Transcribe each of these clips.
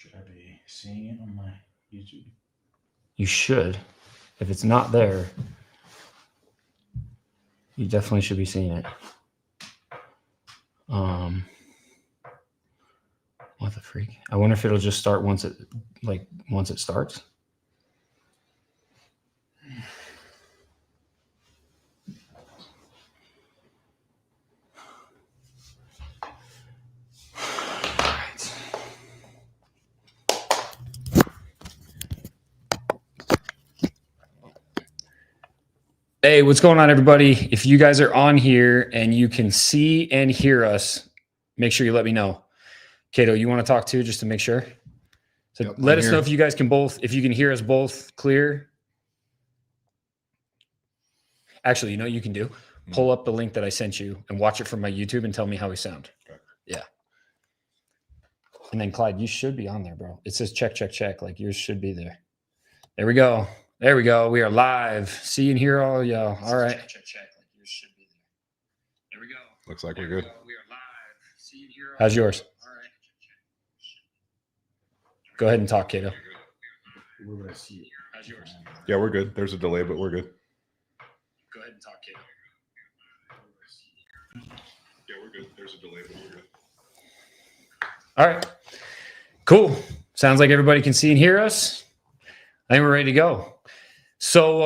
Should I be seeing it on my YouTube? You should. If it's not there, you definitely should be seeing it. What the freak? I wonder if it'll just start once it starts. Hey, what's going on, everybody? If you guys are on here and you can see and hear us, make sure you let me know. Cato, you want to talk too, just to make sure? So yep, let us know if you guys can if you can hear us both clear. Actually, you know what you can do? Pull up the link that I sent you and watch it from my YouTube and tell me how we sound. Okay. Yeah. And then Clyde, you should be on there, bro. It says check, check, check. Like yours should be there. There we go. There we go. We are live. See and hear all y'all. All right. Check, check, check. Like yours should be there. There we go. Looks like we're good. We are live. See and hear all. How's yours? All right. Go ahead and talk, Cato. Where would I see it? How's yours? Yeah, we're good. There's a delay, but we're good. Go ahead and talk, Cato. Yeah, we're good. There's a delay, but we're good. All right. Cool. Sounds like everybody can see and hear us. I think we're ready to go. So,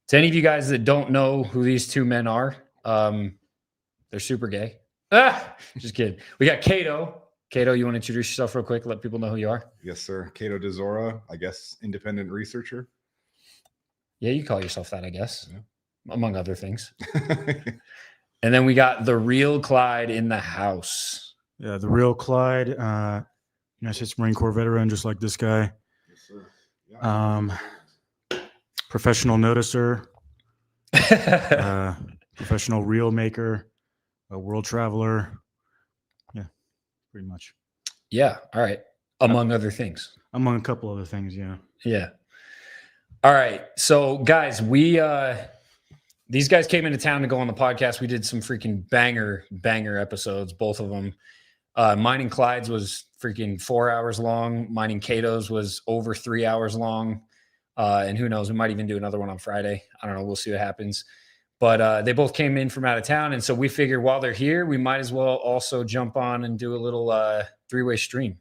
to any of you guys that don't know who these two men are, they're super gay. Just kidding. We got Cato. Cato, you want to introduce yourself real quick? Let people know who you are. Yes, sir. Cato de Zora, I guess, independent researcher. Yeah, you call yourself that, I guess, among other things. And then we got the real Clyde in the house. Yeah, the real Clyde, United States Marine Corps veteran, just like this guy. Yes, sir. Yeah. Professional noticer, professional reel maker, a world traveler. Yeah, pretty much. Yeah. All right. Among other things. Among a couple other things, yeah. Yeah. All right. So, guys, these guys came into town to go on the podcast. We did some freaking banger episodes, both of them. Mine and Clyde's was freaking 4 hours long. Mine and Cato's was over 3 hours long. And who knows, we might even do another one on Friday. I don't know. We'll see what happens. But they both came in from out of town. And so we figured while they're here, we might as well also jump on and do a little three-way stream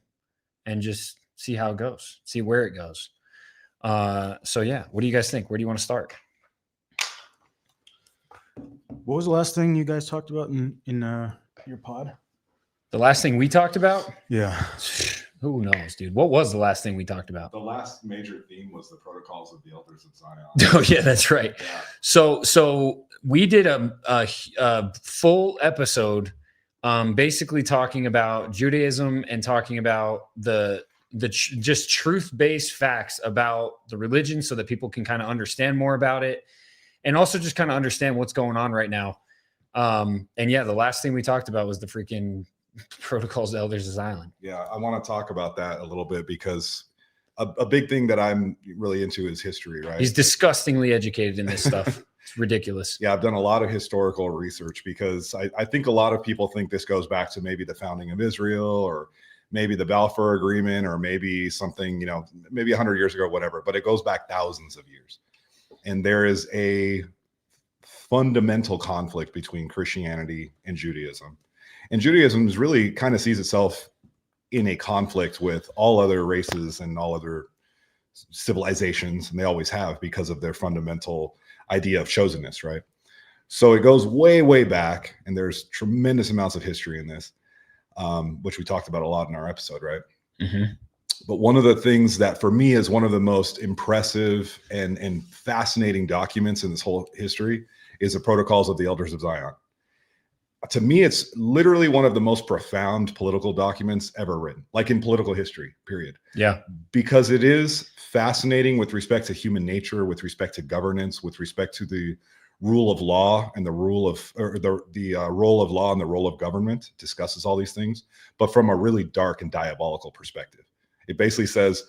and just see how it goes, see where it goes. So, yeah, what do you guys think? Where do you want to start? What was the last thing you guys talked about in your pod? The last thing we talked about? Yeah. Who knows, dude? What was the last thing we talked about? The last major theme was the protocols of the elders of Zion. Oh, yeah, that's right. Yeah. So we did a full episode basically talking about Judaism and talking about the just truth-based facts about the religion so that people can kind of understand more about it and also just kind of understand what's going on right now. And yeah, the last thing we talked about was the freaking protocols of elders of Zion. Yeah, I want to talk about that a little bit because a big thing that I'm really into is history, right? He's disgustingly educated in this stuff. It's ridiculous. Yeah, I've done a lot of historical research because I think a lot of people think this goes back to maybe the founding of Israel or maybe the Balfour Agreement or maybe something, maybe 100 years ago, whatever, but it goes back thousands of years. And there is a fundamental conflict between Christianity and Judaism. And Judaism really kind of sees itself in a conflict with all other races and all other civilizations, and they always have because of their fundamental idea of chosenness, right? So it goes way, way back, and there's tremendous amounts of history in this, which we talked about a lot in our episode, right? Mm-hmm. But one of the things that for me is one of the most impressive and fascinating documents in this whole history is the Protocols of the Elders of Zion. To me, it's literally one of the most profound political documents ever written, like in political history, period. Yeah. Because it is fascinating with respect to human nature, with respect to governance, with respect to the rule of law and the role of law and the role of government. It discusses all these things, but from a really dark and diabolical perspective. It basically says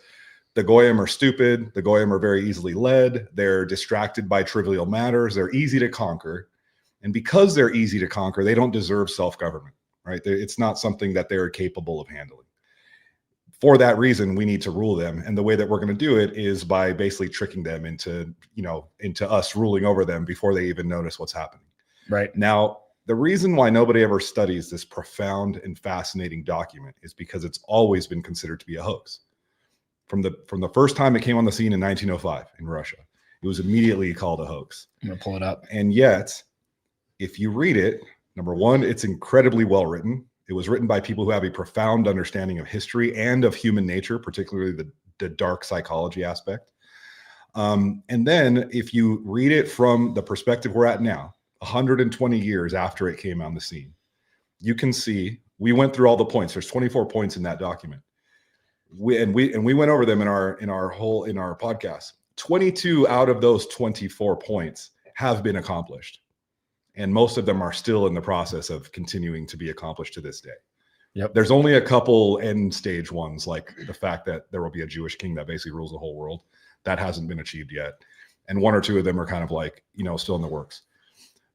the Goyim are stupid. The Goyim are very easily led. They're distracted by trivial matters. They're easy to conquer. And because they're easy to conquer, they don't deserve self-government, right? It's not something that they're capable of handling. for that reason, we need to rule them. And the way that we're going to do it is by basically tricking them into, into us ruling over them before they even notice what's happening. Right. Now, the reason why nobody ever studies this profound and fascinating document is because it's always been considered to be a hoax. From the first time it came on the scene in 1905 in Russia, it was immediately called a hoax. I'm going to pull it up. And yet, if you read it, number one, it's incredibly well written. It was written by people who have a profound understanding of history and of human nature, particularly the dark psychology aspect. And then if you read it from the perspective we're at now, 120 years after it came on the scene, you can see we went through all the points. There's 24 points in that document. We went over them in our podcast. 22 out of those 24 points have been accomplished. And most of them are still in the process of continuing to be accomplished to this day. Yep. There's only a couple end stage ones, like the fact that there will be a Jewish king that basically rules the whole world. That hasn't been achieved yet. And one or two of them are kind of like, still in the works.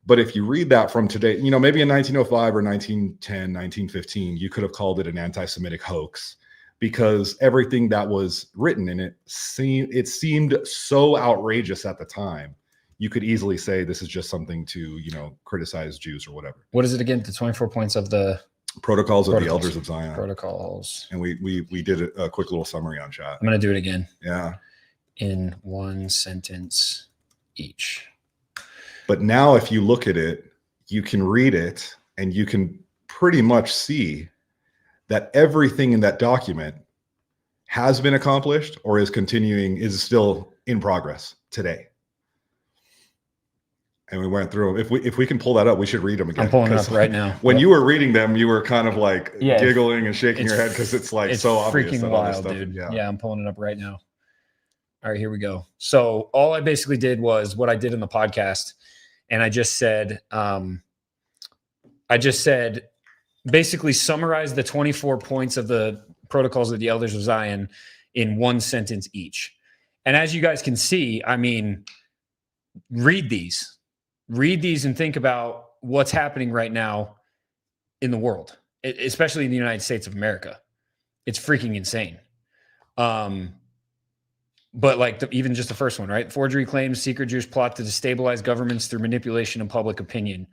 But if you read that from today, maybe in 1905 or 1910, 1915, you could have called it an anti-Semitic hoax because everything that was written in it seemed so outrageous at the time. You could easily say this is just something to, criticize Jews or whatever. What is it again? The 24 points of the Protocols of the Elders of Zion. Protocols. And we did a quick little summary on chat. I'm going to do it again. Yeah. In one sentence each. But now if you look at it, you can read it and you can pretty much see that everything in that document has been accomplished or is still in progress today. And we went through them. If we can pull that up, we should read them again. I'm pulling it up right now. When you were reading them, you were kind of like giggling and shaking your head because it's like so obvious. It's freaking wild, dude. Yeah, I'm pulling it up right now. All right, here we go. So all I basically did was what I did in the podcast. And I just said, basically summarize the 24 points of the Protocols of the Elders of Zion in one sentence each. And as you guys can see, I mean, read these and think about what's happening right now in the world, especially in the United States of America. It's freaking insane. But like even just the first one, right? Forgery claims, secret Jewish plot to destabilize governments through manipulation of public opinion.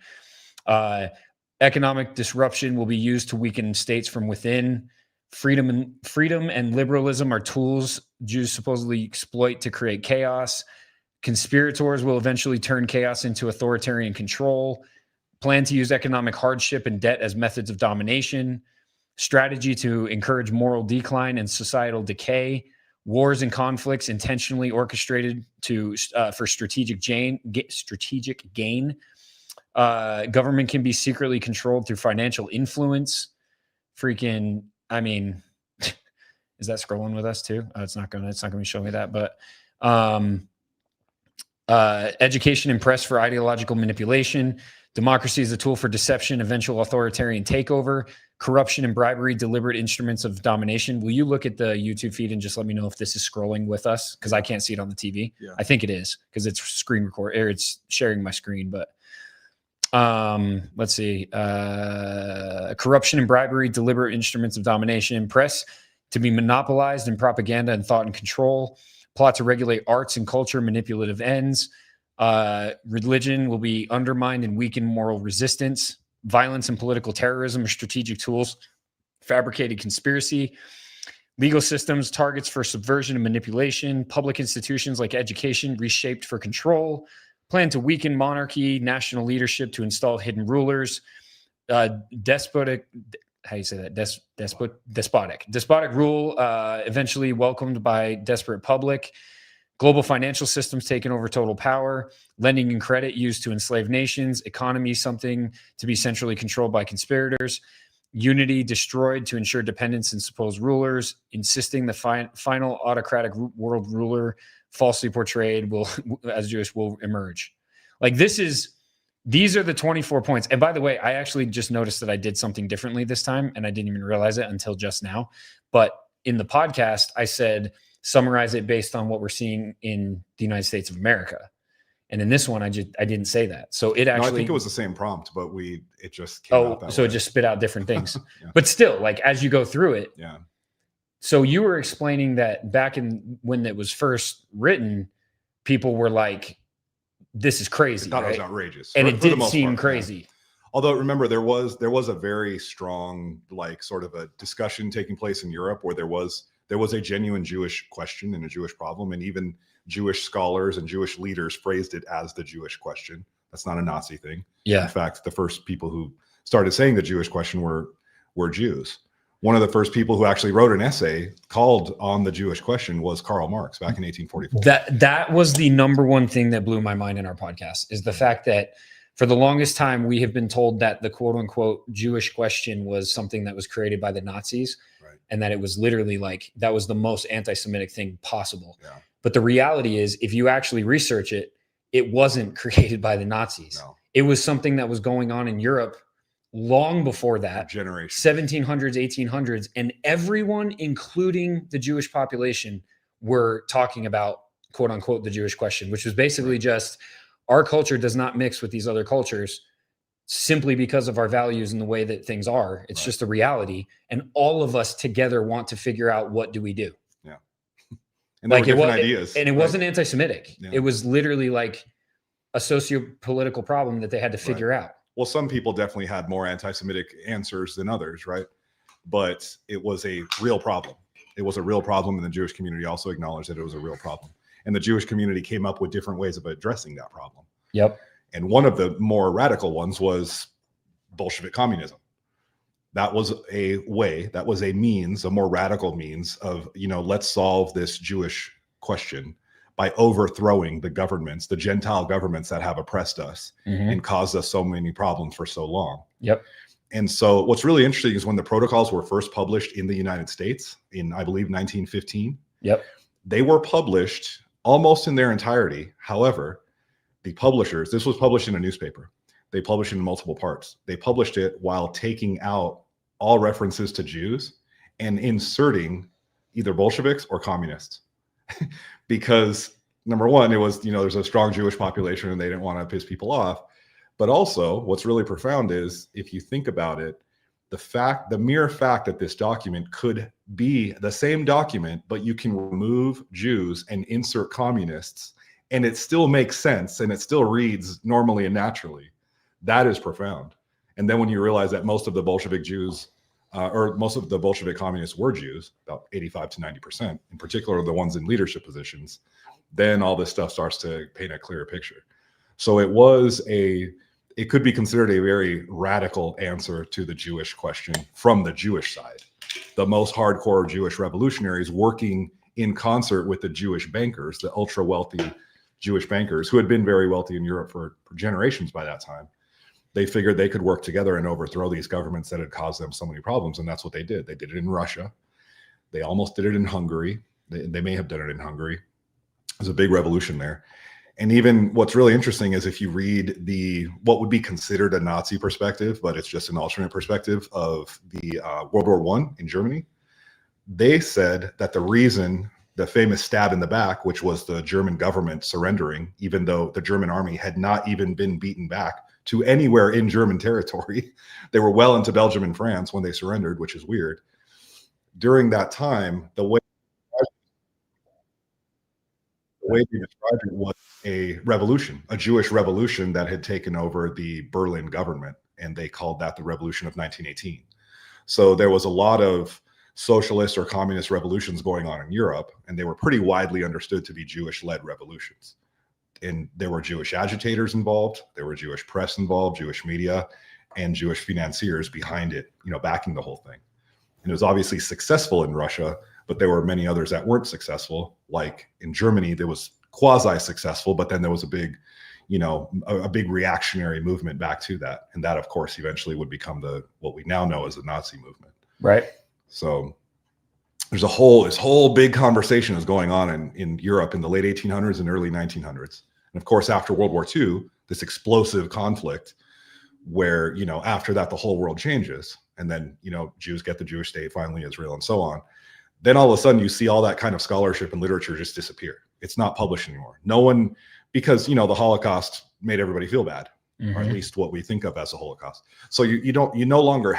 Economic disruption will be used to weaken states from within. Freedom and liberalism are tools Jews supposedly exploit to create chaos. Conspirators will eventually turn chaos into authoritarian control. Plan to use economic hardship and debt as methods of domination. Strategy to encourage moral decline and societal decay. Wars and conflicts intentionally orchestrated for strategic gain. Government can be secretly controlled through financial influence. Freaking, I mean, is that scrolling with us too? It's not going to show me that, but education and press for ideological manipulation. Democracy is a tool for deception, eventual authoritarian takeover. Corruption and bribery, deliberate instruments of domination. Will you look at the YouTube feed and just let me know if this is scrolling with us? Because I can't see it on the TV. Yeah. I think it is because it's screen record or it's sharing my screen. But let's see. Corruption and bribery, deliberate instruments of domination. Press to be monopolized in propaganda and thought and control. Plot to regulate arts and culture, manipulative ends. Religion will be undermined and weaken moral resistance. Violence and political terrorism are strategic tools. Fabricated conspiracy. Legal systems, targets for subversion and manipulation. Public institutions like education reshaped for control. Plan to weaken monarchy, national leadership to install hidden rulers. Despotic, how do you say that? Despotic rule, eventually welcomed by desperate public. Global financial systems taking over total power. Lending and credit used to enslave nations. Economy something to be centrally controlled by conspirators. Unity destroyed to ensure dependence in supposed rulers. Insisting the final autocratic world ruler falsely portrayed as Jewish will emerge. Like these are the 24 points. And by the way, I actually just noticed that I did something differently this time and I didn't even realize it until just now. But in the podcast, I said, summarize it based on what we're seeing in the United States of America. And in this one, I didn't say that. So it actually, I think it was the same prompt, but it just came out that so way. It just spit out different things. Yeah. But still, like as you go through it, yeah, So you were explaining that back when it was first written, people were like, this is They crazy, thought it was right? outrageous. And for- it for the did most seem part, yeah. crazy. Although remember, there was a very strong, like, sort of a discussion taking place in Europe where there was a genuine Jewish question and a Jewish problem, and even Jewish scholars and Jewish leaders phrased it as the Jewish question. That's not a Nazi thing. Yeah. In fact, the first people who started saying the Jewish question were Jews. One of the first people who actually wrote an essay called on the Jewish question was Karl Marx back in 1844. That was the number one thing that blew my mind in our podcast, is the fact that for the longest time we have been told that the quote unquote Jewish question was something that was created by the Nazis, Right. and that it was literally like that was the most anti-Semitic thing possible. Yeah. But the reality is, if you actually research it, it wasn't created by the Nazis. No. It was something that was going on in Europe long before that, Generation. 1700s, 1800s, and everyone, including the Jewish population, were talking about quote unquote the Jewish question, which was basically just our culture does not mix with these other cultures simply because of our values and the way that things are. It's Right. just a reality. And all of us together want to figure out, what do we do? Yeah. And there Like were it was, different ideas. and it right? wasn't anti-Semitic. Yeah. It was literally like a socio-political problem that they had to figure out. Well, some people definitely had more anti-Semitic answers than others, right? But it was a real problem. It was a real problem, and the Jewish community also acknowledged that it was a real problem. And the Jewish community came up with different ways of addressing that problem. Yep. And one of the more radical ones was Bolshevik communism. That was a way, that was a means, a more radical means of, let's solve this Jewish question by overthrowing the governments, the Gentile governments that have oppressed us and caused us so many problems for so long. Yep. And so what's really interesting is when the protocols were first published in the United States in, I believe, 1915, Yep. they were published almost in their entirety. However, the publishers, this was published in a newspaper. They published it in multiple parts. They published it while taking out all references to Jews and inserting either Bolsheviks or communists. Because number one, it was, there's a strong Jewish population and they didn't want to piss people off. But also what's really profound is, if you think about it, the mere fact that this document could be the same document, but you can remove Jews and insert communists and it still makes sense and it still reads normally and naturally, that is profound. And then when you realize that most of the Bolshevik Jews, or most of the Bolshevik communists were Jews, about 85 to 90%, in particular the ones in leadership positions, then all this stuff starts to paint a clearer picture. So it could be considered a very radical answer to the Jewish question from the Jewish side. The most hardcore Jewish revolutionaries working in concert with the Jewish bankers, the ultra wealthy Jewish bankers who had been very wealthy in Europe for generations by that time. They figured they could work together and overthrow these governments that had caused them so many problems. And that's what they did. They did it in Russia. They almost did it in Hungary. They may have done it in Hungary. There's a big revolution there. And even what's really interesting is if you read what would be considered a Nazi perspective, but it's just an alternate perspective of the World War I in Germany, they said that the reason the famous stab in the back, which was the German government surrendering, even though the German army had not even been beaten back to anywhere in German territory, they were well into Belgium and France when they surrendered, which is weird. During that time, the way they described it was a revolution, a Jewish revolution that had taken over the Berlin government, and they called that the Revolution of 1918. So there was a lot of socialist or communist revolutions going on in Europe, and they were pretty widely understood to be Jewish-led revolutions. And there were Jewish agitators involved, there were Jewish press involved, Jewish media, and Jewish financiers behind it, backing the whole thing. And it was obviously successful in Russia, but there were many others that weren't successful. Like in Germany, there was quasi-successful, but then there was a big reactionary movement back to that. And that, of course, eventually would become what we now know as the Nazi movement. Right. So there's this whole big conversation is going on in Europe in the late 1800s and early 1900s. And of course, after World War II, this explosive conflict where, after that, the whole world changes. And then, Jews get the Jewish state, finally Israel, and so on. Then all of a sudden you see all that kind of scholarship and literature just disappear. It's not published anymore. No one, because, the Holocaust made everybody feel bad, or at least what we think of as a Holocaust. So you no longer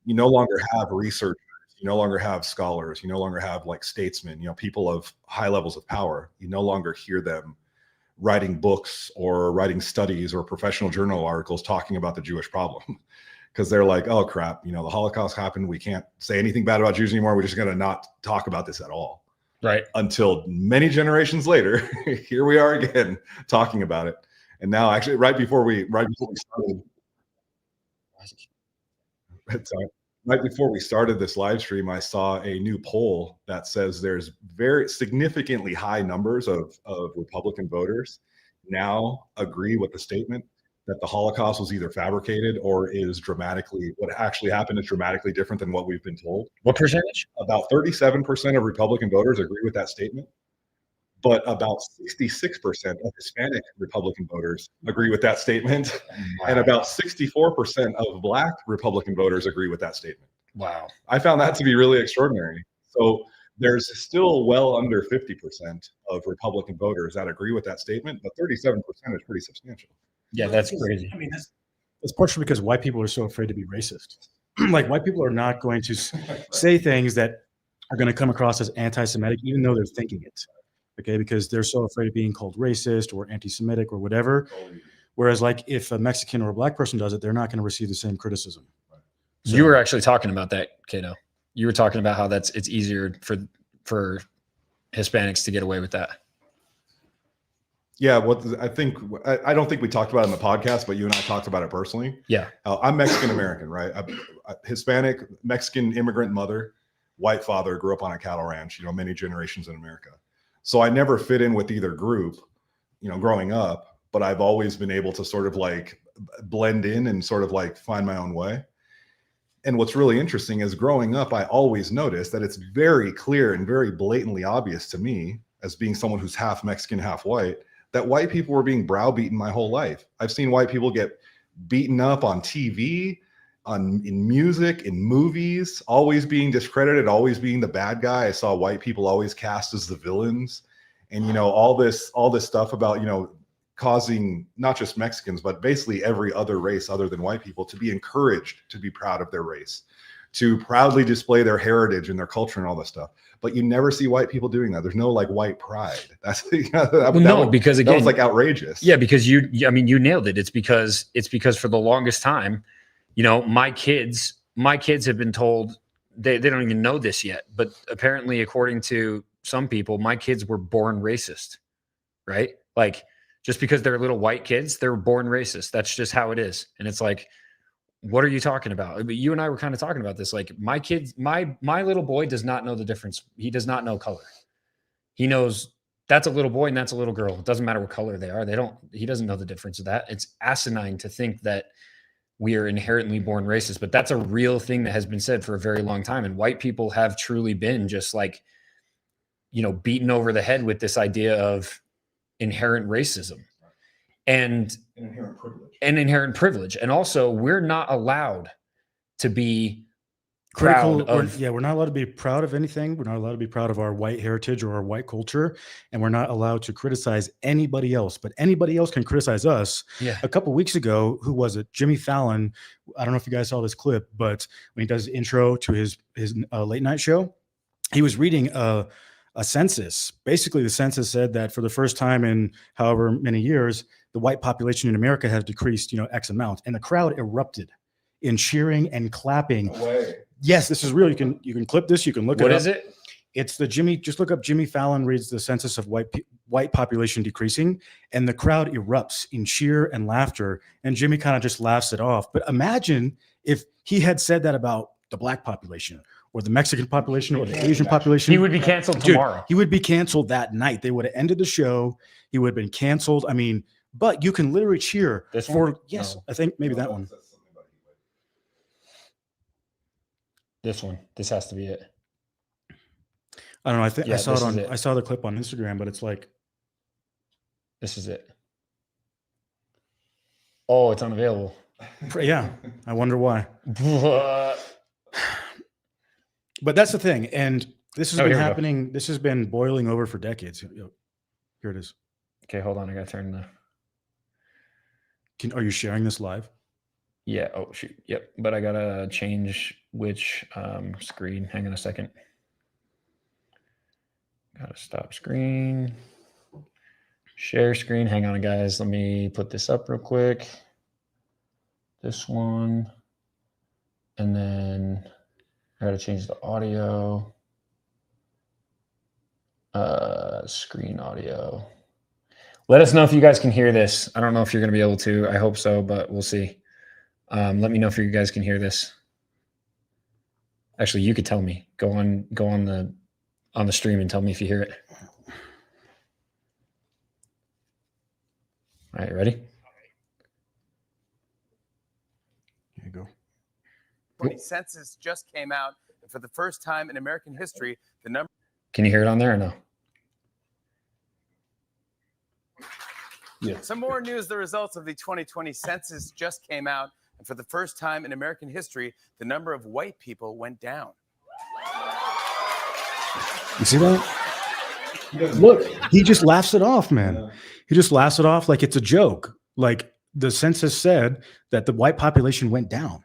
have researchers, You no longer have scholars. You no longer have like statesmen, people of high levels of power. You no longer hear them writing books or writing studies or professional journal articles talking about the Jewish problem. Because they're like, oh crap, the Holocaust happened. We can't say anything bad about Jews anymore. We're just going to not talk about this at all. Right. Until many generations later, here we are again talking about it. And now, actually, right before we started, right before we started this live stream, I saw a new poll that says there's very significantly high numbers of Republican voters now agree with the statement that the Holocaust was either fabricated or what actually happened is dramatically different than what we've been told. What percentage? About 37% of Republican voters agree with that statement, but about 66% of Hispanic Republican voters agree with that statement, and about 64% of Black Republican voters agree with that statement. Wow. I found that to be really extraordinary. So there's still well under 50% of Republican voters that agree with that statement, but 37% is pretty substantial. Yeah, that's crazy. I mean, that's partially because white people are so afraid to be racist. Like, white people are not going to say things that are going to come across as anti-Semitic, even though they're thinking it. Okay, because they're so afraid of being called racist or anti-Semitic or whatever. Whereas, like, if a Mexican or a Black person does it, they're not going to receive the same criticism. So, you were actually talking about that, Kato. You were talking about how it's easier for Hispanics to get away with that. Yeah, I don't think we talked about it in the podcast, but you and I talked about it personally. Yeah. I'm Mexican American, right? Hispanic, Mexican immigrant mother, white father, grew up on a cattle ranch, many generations in America. So I never fit in with either group, growing up, but I've always been able to sort of like blend in and sort of like find my own way. And what's really interesting is growing up, I always noticed that it's very clear and very blatantly obvious to me, as being someone who's half Mexican, half white, that white people were being browbeaten my whole life. I've seen white people get beaten up on TV, in music, in movies, always being discredited, always being the bad guy. I saw white people always cast as the villains. And, all this stuff about, causing not just Mexicans, but basically every other race other than white people to be encouraged to be proud of their race, to proudly display their heritage and their culture and all this stuff. But you never see white people doing that. There's no like white pride. That's because again, that was like outrageous. Yeah, because you nailed it. It's because for the longest time, my kids have been told they don't even know this yet, but apparently, according to some people, my kids were born racist, right? Like, just because they're little white kids, they're born racist. That's just how it is. And it's like, what are you talking about? But you and I were kind of talking about this. Like, my kids, my little boy does not know the difference. He does not know color. He knows that's a little boy and that's a little girl. It doesn't matter what color they are. He doesn't know the difference of that. It's asinine to think that we are inherently born racist, but that's a real thing that has been said for a very long time. And white people have truly been just like, beaten over the head with this idea of inherent racism and inherent privilege. And also, we're not allowed to be proud of. We're not allowed to be proud of anything. We're not allowed to be proud of our white heritage or our white culture. And we're not allowed to criticize anybody else, but anybody else can criticize us. Yeah. A couple of weeks ago, who was it? Jimmy Fallon. I don't know if you guys saw this clip, but when he does his intro to his late night show, he was reading a census. Basically, the census said that for the first time in however many years, the white population in America has decreased, X amount. And the crowd erupted in cheering and clapping. No way. Yes, this is real. You can clip this. You can look it up. What is it? It's just look up Jimmy Fallon reads the census of white population decreasing, and the crowd erupts in cheer and laughter. And Jimmy kind of just laughs it off. But imagine if he had said that about the Black population or the Mexican population or the Asian population. He would be canceled tomorrow. He would be canceled that night. They would have ended the show. He would have been canceled. I mean, but you can literally cheer for, yes, no. I think maybe that one. This one. This has to be it. I don't know. I think I saw it. I saw the clip on Instagram, but it's like, this is it. Oh, it's unavailable. Yeah, I wonder why. But that's the thing, and this has been happening. This has been boiling over for decades. Here it is. Okay, hold on. I gotta turn the. Are you sharing this live? Yeah. Oh shoot. Yep. But I gotta change which screen. Hang on a second. Gotta stop screen. Share screen. Hang on, guys. Let me put this up real quick. This one. And then I gotta change the audio. Screen audio. Let us know if you guys can hear this. I don't know if you're gonna be able to. I hope so, but we'll see. Let me know if you guys can hear this. Actually, you could tell me. Go on the stream and tell me if you hear it. All right, ready? Here you go. The census just came out, and for the first time in American history, the number. Can you hear it on there or no? Yeah. Some more news: the results of the 2020 census just came out, and for the first time in American history, the number of white people went down. You see that? Look, he just laughs it off, man. Yeah. He just laughs it off like it's a joke. Like the census said that the white population went down,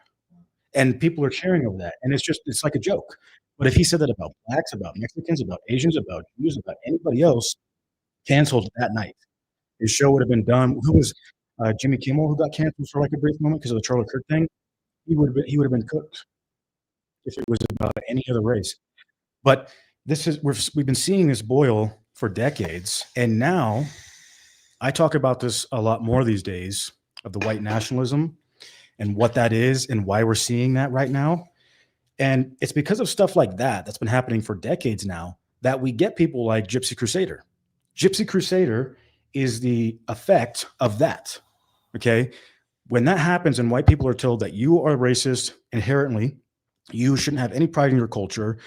and people are cheering over that, and it's like a joke. But if he said that about blacks, about Mexicans, about Asians, about Jews, about anybody else, canceled that night. His show would have been done. Who was Jimmy Kimmel, who got canceled for like a brief moment because of the Charlie Kirk thing? He would have been cooked if it was about any other race. But we've been seeing this boil for decades, and now I talk about this a lot more these days of the white nationalism and what that is and why we're seeing that right now. And it's because of stuff like that's been happening for decades now that we get people like Gypsy Crusader. Gypsy Crusader is the effect of that. Okay. When that happens and white people are told that you are racist inherently, you shouldn't have any pride in your culture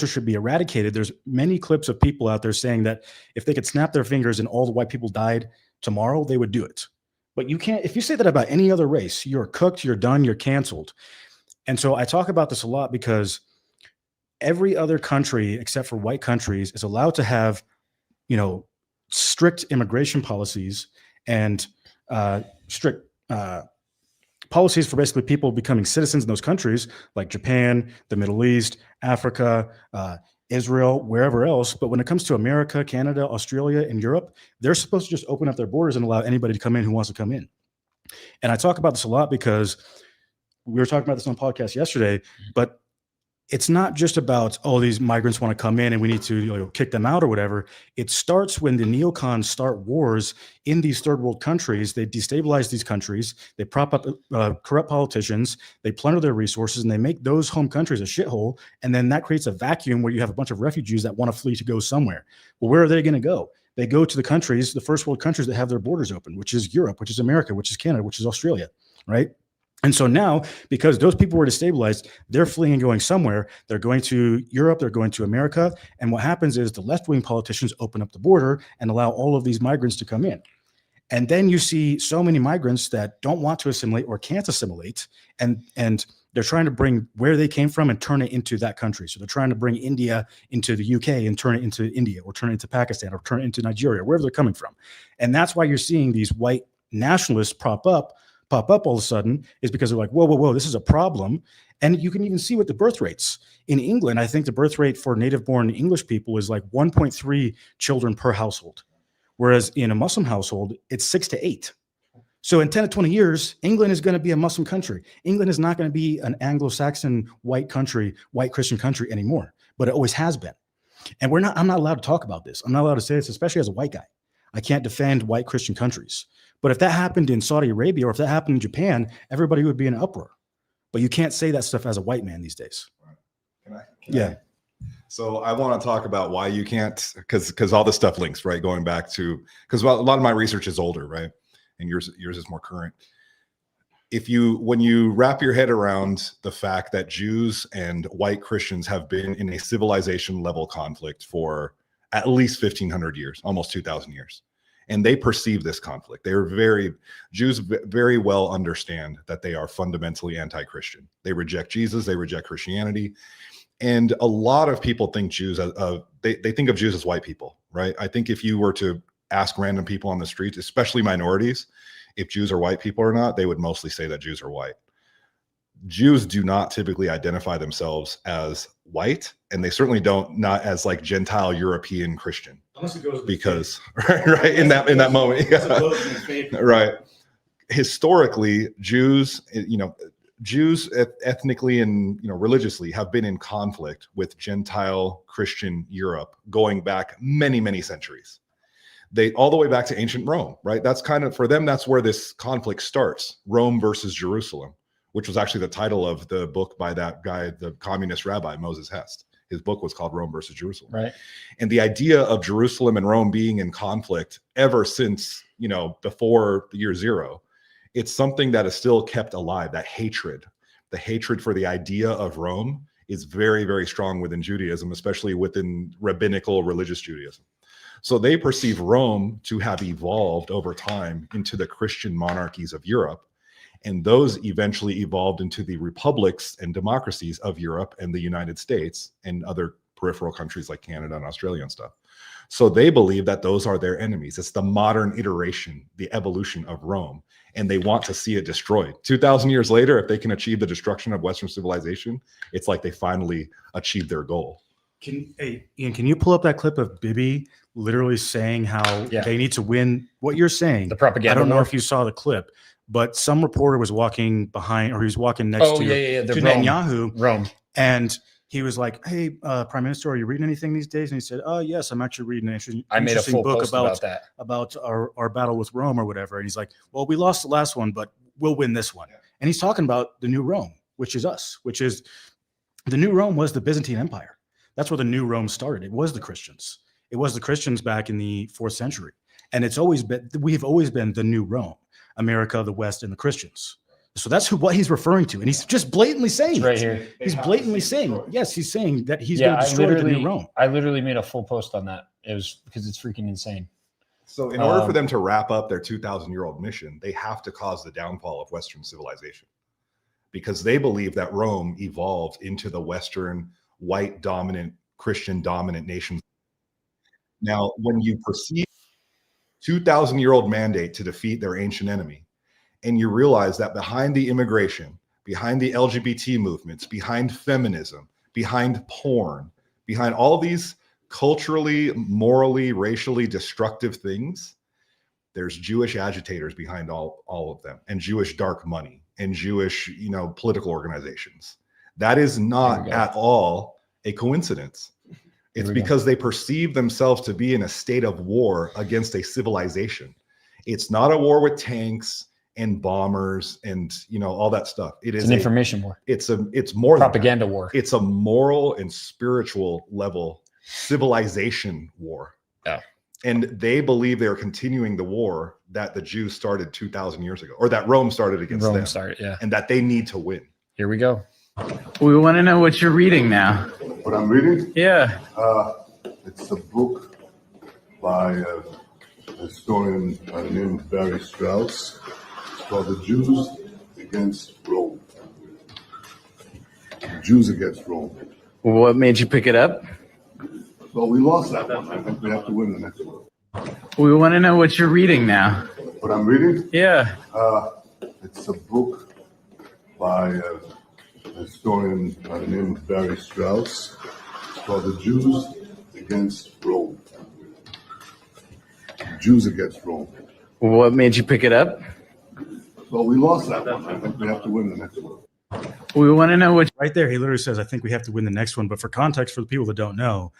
should be eradicated. There's many clips of people out there saying that if they could snap their fingers and all the white people died tomorrow, they would do it. But you can't, if you say that about any other race, you're cooked, you're done, you're canceled. And so I talk about this a lot because every other country except for white countries is allowed to have, strict immigration policies and strict policies for basically people becoming citizens in those countries like Japan, the Middle East, Africa, Israel, wherever else. But when it comes to America, Canada, Australia, and Europe, they're supposed to just open up their borders and allow anybody to come in who wants to come in. And I talk about this a lot because we were talking about this on the podcast yesterday, but it's not just about, these migrants want to come in and we need to kick them out or whatever. It starts when the neocons start wars in these third world countries. They destabilize these countries. They prop up corrupt politicians. They plunder their resources and they make those home countries a shithole. And then that creates a vacuum where you have a bunch of refugees that want to flee to go somewhere. Well, where are they going to go? They go to the countries, the first world countries that have their borders open, which is Europe, which is America, which is Canada, which is Australia, right? And so now, because those people were destabilized, they're fleeing and going somewhere. They're going to Europe, they're going to America. And what happens is the left-wing politicians open up the border and allow all of these migrants to come in. And then you see so many migrants that don't want to assimilate or can't assimilate. And they're trying to bring where they came from and turn it into that country. So they're trying to bring India into the UK and turn it into India, or turn it into Pakistan, or turn it into Nigeria, wherever they're coming from. And that's why you're seeing these white nationalists pop up all of a sudden, is because they're like, whoa, this is a problem. And you can even see with the birth rates. In England, I think the birth rate for native-born English people is like 1.3 children per household, whereas in a Muslim household, it's 6 to 8. So in 10 to 20 years, England is going to be a Muslim country. England is not going to be an Anglo-Saxon white country, white Christian country anymore, but it always has been. And I'm not allowed to talk about this. I'm not allowed to say this, especially as a white guy. I can't defend white Christian countries. But if that happened in Saudi Arabia or if that happened in Japan, everybody would be in an uproar. But you can't say that stuff as a white man these days. Can I? So I want to talk about why you can't, because all this stuff links, right? Going back to, because a lot of my research is older, right? And yours is more current. When you wrap your head around the fact that Jews and white Christians have been in a civilization level conflict for at least 1,500 years, almost 2,000 years. And they perceive this conflict. Jews very well understand that they are fundamentally anti-Christian. They reject Jesus, they reject Christianity. And a lot of people think they think of Jews as white people, right? I think if you were to ask random people on the streets, especially minorities, if Jews are white people or not, they would mostly say that Jews are white. Jews do not typically identify themselves as white, and they certainly don't not as like Gentile European Christian, because right in that moment, yeah. Right. Historically, Jews, Jews ethnically and religiously have been in conflict with Gentile Christian Europe going back many centuries. They all the way back to ancient Rome, right? That's kind of, for them, that's where this conflict starts. Rome versus Jerusalem, which was actually the title of the book by that guy, the communist rabbi Moses Hest. His book was called Rome versus Jerusalem. Right. And the idea of Jerusalem and Rome being in conflict ever since, before the year zero, it's something that is still kept alive. That hatred, the hatred for the idea of Rome is very strong within Judaism, especially within rabbinical religious Judaism. So they perceive Rome to have evolved over time into the Christian monarchies of Europe. And those eventually evolved into the republics and democracies of Europe and the United States and other peripheral countries like Canada and Australia and stuff. So they believe that those are their enemies. It's the modern iteration, the evolution of Rome, and they want to see it destroyed. 2,000 years later, if they can achieve the destruction of Western civilization, it's like they finally achieved their goal. Hey, Ian, can you pull up that clip of Bibi literally saying how they need to win? What you're saying, the propaganda. I don't know war? if you saw the clip, but some reporter was walking behind, or he was walking next to Netanyahu. Rome. And he was like, "Hey, Prime Minister, are you reading anything these days?" And he said, "Oh, yes, I'm actually reading an interesting book about our battle with Rome or whatever." And he's like, "Well, we lost the last one, but we'll win this one." Yeah. And he's talking about the new Rome, which is us, which is the new Rome was the Byzantine Empire. That's where the new Rome started. It was the Christians. It was the Christians back in the 4th century. And we've always been the new Rome, America, the West, and the Christians. So that's what he's referring to. And he's just blatantly saying right here. He's blatantly saying, yes, he's saying that he's going to destroy the new Rome. I literally made a full post on that. It was because it's freaking insane. So in order for them to wrap up their 2,000-year-old mission, they have to cause the downfall of Western civilization, because they believe that Rome evolved into the Western white dominant, Christian dominant nations. Now, when you perceive 2,000-year-old mandate to defeat their ancient enemy, and you realize that behind the immigration, behind the LGBT movements, behind feminism, behind porn, behind all these culturally, morally, racially destructive things, there's Jewish agitators behind all of them, and Jewish dark money, and Jewish, political organizations. That is not at all a coincidence. It's because they perceive themselves to be in a state of war against a civilization. It's not a war with tanks and bombers and all that stuff. It's an information war. It's more propaganda war. It's a moral and spiritual level civilization war. Yeah. And they believe they're continuing the war that the Jews started 2,000 years ago, or that Rome started against them. And that they need to win. Here we go. We want to know what you're reading now. What I'm reading? Yeah. It's a book by a historian named Barry Strauss. It's called The Jews Against Rome. Jews Against Rome. What made you pick it up? Well, we lost that one. I think we have to win the next one. We want to know what you're reading now. What I'm reading? Yeah. It's a book by a historian named Barry Strauss. It's called The Jews Against Rome. Jews Against Rome. What made you pick it up? Well, we lost that one. I think we have to win the next one. We want to know what... Right there, he literally says, I think we have to win the next one. But for context, for the people that don't know,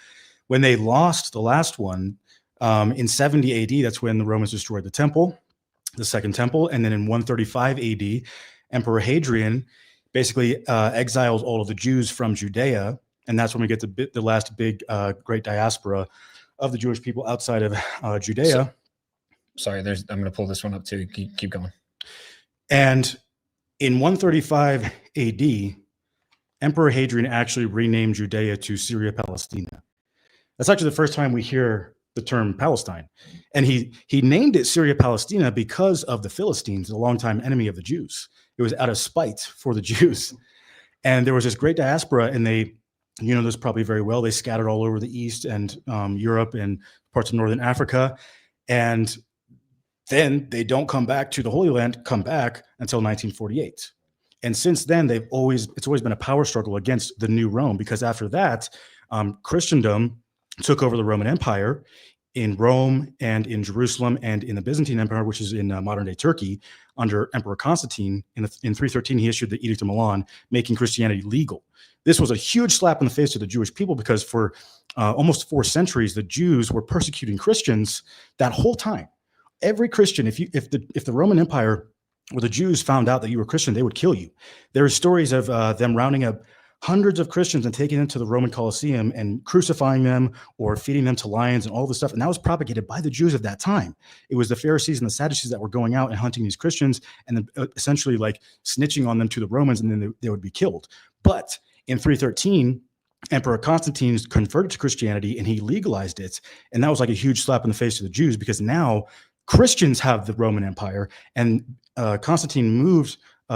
when they lost the last one, in 70 AD, that's when the Romans destroyed the temple, the second temple. And then in 135 AD, Emperor Hadrian basically exiled all of the Jews from Judea. And that's when we get the last big great diaspora of the Jewish people outside of Judea. Sorry, I'm going to pull this one up too. Keep going. And in 135 AD, Emperor Hadrian actually renamed Judea to Syria Palestina. That's actually the first time we hear the term Palestine. And he named it Syria Palestina because of the Philistines, a longtime enemy of the Jews. It was out of spite for the Jews. And there was this great diaspora, and they, this probably very well, they scattered all over the East and Europe and parts of Northern Africa. And Then they don't come back to the Holy Land, come back until 1948. And since then, it's always been a power struggle against the new Rome, because after that, Christendom took over the Roman Empire in Rome and in Jerusalem and in the Byzantine Empire, which is in modern day Turkey, under Emperor Constantine. In 313, he issued the Edict of Milan, making Christianity legal. This was a huge slap in the face to the Jewish people, because for almost 4 centuries, the Jews were persecuting Christians that whole time. Every Christian, if the Roman Empire or the Jews found out that you were Christian, they would kill you. There are stories of them rounding up hundreds of Christians and taking them to the Roman Colosseum and crucifying them or feeding them to lions and all this stuff. And that was propagated by the Jews of that time. It was the Pharisees and the Sadducees that were going out and hunting these Christians and then essentially like snitching on them to the Romans, and then they would be killed. But in 313, Emperor Constantine converted to Christianity and he legalized it. And that was like a huge slap in the face to the Jews, because now Christians have the Roman Empire, and Constantine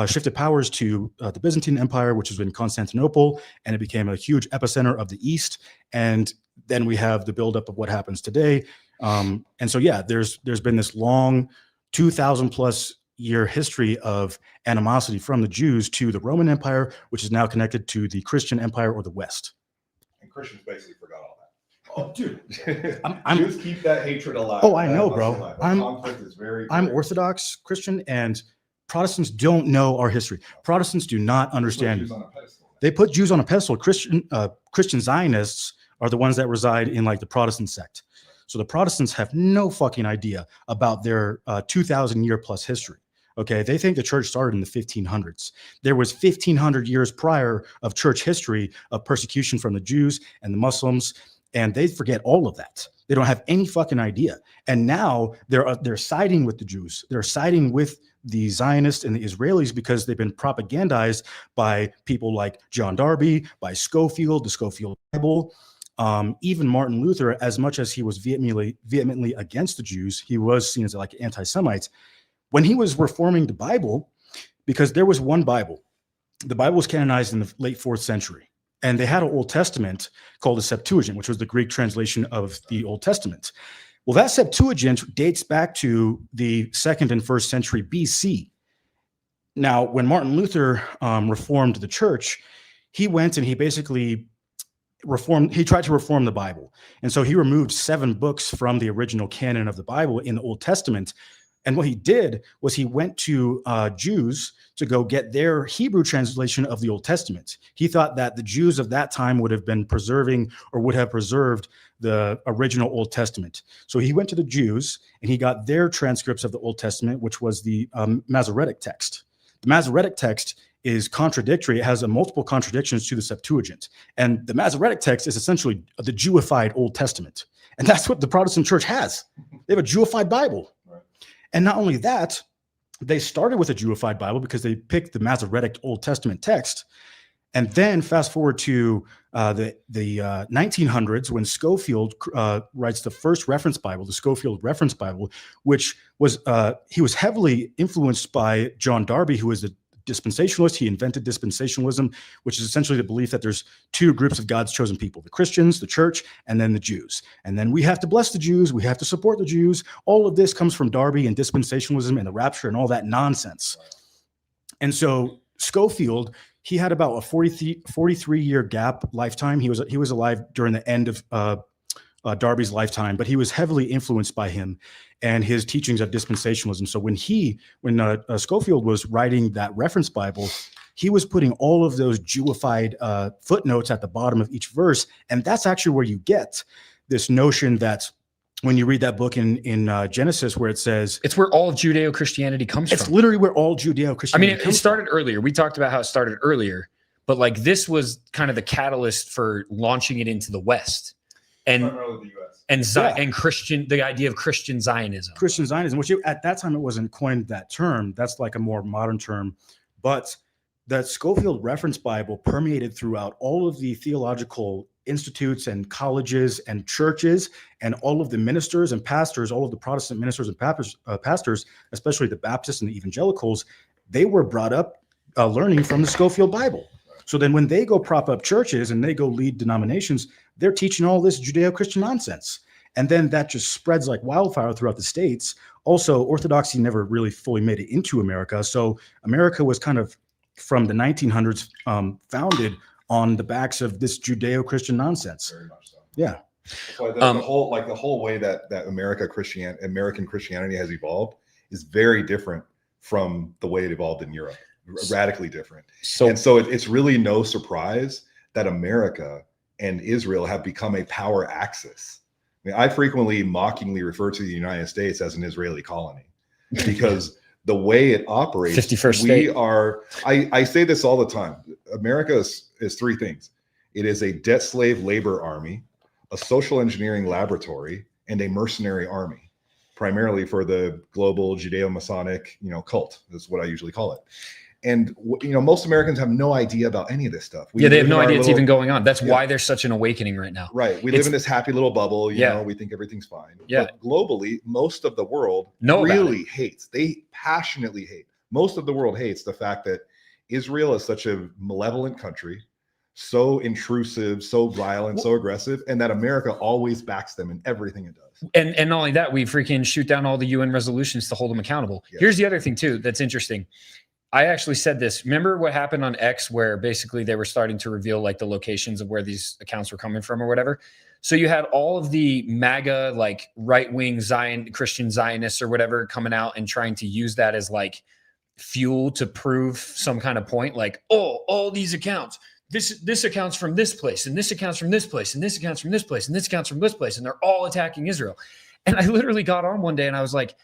shifted powers to the Byzantine Empire, which was in Constantinople, and it became a huge epicenter of the East. And then we have the buildup of what happens today. And so, yeah, there's been this long 2,000 plus year history of animosity from the Jews to the Roman Empire, which is now connected to the Christian Empire or the West. And Christians basically forgot all that. Oh, dude, Jews keep that hatred alive. Oh, I know, bro. Conflict is very. I'm Orthodox Christian, and Protestants don't know our history. Protestants do not understand. They put Jews on a pedestal. Christian Zionists are the ones that reside in like the Protestant sect. So the Protestants have no fucking idea about their 2,000 year plus history. Okay, they think the church started in the 1500s. There was 1,500 years prior of church history of persecution from the Jews and the Muslims, and they forget all of that. They don't have any fucking idea. And now they're siding with the Jews. They're siding with the Zionists and the Israelis because they've been propagandized by people like John Darby, by Schofield, the Schofield Bible. Even Martin Luther, as much as he was vehemently against the Jews, he was seen as like anti-Semites. When he was reforming the Bible, because there was one Bible, the Bible was canonized in the late 4th century. And they had an Old Testament called the Septuagint, which was the Greek translation of the Old Testament. Well, that Septuagint dates back to the 2nd and 1st century BC. Now, when Martin Luther reformed the church, he went and he basically tried to reform the Bible. And so he removed 7 books from the original canon of the Bible in the Old Testament. And what he did was he went to Jews to go get their Hebrew translation of the Old Testament. He thought that the Jews of that time would have been would have preserved the original Old Testament. So he went to the Jews and he got their transcripts of the Old Testament, which was the Masoretic text. The Masoretic text is contradictory. It has multiple contradictions to the Septuagint. And the Masoretic text is essentially the Jewified Old Testament. And that's what the Protestant church has. They have a Jewified Bible. And not only that, they started with a Jewified Bible because they picked the Masoretic Old Testament text. And then fast forward to the 1900s when Schofield writes the first reference Bible, the Schofield Reference Bible, which was he was heavily influenced by John Darby, who was the dispensationalist. He invented dispensationalism, which is essentially the belief that there's 2 groups of God's chosen people, the Christians, the church, and then the Jews. And then we have to bless the Jews. We have to support the Jews. All of this comes from Darby and dispensationalism and the rapture and all that nonsense. And so Schofield, he had about a 43-year gap lifetime. He was alive during the end of Darby's lifetime, but he was heavily influenced by him and his teachings of dispensationalism. So when Schofield was writing that reference Bible, he was putting all of those Jewified footnotes at the bottom of each verse. And that's actually where you get this notion that when you read that book in Genesis, where it says it's where all of Judeo-Christianity comes from. It's literally where all Judeo-Christianity it started earlier. We talked about how it started earlier, but like this was kind of the catalyst for launching it into the West. And Christian, the idea of Christian Zionism. Christian Zionism, which at that time it wasn't coined that term. That's like a more modern term. But that Schofield Reference Bible permeated throughout all of the theological institutes and colleges and churches, and all of the ministers and pastors, all of the Protestant ministers and pastors, especially the Baptists and the evangelicals, they were brought up learning from the Schofield Bible. So then when they go prop up churches and they go lead denominations, they're teaching all this Judeo-Christian nonsense. And then that just spreads like wildfire throughout the states. Also, Orthodoxy never really fully made it into America. So America was kind of, from the 1900s, founded on the backs of this Judeo-Christian nonsense. Very much so. Yeah. That's why the whole way that American Christianity has evolved is very different from the way it evolved in Europe. Radically different. So it's really no surprise that America and Israel have become a power axis. I mean, I frequently mockingly refer to the United States as an Israeli colony because the way it operates, 51st state. I say this all the time. America is three things. It is a debt slave labor army, a social engineering laboratory, and a mercenary army, primarily for the global Judeo-Masonic, cult. That's what I usually call it. And most Americans have no idea about any of this stuff. They have no idea it's even going on. That's why there's such an awakening right now. Right. We live in this happy little bubble. You know, we think everything's fine. Yeah. But globally, most of the world really hates. They passionately hate. Most of the world hates the fact that Israel is such a malevolent country, so intrusive, so violent, so aggressive, and that America always backs them in everything it does. And not only that, we freaking shoot down all the UN resolutions to hold them accountable. Yeah. Here's the other thing too that's interesting. I actually said this. Remember what happened on X, where basically they were starting to reveal like the locations of where these accounts were coming from or whatever. So you had all of the MAGA, like right-wing Christian Zionists or whatever coming out and trying to use that as like fuel to prove some kind of point. Like, oh, all these accounts, this accounts from this place, and this accounts from this place, and this accounts from this place, and this accounts from this place, and they're all attacking Israel. And I literally got on one day and I was like,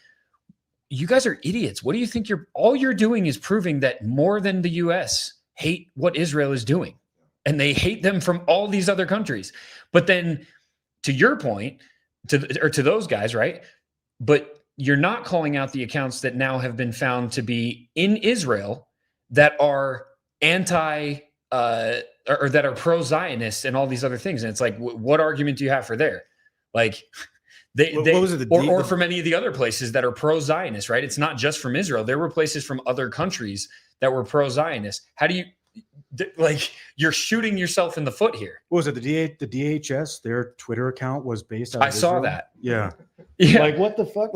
you guys are idiots. What do you think all you're doing is proving that more than the US hate what Israel is doing. And they hate them from all these other countries. But then to your point, to those guys, right? But you're not calling out the accounts that now have been found to be in Israel that are or that are pro-Zionist and all these other things. And it's like, what argument do you have for there? Like, or from any of the other places that are pro-Zionist, right? It's not just from Israel. There were places from other countries that were pro-Zionist. How do you, you're shooting yourself in the foot here. What was it? The DHS, their Twitter account was based out of Israel? Saw that. Yeah. Yeah. What the fuck?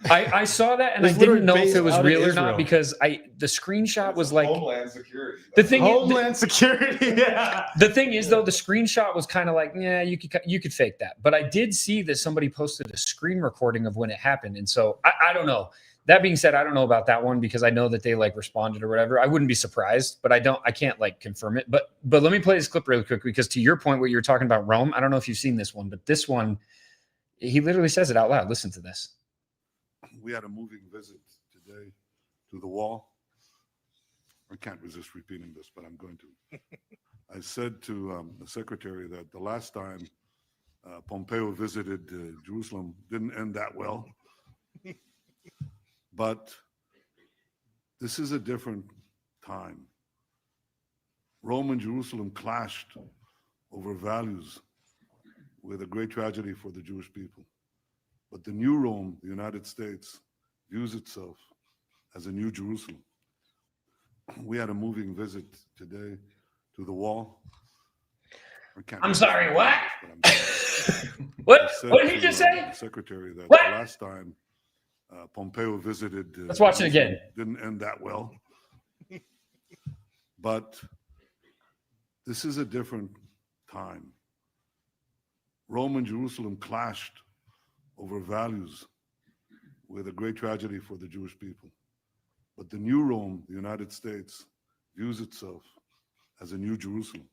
I saw that and I didn't know if it was real or not because the screenshot was like Homeland Security. Homeland Security. Yeah. The thing is though, the screenshot was kind of like, yeah, you could fake that. But I did see that somebody posted a screen recording of when it happened. And so I don't know. That being said, I don't know about that one because I know that they responded or whatever. I wouldn't be surprised, but I can't confirm it. But let me play this clip really quick because to your point, what you're talking about Rome, I don't know if you've seen this one, but this one, he literally says it out loud. Listen to this. We had a moving visit today to the wall. I can't resist repeating this, but I'm going to. I said to the secretary that the last time Pompeo visited Jerusalem didn't end that well. But this is a different time. Rome and Jerusalem clashed over values with a great tragedy for the Jewish people. But the new Rome, the United States, views itself as a new Jerusalem. We had a moving visit today to the wall. I'm sorry, what? What did he just say? The secretary that what? The last time Pompeo visited. Let's watch it again. Didn't end that well. But this is a different time. Rome and Jerusalem clashed over values with a great tragedy for the Jewish people. But the new Rome, the United States, views itself as a new Jerusalem.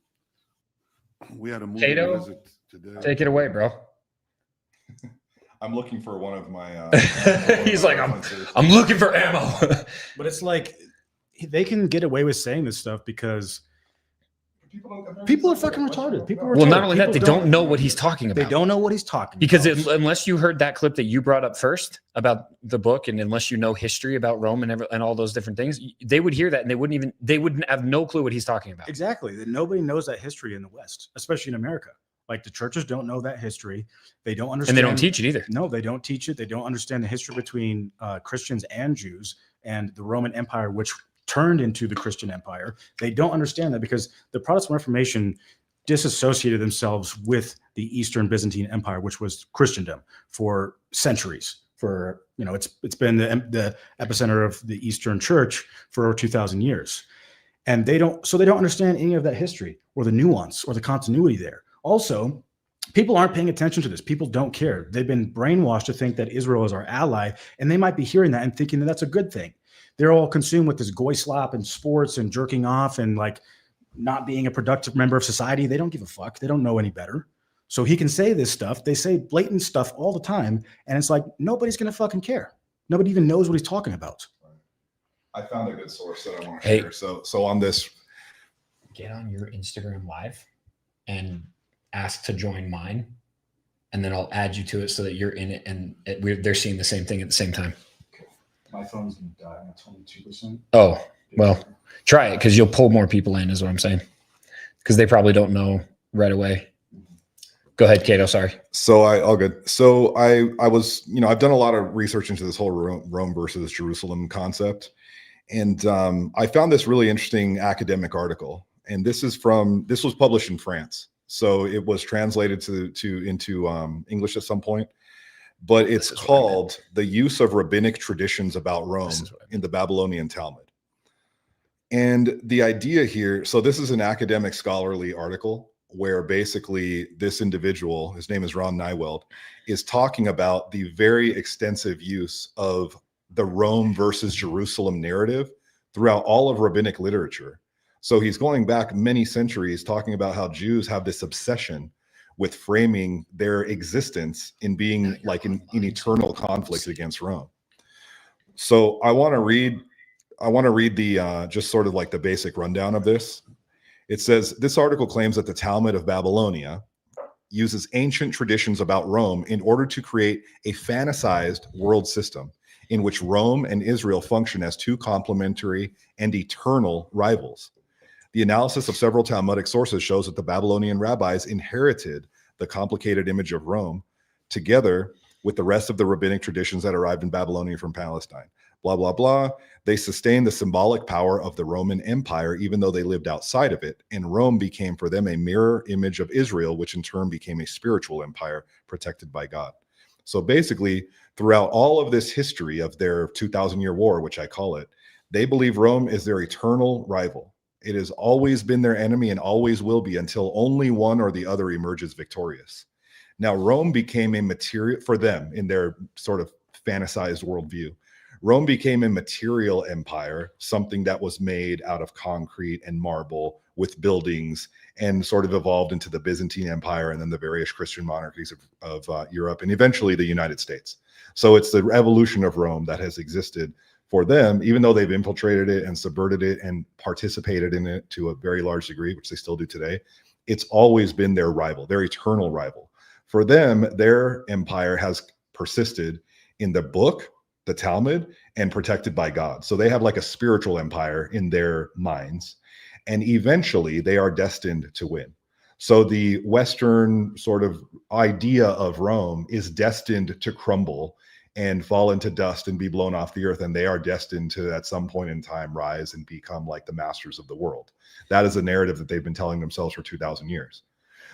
We had a moving visit today. Take it away, bro. I'm looking for one of my. He's like, I'm looking for ammo. But it's like they can get away with saying this stuff because people are fucking retarded. Not only that, they don't know what he's talking about. They don't know what he's talking because about. Unless you heard that clip that you brought up first about the book, and unless you know history about Rome and all those different things, they would hear that and they wouldn't have no clue what he's talking about. Exactly. Nobody knows that history in the West, especially in America. Like the churches don't know that history. They don't understand. And they don't teach it either. No, they don't teach it. They don't understand the history between Christians and Jews and the Roman Empire, which turned into the Christian Empire. They don't understand that because the Protestant Reformation disassociated themselves with the Eastern Byzantine Empire, which was Christendom for centuries. For, you know, it's been the epicenter of the Eastern Church for over 2,000 years. And they don't understand any of that history or the nuance or the continuity there. Also, people aren't paying attention to this. People don't care. They've been brainwashed to think that Israel is our ally, and they might be hearing that and thinking that that's a good thing. They're all consumed with this goy slop and sports and jerking off and like not being a productive member of society. They don't give a fuck. They don't know any better. So he can say this stuff. They say blatant stuff all the time. And it's like, nobody's going to fucking care. Nobody even knows what he's talking about. I found a good source that I want to Hey. share. So on this, Get on your Instagram live and ask to join mine. And then I'll add you to it so that you're in it and they're seeing the same thing at the same time. My phone's going to die at 22%. Oh, well, try it because you'll pull more people in is what I'm saying. Because they probably don't know right away. Go ahead, Cato. Sorry. so all good. So I was, you know, I've done a lot of research into this whole Rome versus Jerusalem concept. And I found this really interesting academic article. And this was published in France. So it was translated into English at some point. But it's called The Use of Rabbinic Traditions About Rome in the Babylonian Talmud. And the idea here, so this is an academic scholarly article where basically this individual, his name is Ron Nyweld, is talking about the very extensive use of the Rome versus Jerusalem narrative throughout all of rabbinic literature. So he's going back many centuries talking about how Jews have this obsession with framing their existence in being like in eternal conflict against Rome. So I want to read the just sort of like the basic rundown of this. It says, this article claims that the Talmud of Babylonia uses ancient traditions about Rome in order to create a fantasized world system in which Rome and Israel function as two complementary and eternal rivals. The analysis of several Talmudic sources shows that the Babylonian rabbis inherited the complicated image of Rome together with the rest of the rabbinic traditions that arrived in Babylonia from Palestine. Blah, blah, blah. They sustained the symbolic power of the Roman Empire, even though they lived outside of it. And Rome became for them a mirror image of Israel, which in turn became a spiritual empire protected by God. So basically, throughout all of this history of their 2,000-year war, which I call it, they believe Rome is their eternal rival. It has always been their enemy and always will be until only one or the other emerges victorious. Now, Rome became a material for them in their sort of fantasized worldview. Rome became a material empire, something that was made out of concrete and marble with buildings and sort of evolved into the Byzantine Empire and then the various Christian monarchies of Europe and eventually the United States. So it's the evolution of Rome that has existed for them, even though they've infiltrated it and subverted it and participated in it to a very large degree, which they still do today. It's always been their rival, their eternal rival. For them, their empire has persisted in the book, the Talmud, and protected by God. So they have like a spiritual empire in their minds. And eventually they are destined to win. So the Western sort of idea of Rome is destined to crumble and fall into dust and be blown off the earth. And they are destined to, at some point in time, rise and become like the masters of the world. That is a narrative that they've been telling themselves for 2,000 years.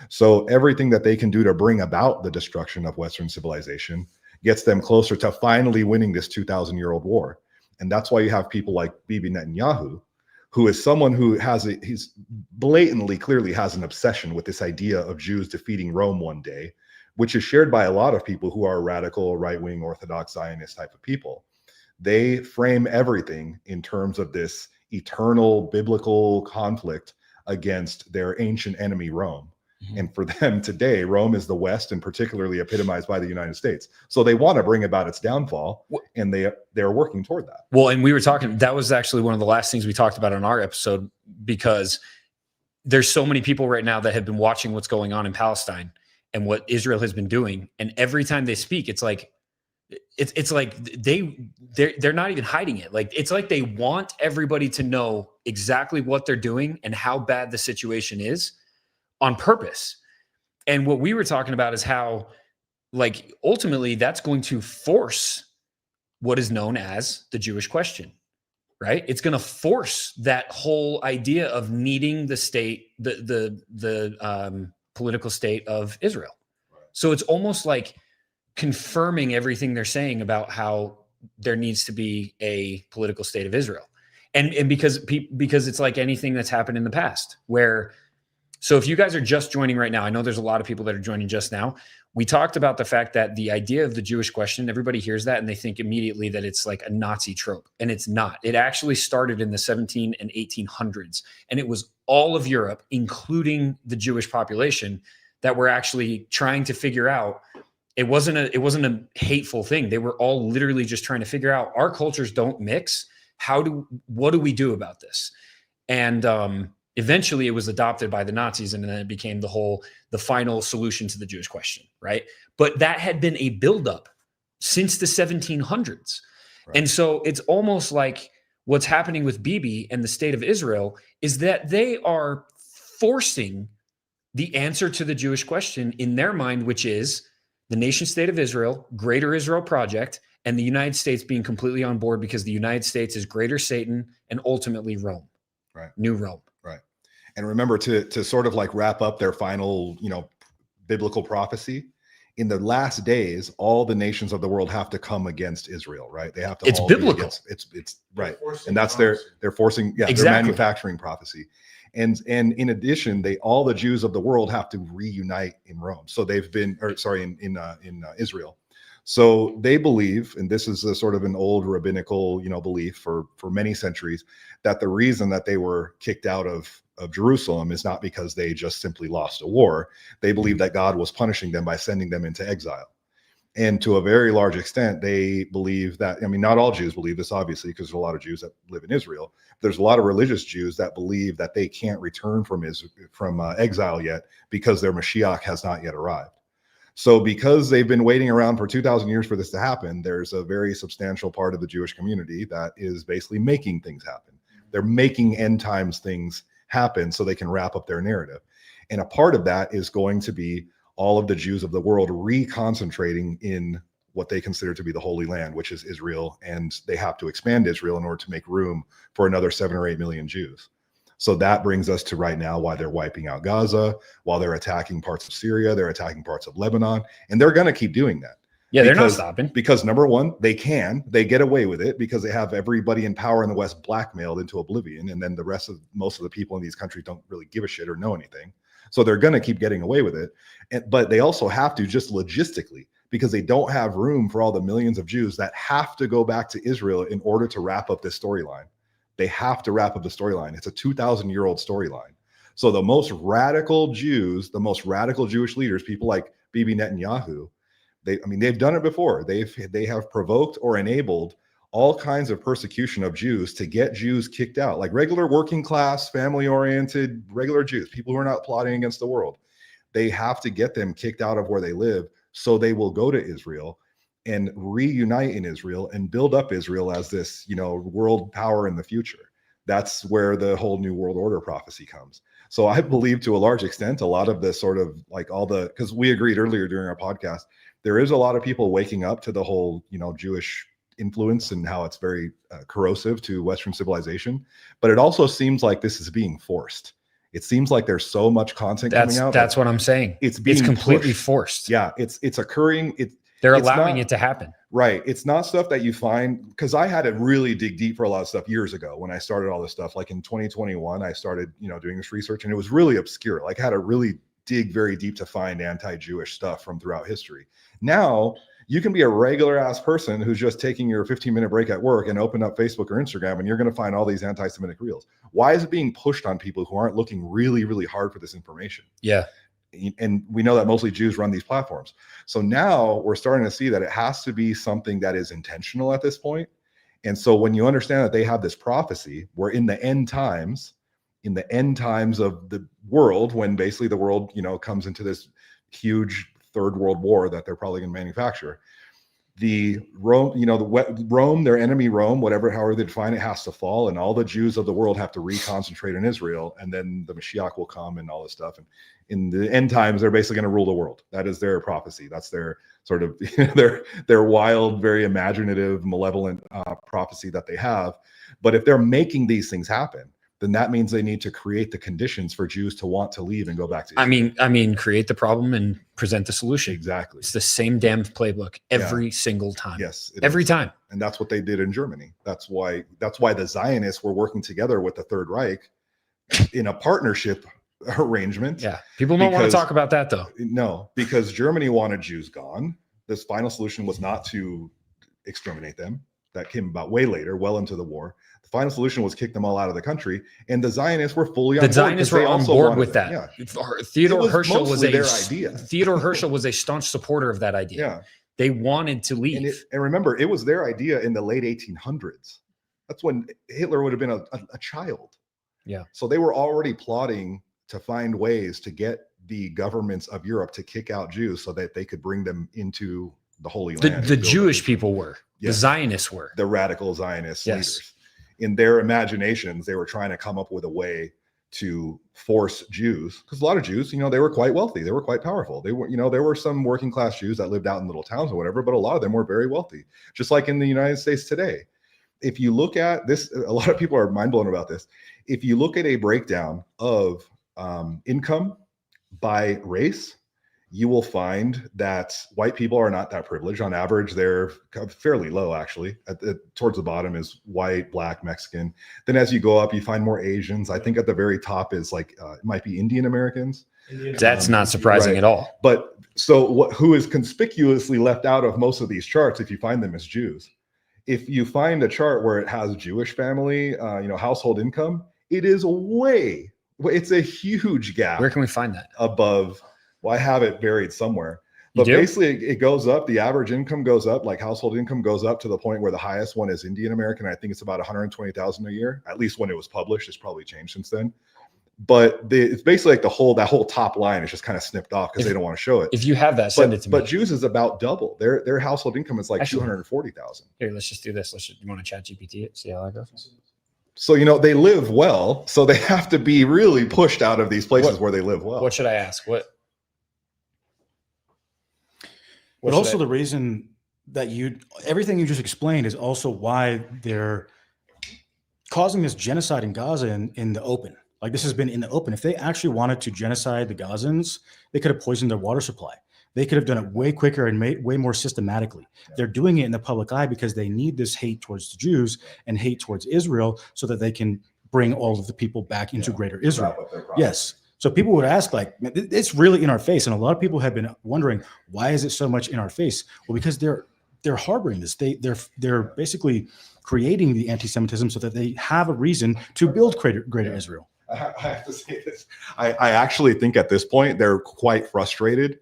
So everything that they can do to bring about the destruction of Western civilization gets them closer to finally winning this 2,000-year-old war. And that's why you have people like Bibi Netanyahu, who is someone who he's blatantly, clearly has an obsession with this idea of Jews defeating Rome one day, which is shared by a lot of people who are radical, right-wing, Orthodox Zionist type of people. They frame everything in terms of this eternal biblical conflict against their ancient enemy, Rome. Mm-hmm. And for them today, Rome is the West and particularly epitomized by the United States. So they want to bring about its downfall and they're working toward that. Well, and we were talking, that was actually one of the last things we talked about on our episode, because there's so many people right now that have been watching what's going on in Palestine and what Israel has been doing. And every time they speak, it's like they're not even hiding it. Like, it's like they want everybody to know exactly what they're doing and how bad the situation is on purpose. And what we were talking about is how, like, ultimately that's going to force what is known as the Jewish question. right? It's going to force that whole idea of needing the state, the political state of Israel. So it's almost like confirming everything they're saying about how there needs to be a political state of Israel. And because it's like anything that's happened in the past where, so if you guys are just joining right now, I know there's a lot of people that are joining just now. We talked about the fact that the idea of the Jewish question, everybody hears that and they think immediately that it's like a Nazi trope, and it's not. It actually started in the 17 and 1800s, and it was all of Europe, including the Jewish population, that were actually trying to figure out. It wasn't a hateful thing. They were all literally just trying to figure out, our cultures don't mix. What do we do about this? And eventually it was adopted by the Nazis, and then it became the final solution to the Jewish question, right? But that had been a buildup since the 1700s. Right. And so it's almost like what's happening with Bibi and the state of Israel is that they are forcing the answer to the Jewish question in their mind, which is the nation state of Israel, Greater Israel Project, and the United States being completely on board because the United States is Greater Satan and ultimately Rome, right? New Rome. Right. And remember, to sort of like wrap up their final, biblical prophecy, in the last days, all the nations of the world have to come against Israel, right? They have to. It's all biblical. It's right, and that's they're forcing, exactly. They're manufacturing prophecy, and in addition, all the Jews of the world have to reunite in Rome. So they've been, in Israel. So they believe, and this is a sort of an old rabbinical, belief for many centuries, that the reason that they were kicked out of Jerusalem is not because they just simply lost a war. They believe that God was punishing them by sending them into exile. And to a very large extent, they believe that, not all Jews believe this, obviously, because there's a lot of Jews that live in Israel. There's a lot of religious Jews that believe that they can't return from exile yet because their Mashiach has not yet arrived. So because they've been waiting around for 2,000 years for this to happen, there's a very substantial part of the Jewish community that is basically making things happen. They're making end times things happen so they can wrap up their narrative. And a part of that is going to be all of the Jews of the world reconcentrating in what they consider to be the Holy Land, which is Israel. And they have to expand Israel in order to make room for another 7 or 8 million Jews. So that brings us to right now why they're wiping out Gaza, while they're attacking parts of Syria, they're attacking parts of Lebanon, and they're going to keep doing that. Yeah, they're not stopping. Because number one, they get away with it because they have everybody in power in the West blackmailed into oblivion. And then most of the people in these countries don't really give a shit or know anything. So they're going to keep getting away with it. But they also have to, just logistically, because they don't have room for all the millions of Jews that have to go back to Israel in order to wrap up this storyline. They have to wrap up the storyline. It's a 2,000-year-old storyline. So the most radical Jews, the most radical Jewish leaders, people like Bibi Netanyahu, they've done it before. They have provoked or enabled all kinds of persecution of Jews to get Jews kicked out, like regular working class, family-oriented, regular Jews, people who are not plotting against the world. They have to get them kicked out of where they live so they will go to Israel and reunite in Israel and build up Israel as this, world power in the future. That's where the whole New World Order prophecy comes. So I believe to a large extent, a lot of the sort of like because we agreed earlier during our podcast, there is a lot of people waking up to the whole, Jewish influence and how it's very corrosive to Western civilization. But it also seems like this is being forced. It seems like there's so much content coming out. That's what I'm saying. It's completely pushed. Forced. Yeah, it's occurring. They're allowing it to happen. Right. It's not stuff that you find, because I had to really dig deep for a lot of stuff years ago when I started all this stuff. Like in 2021, I started, doing this research, and it was really obscure. Like I had to really dig very deep to find anti-Jewish stuff from throughout history. Now you can be a regular ass person who's just taking your 15-minute break at work and open up Facebook or Instagram, and you're going to find all these anti-Semitic reels. Why is it being pushed on people who aren't looking really, really hard for this information? Yeah. And we know that mostly Jews run these platforms. So now we're starting to see that it has to be something that is intentional at this point. And so when you understand that they have this prophecy, we're in the end times of the world, when basically the world, comes into this huge third world war that they're probably going to manufacture. the Rome, Rome, their enemy Rome, however they define it, has to fall, and all the Jews of the world have to reconcentrate in Israel, and then the Mashiach will come and all this stuff. And in the end times, they're basically going to rule the world. That is their prophecy. That's their sort of their wild, very imaginative, malevolent prophecy that they have. But if they're making these things happen, then that means they need to create the conditions for Jews to want to leave and go back to Israel. I mean, create the problem and present the solution. Exactly. It's the same damn playbook every single time. Yes, every time. And that's what they did in Germany. That's why the Zionists were working together with the Third Reich in a partnership arrangement. Yeah. People don't want to talk about that though. No, because Germany wanted Jews gone. This final solution was not to exterminate them. That came about way later, well into the war. The final solution was kick them all out of the country, and the Zionists were fully on board. The Zionists were on board with that. Yeah. Theodore Herschel was their idea. Theodore Herschel was a staunch supporter of that idea. Yeah. They wanted to leave. And remember, it was their idea in the late 1800s. That's when Hitler would have been a child. Yeah. So they were already plotting to find ways to get the governments of Europe to kick out Jews so that they could bring them into the Holy Land. The Jewish people were. Yes. The Zionists were. The radical Zionist Yes. leaders. In their imaginations, they were trying to come up with a way to force Jews, because a lot of Jews, they were quite wealthy. They were quite powerful. They were, there were some working class Jews that lived out in little towns or whatever, but a lot of them were very wealthy, just like in the United States today. If you look at this, a lot of people are mind blown about this. If you look at a breakdown of income by race, you will find that white people are not that privileged. On average, they're fairly low, actually. Towards the bottom is white, black, Mexican. Then as you go up, you find more Asians. I think at the very top is it might be Indian Americans. That's not surprising right. at all. But so who is conspicuously left out of most of these charts, if you find them, as Jews? If you find a chart where it has Jewish family, household income, it is it's a huge gap. Where can we find that? Above. Well, I have it buried somewhere, but basically it goes up. The average income goes up, like household income goes up to the point where the highest one is Indian American. I think it's about 120,000 a year, at least when it was published. It's probably changed since then. But it's basically like that whole top line is just kind of snipped off because they don't want to show it. If you have that, send it to me. But Jews is about double. Their household income is like 240,000. Here, let's just do this. You want to chat GPT it? See how that goes? So, they live well. So they have to be really pushed out of these places where they live well. What should I ask? But also the reason that everything you just explained is also why they're causing this genocide in Gaza in the open. Like, this has been in the open. If they actually wanted to genocide the Gazans, they could have poisoned their water supply. They could have done it way quicker and way more systematically. Yeah. They're doing it in the public eye because they need this hate towards the Jews and hate towards Israel so that they can bring all of the people back into greater Israel. Yes. So people would ask, it's really in our face. And a lot of people have been wondering, why is it so much in our face? Well, because they're harboring this. They're basically creating the anti-Semitism so that they have a reason to build greater Israel. I have to say this. I actually think at this point, they're quite frustrated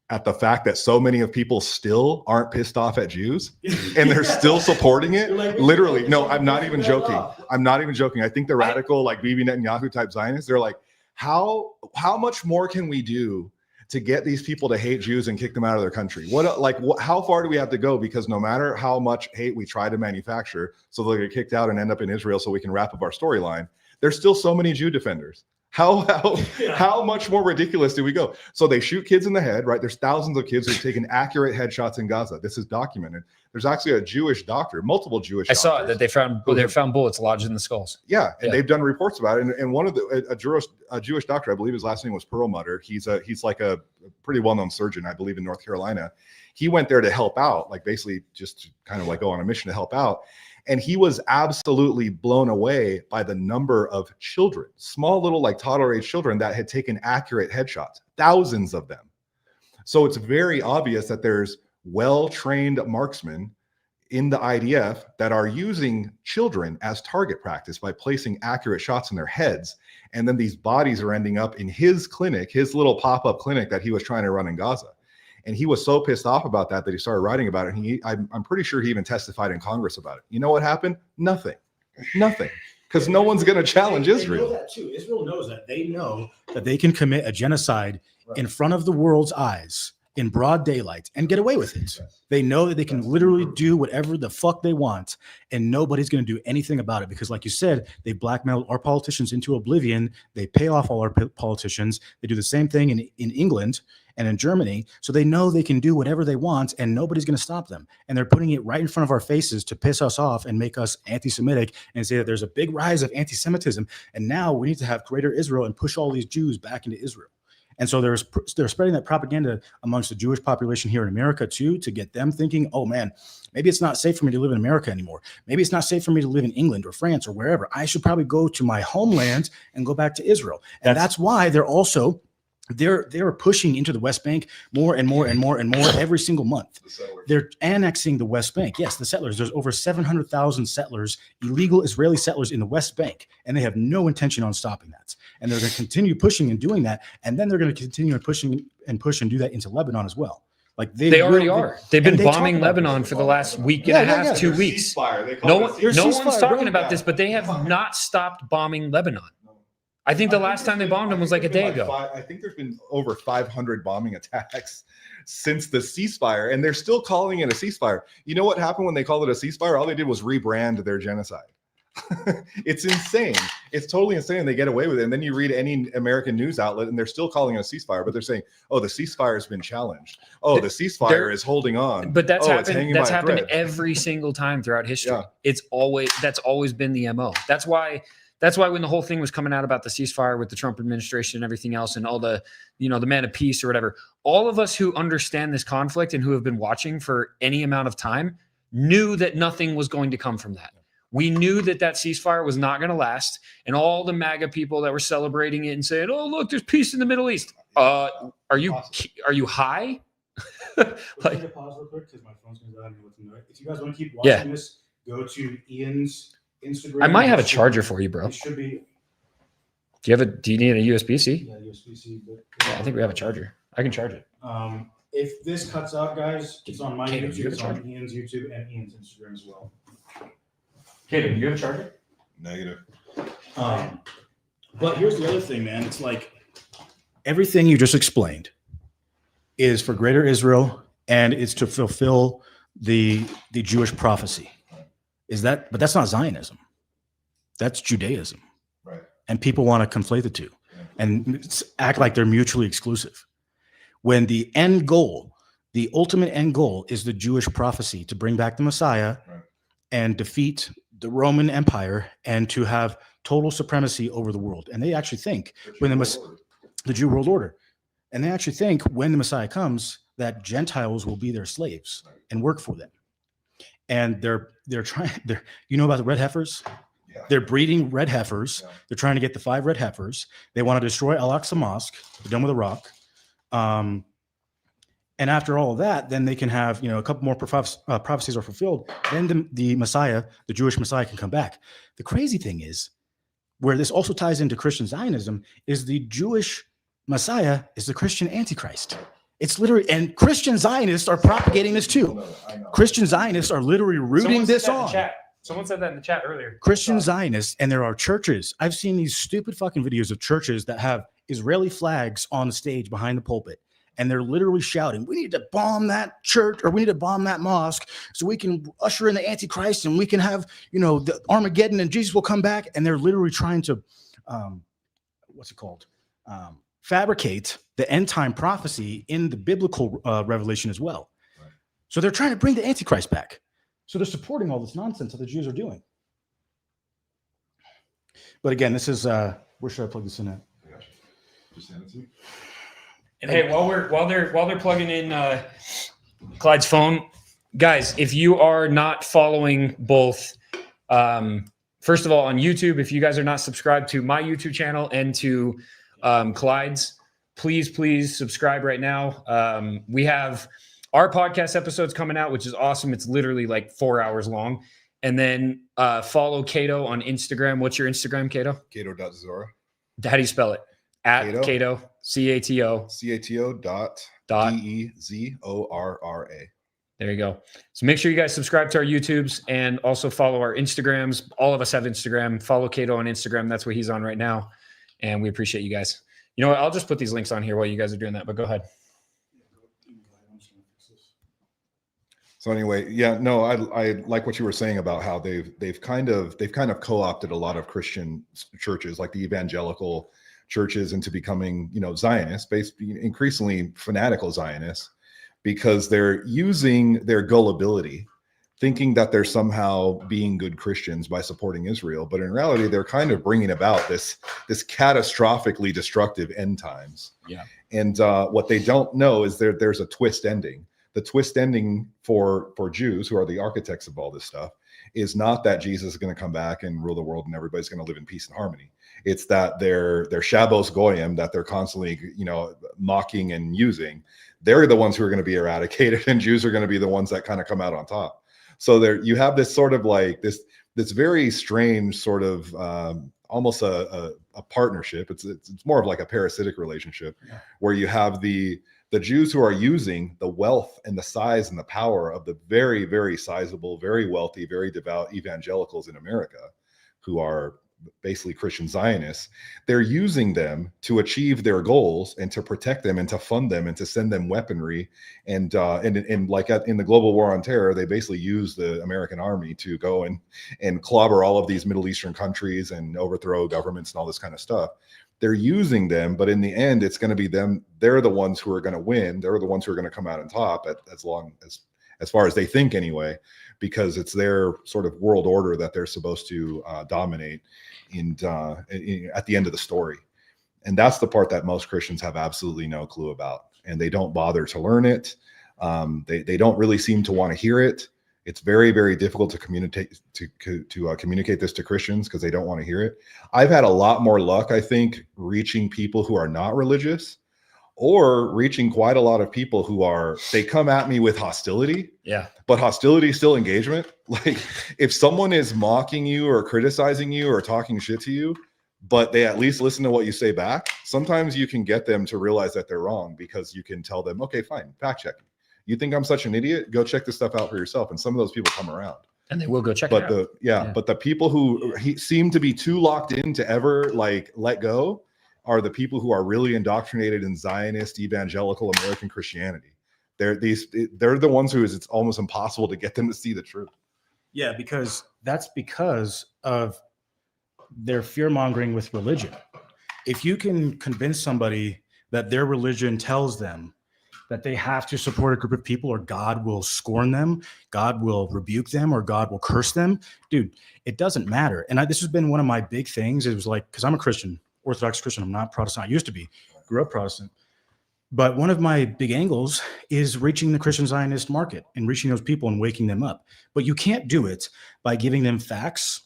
at the fact that so many of people still aren't pissed off at Jews and they're still supporting it. Literally. No, I'm not even joking. I think the radical, Bibi Netanyahu type Zionists, they're like, how much more can we do to get these people to hate Jews and kick them out of their country? How far do we have to go? Because no matter how much hate we try to manufacture, so they'll get kicked out and end up in Israel so we can wrap up our storyline, there's still so many Jew defenders. How much more ridiculous do we go? So they shoot kids in the head, right? There's thousands of kids who've taken accurate headshots in Gaza. This is documented. There's actually a Jewish doctor, multiple Jewish doctors. I saw that they found bullets lodged in the skulls. Yeah, and they've done reports about it. And one of a Jewish doctor, I believe his last name was Perlmutter. He's like a pretty well-known surgeon, I believe, in North Carolina. He went there to help out, basically just to kind of go on a mission to help out. And he was absolutely blown away by the number of children, small little toddler age children that had taken accurate headshots, thousands of them. So it's very obvious that there's well-trained marksmen in the IDF that are using children as target practice by placing accurate shots in their heads. And then these bodies are ending up in his clinic, his little pop-up clinic that he was trying to run in Gaza. And he was so pissed off about that he started writing about it. And I'm pretty sure he even testified in Congress about it. You know what happened? Nothing. Because no one's going to challenge Israel. They know that too. Israel knows that. They know that they can commit a genocide in front of the world's eyes in broad daylight and get away with it. They know that they can literally do whatever the fuck they want, and nobody's going to do anything about it because, like you said, they blackmailed our politicians into oblivion. They pay off all our politicians. They do the same thing in England and in Germany. So they know they can do whatever they want and nobody's going to stop them. And they're putting it right in front of our faces to piss us off and make us anti-Semitic and say that there's a big rise of anti-Semitism. And now we need to have greater Israel and push all these Jews back into Israel. And so they're spreading that propaganda amongst the Jewish population here in America too, to get them thinking, oh man, maybe it's not safe for me to live in America anymore. Maybe it's not safe for me to live in England or France or wherever. I should probably go to my homeland and go back to Israel. And that's why they're pushing into the West Bank more and more and more and more every single month. They're annexing the West Bank. Yes, the settlers. There's over 700,000 settlers, illegal Israeli settlers in the West Bank, and they have no intention on stopping that. And they're going to continue pushing and doing that, and then they're going to continue pushing and push and do that into Lebanon as well. Like they already are. They've been bombing Lebanon this for the last week and a half, 2 weeks. No one's talking about this, but they have not stopped bombing Lebanon. I think the last time they bombed them was like a day ago. I think there's been over 500 bombing attacks since the ceasefire, and they're still calling it a ceasefire. You know what happened when they called it a ceasefire? All they did was rebrand their genocide. It's insane. It's totally insane. They get away with it. And then you read any American news outlet and they're still calling it a ceasefire, but they're saying, oh, the ceasefire has been challenged. Oh, the ceasefire is holding on. But that's happened. That's happened every single time throughout history. Yeah. That's always been the MO. That's why when the whole thing was coming out about the ceasefire with the Trump administration and everything else and all the man of peace or whatever, all of us who understand this conflict and who have been watching for any amount of time knew that nothing was going to come from that. We knew that ceasefire was not going to last, and all the MAGA people that were celebrating it and saying, "Oh, look, there's peace in the Middle East." Are you high? Like, pause real quick because my phone's going to die. If you guys want to keep watching this, go to Ian's Instagram. I might have a charger for you, bro. It should be. Do you need a USB-C? Yeah, USB-C. I think we have a charger. I can charge it. If this cuts out, guys, it's on my YouTube, it's on charger? Ian's YouTube and Ian's Instagram as well. Kaden, do you have a charger? Negative. But here's the other thing, man. It's like everything you just explained is for greater Israel, and it's to fulfill the Jewish prophecy. But that's not Zionism. That's Judaism. Right. And people want to conflate the two and act like they're mutually exclusive. When the end goal, the ultimate end goal is the Jewish prophecy to bring back the Messiah and defeat the Roman Empire and to have total supremacy over the world. And they actually think the Jew world order. And they actually think when the Messiah comes that Gentiles will be their slaves and work for them. And they're you know about the red heifers? Yeah. They're breeding red heifers. Yeah. They're trying to get the 5 red heifers. They want to destroy Al-Aqsa Mosque, the Dome of the Rock. And after all of that, then they can have, a couple more prophecies are fulfilled. Then the Messiah, the Jewish Messiah, can come back. The crazy thing is, where this also ties into Christian Zionism, is the Jewish Messiah is the Christian Antichrist. It's literally, and Christian Zionists are propagating this too. Christian Zionists are literally rooting this on. Someone said that in the chat earlier. Christian Zionists, and there are churches. I've seen these stupid fucking videos of churches that have Israeli flags on the stage behind the pulpit. And they're literally shouting, we need to bomb that church or we need to bomb that mosque so we can usher in the Antichrist and we can have, the Armageddon and Jesus will come back. And they're literally trying to, fabricate the end time prophecy in the biblical revelation as well. Right. So they're trying to bring the Antichrist back. So they're supporting all this nonsense that the Jews are doing. But again, this is, where should I plug this in at? I got you. Just send it to you. And hey, while they're plugging in Clyde's phone, guys, if you are not following both, first of all on YouTube, if you guys are not subscribed to my YouTube channel and to Clyde's, please subscribe right now. We have our podcast episodes coming out, which is awesome. It's literally like 4 hours long. And then follow Cato on Instagram. What's your Instagram, Cato? Cato.Zora. How do you spell it? At Cato, CATO. CATO.DEZORRA. There you go. So make sure you guys subscribe to our YouTubes and also follow our Instagrams. All of us have Instagram. Follow Cato on Instagram. That's what he's on right now. And we appreciate you guys. You know what? I'll just put these links on here while you guys are doing that, but go ahead. So anyway, yeah, no, I like what you were saying about how they've kind of co-opted a lot of Christian churches, like the evangelical churches, into becoming, you know, Zionists, based increasingly fanatical Zionists, because they're using their gullibility, thinking that they're somehow being good Christians by supporting Israel, but in reality, they're kind of bringing about this catastrophically destructive end times. Yeah. And what they don't know is there's a twist ending. The twist ending for Jews, who are the architects of all this stuff, is not that Jesus is going to come back and rule the world and everybody's going to live in peace and harmony. It's that their Shabbos Goyim that they're constantly, you know, mocking and using, they're the ones who are going to be eradicated, and Jews are going to be the ones that kind of come out on top. So there you have this sort of like this very strange sort of almost a partnership. It's more of like a parasitic relationship, where you have the Jews who are using the wealth and the size and the power of the very, very sizable, very wealthy, very devout evangelicals in America, who are basically Christian Zionists. They're using them to achieve their goals and to protect them and to fund them and to send them weaponry. And like in the global war on terror, they basically use the American army to go and clobber all of these Middle Eastern countries and overthrow governments and all this kind of stuff. They're using them, but in the end, it's going to be them. They're the ones who are going to win. They're the ones who are going to come out on top, as far as they think anyway, because it's their sort of world order that they're supposed to dominate at the end of the story. And that's the part that most Christians have absolutely no clue about, and they don't bother to learn it. They don't really seem to want to hear it. It's very, very difficult to communicate communicate this to Christians because they don't want to hear it. I've had a lot more luck, I think, reaching people who are not religious, or reaching quite a lot of people who they come at me with hostility. Yeah. But hostility is still engagement. Like, if someone is mocking you or criticizing you or talking shit to you, but they at least listen to what you say back, sometimes you can get them to realize that they're wrong, because you can tell them, okay, fine, fact check. You think I'm such an idiot? Go check this stuff out for yourself. And some of those people come around. And they will go check it out. But the people who seem to be too locked in to ever like let go are the people who are really indoctrinated in Zionist evangelical American Christianity. They're the ones who it's almost impossible to get them to see the truth. Yeah, because of their fear mongering with religion. If you can convince somebody that their religion tells them that they have to support a group of people, or God will scorn them, God will rebuke them, or God will curse them, dude, it doesn't matter. And this has been one of my big things. It was like, because I'm a Christian, Orthodox Christian, I'm not Protestant. I used to be, grew up Protestant. But one of my big angles is reaching the Christian Zionist market and reaching those people and waking them up. But you can't do it by giving them facts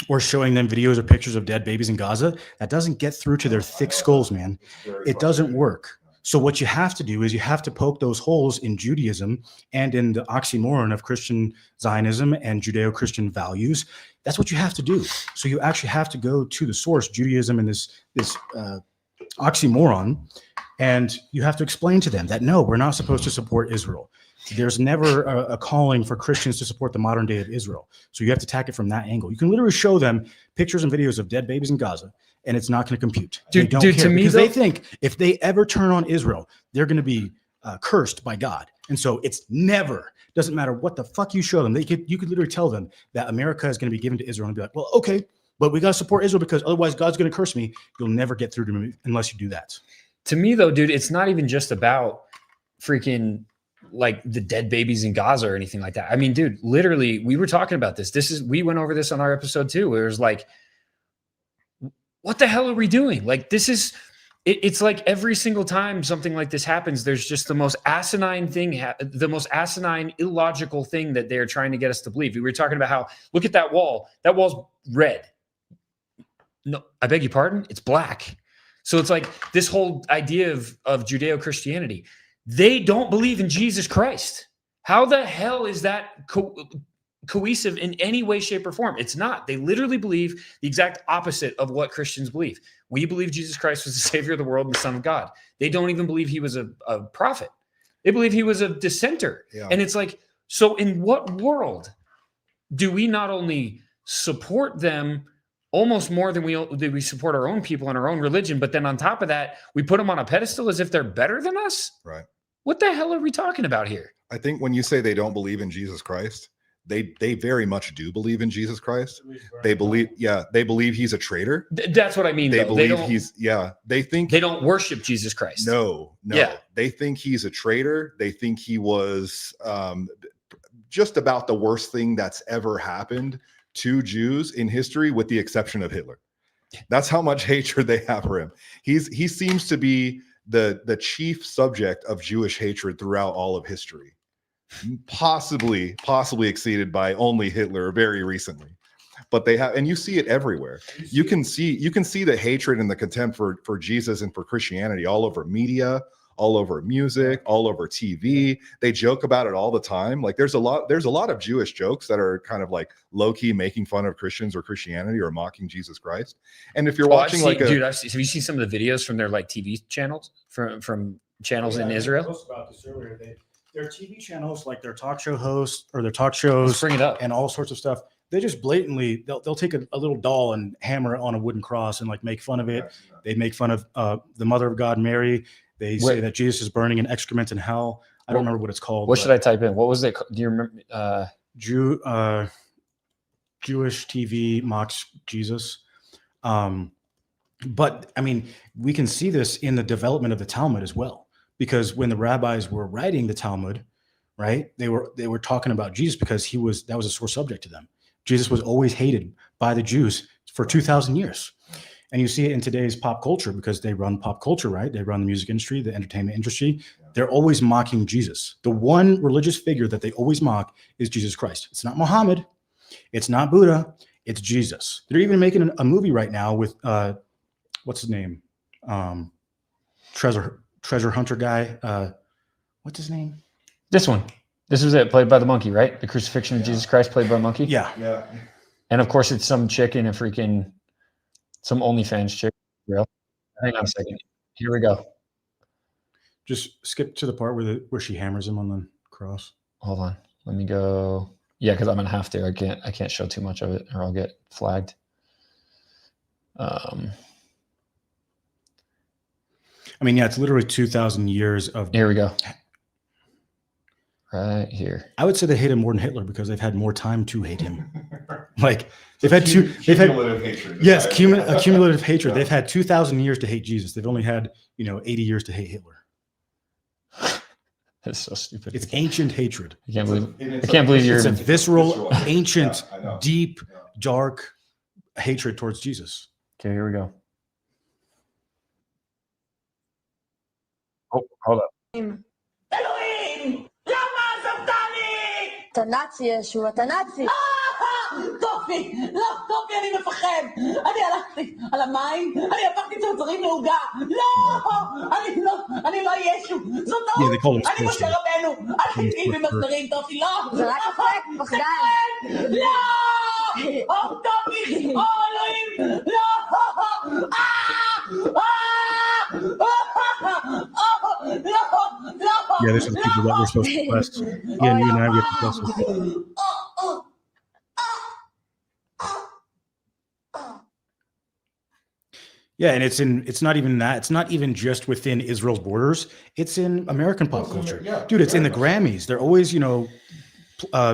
or showing them videos or pictures of dead babies in Gaza. That doesn't get through to their thick skulls, man. It doesn't work. So what you have to do is you have to poke those holes in Judaism and in the oxymoron of Christian Zionism and Judeo-Christian values. That's what you have to do. So you actually have to go to the source, Judaism, and this oxymoron, and you have to explain to them that, no, we're not supposed to support Israel. There's never a calling for Christians to support the modern day of Israel. So you have to attack it from that angle. You can literally show them pictures and videos of dead babies in Gaza, and it's not going to compute. Dude, to me, because they think if they ever turn on Israel, they're going to be cursed by God. And so it's doesn't matter what the fuck you show them. You could literally tell them that America is going to be given to Israel and be like, well, okay, but we got to support Israel because otherwise God's going to curse me. You'll never get through to me unless you do that. To me, though, dude, it's not even just about freaking like the dead babies in Gaza or anything like that. I mean, dude, literally, we were talking about this. We went over this on our episode too, where it was like, what the hell are we doing? Like, it's like every single time something like this happens, there's just the most asinine thing, the most asinine, illogical thing that they're trying to get us to believe. We were talking about how, look at that wall. That wall's red. No, I beg your pardon? It's black. So it's like this whole idea of Judeo-Christianity. They don't believe in Jesus Christ. How the hell is that cohesive in any way, shape, or form? It's not. They literally believe the exact opposite of what Christians believe. We believe Jesus Christ was the Savior of the world and the Son of God. They don't even believe he was a prophet. They believe he was a dissenter. Yeah. And it's like, so in what world do we not only support them almost more than we support our own people and our own religion, but then on top of that, we put them on a pedestal as if they're better than us? Right. What the hell are we talking about here? I think when you say they don't believe in Jesus Christ, they very much do believe in Jesus Christ. They believe he's a traitor. That's what I mean. They though. believe they think they don't worship Jesus Christ. No. Yeah. They think he's a traitor. They think he was just about the worst thing that's ever happened to Jews in history, with the exception of Hitler. That's how much hatred they have for him. He seems to be the chief subject of Jewish hatred throughout all of history, possibly exceeded by only Hitler very recently. But they have, and you see it everywhere. You can see the hatred and the contempt for Jesus and for Christianity all over media, all over music, all over TV. They joke about it all the time. Like there's a lot of Jewish jokes that are kind of like low-key making fun of Christians or Christianity or mocking Jesus Christ. And if you're watching have you seen some of the videos from their like TV channels from channels in Israel? I posted about this earlier. Their TV channels, like their talk show hosts or their talk shows, Let's bring it up, and all sorts of stuff. They just blatantly they'll take a little doll and hammer it on a wooden cross and like make fun of it. They make fun of the Mother of God, Mary. They say that Jesus is burning in excrement in hell. I don't remember what it's called. What should I type in? What was it? Do you remember? Jewish TV mocks Jesus. But I mean, we can see this in the development of the Talmud as well, because when the rabbis were writing the Talmud, right, they were talking about Jesus because that was a sore subject to them. Jesus was always hated by the Jews for 2,000 years. And you see it in today's pop culture because they run pop culture, right? They run the music industry, the entertainment industry. They're always mocking Jesus. The one religious figure that they always mock is Jesus Christ. It's not Muhammad. It's not Buddha. It's Jesus. They're even making a movie right now with, what's his name? Treasure hunter guy. What's his name? This one. This was it, played by the monkey, right? The crucifixion of Jesus Christ, played by a monkey. Yeah. And of course, it's some chick in some OnlyFans chick. Real. Hang on a second. Here we go. Just skip to the part where she hammers him on the cross. Hold on. Let me go. Yeah, because I'm gonna have to. I can't show too much of it, or I'll get flagged. I mean, yeah, it's literally 2,000 years of. Here we go. Right here. I would say they hate him more than Hitler because they've had more time to hate him. Like they've had cumulative hatred. Yes, cumulative hatred. They've had 2,000 years to hate Jesus. They've only had 80 years to hate Hitler. That's so stupid. It's ancient hatred. I can't believe you're. It's a visceral, ancient, deep, dark hatred towards Jesus. Okay, here we go. Oh, hold up. אלוהים! למה עזבת לי? אתה נאצי, ישו, אתה נאצי. טופי, לא, טופי, אני מפחד. אני הלכתי על המים, אני הפכתי צרצרים לעוגה. לא, אני לא ישו. זאת טעות, אני משה רבנו. אל תתני לי מסדרים, טופי, לא. זה רק אפק, פחדן. לא! טופי, אלוהים, לא! Yeah, this is the people that we're supposed to bless. Yeah, you and I, we have to bless them. Yeah, and it's not even that. It's not even just within Israel's borders. It's in American pop culture. Dude, it's in the Grammys. They're always,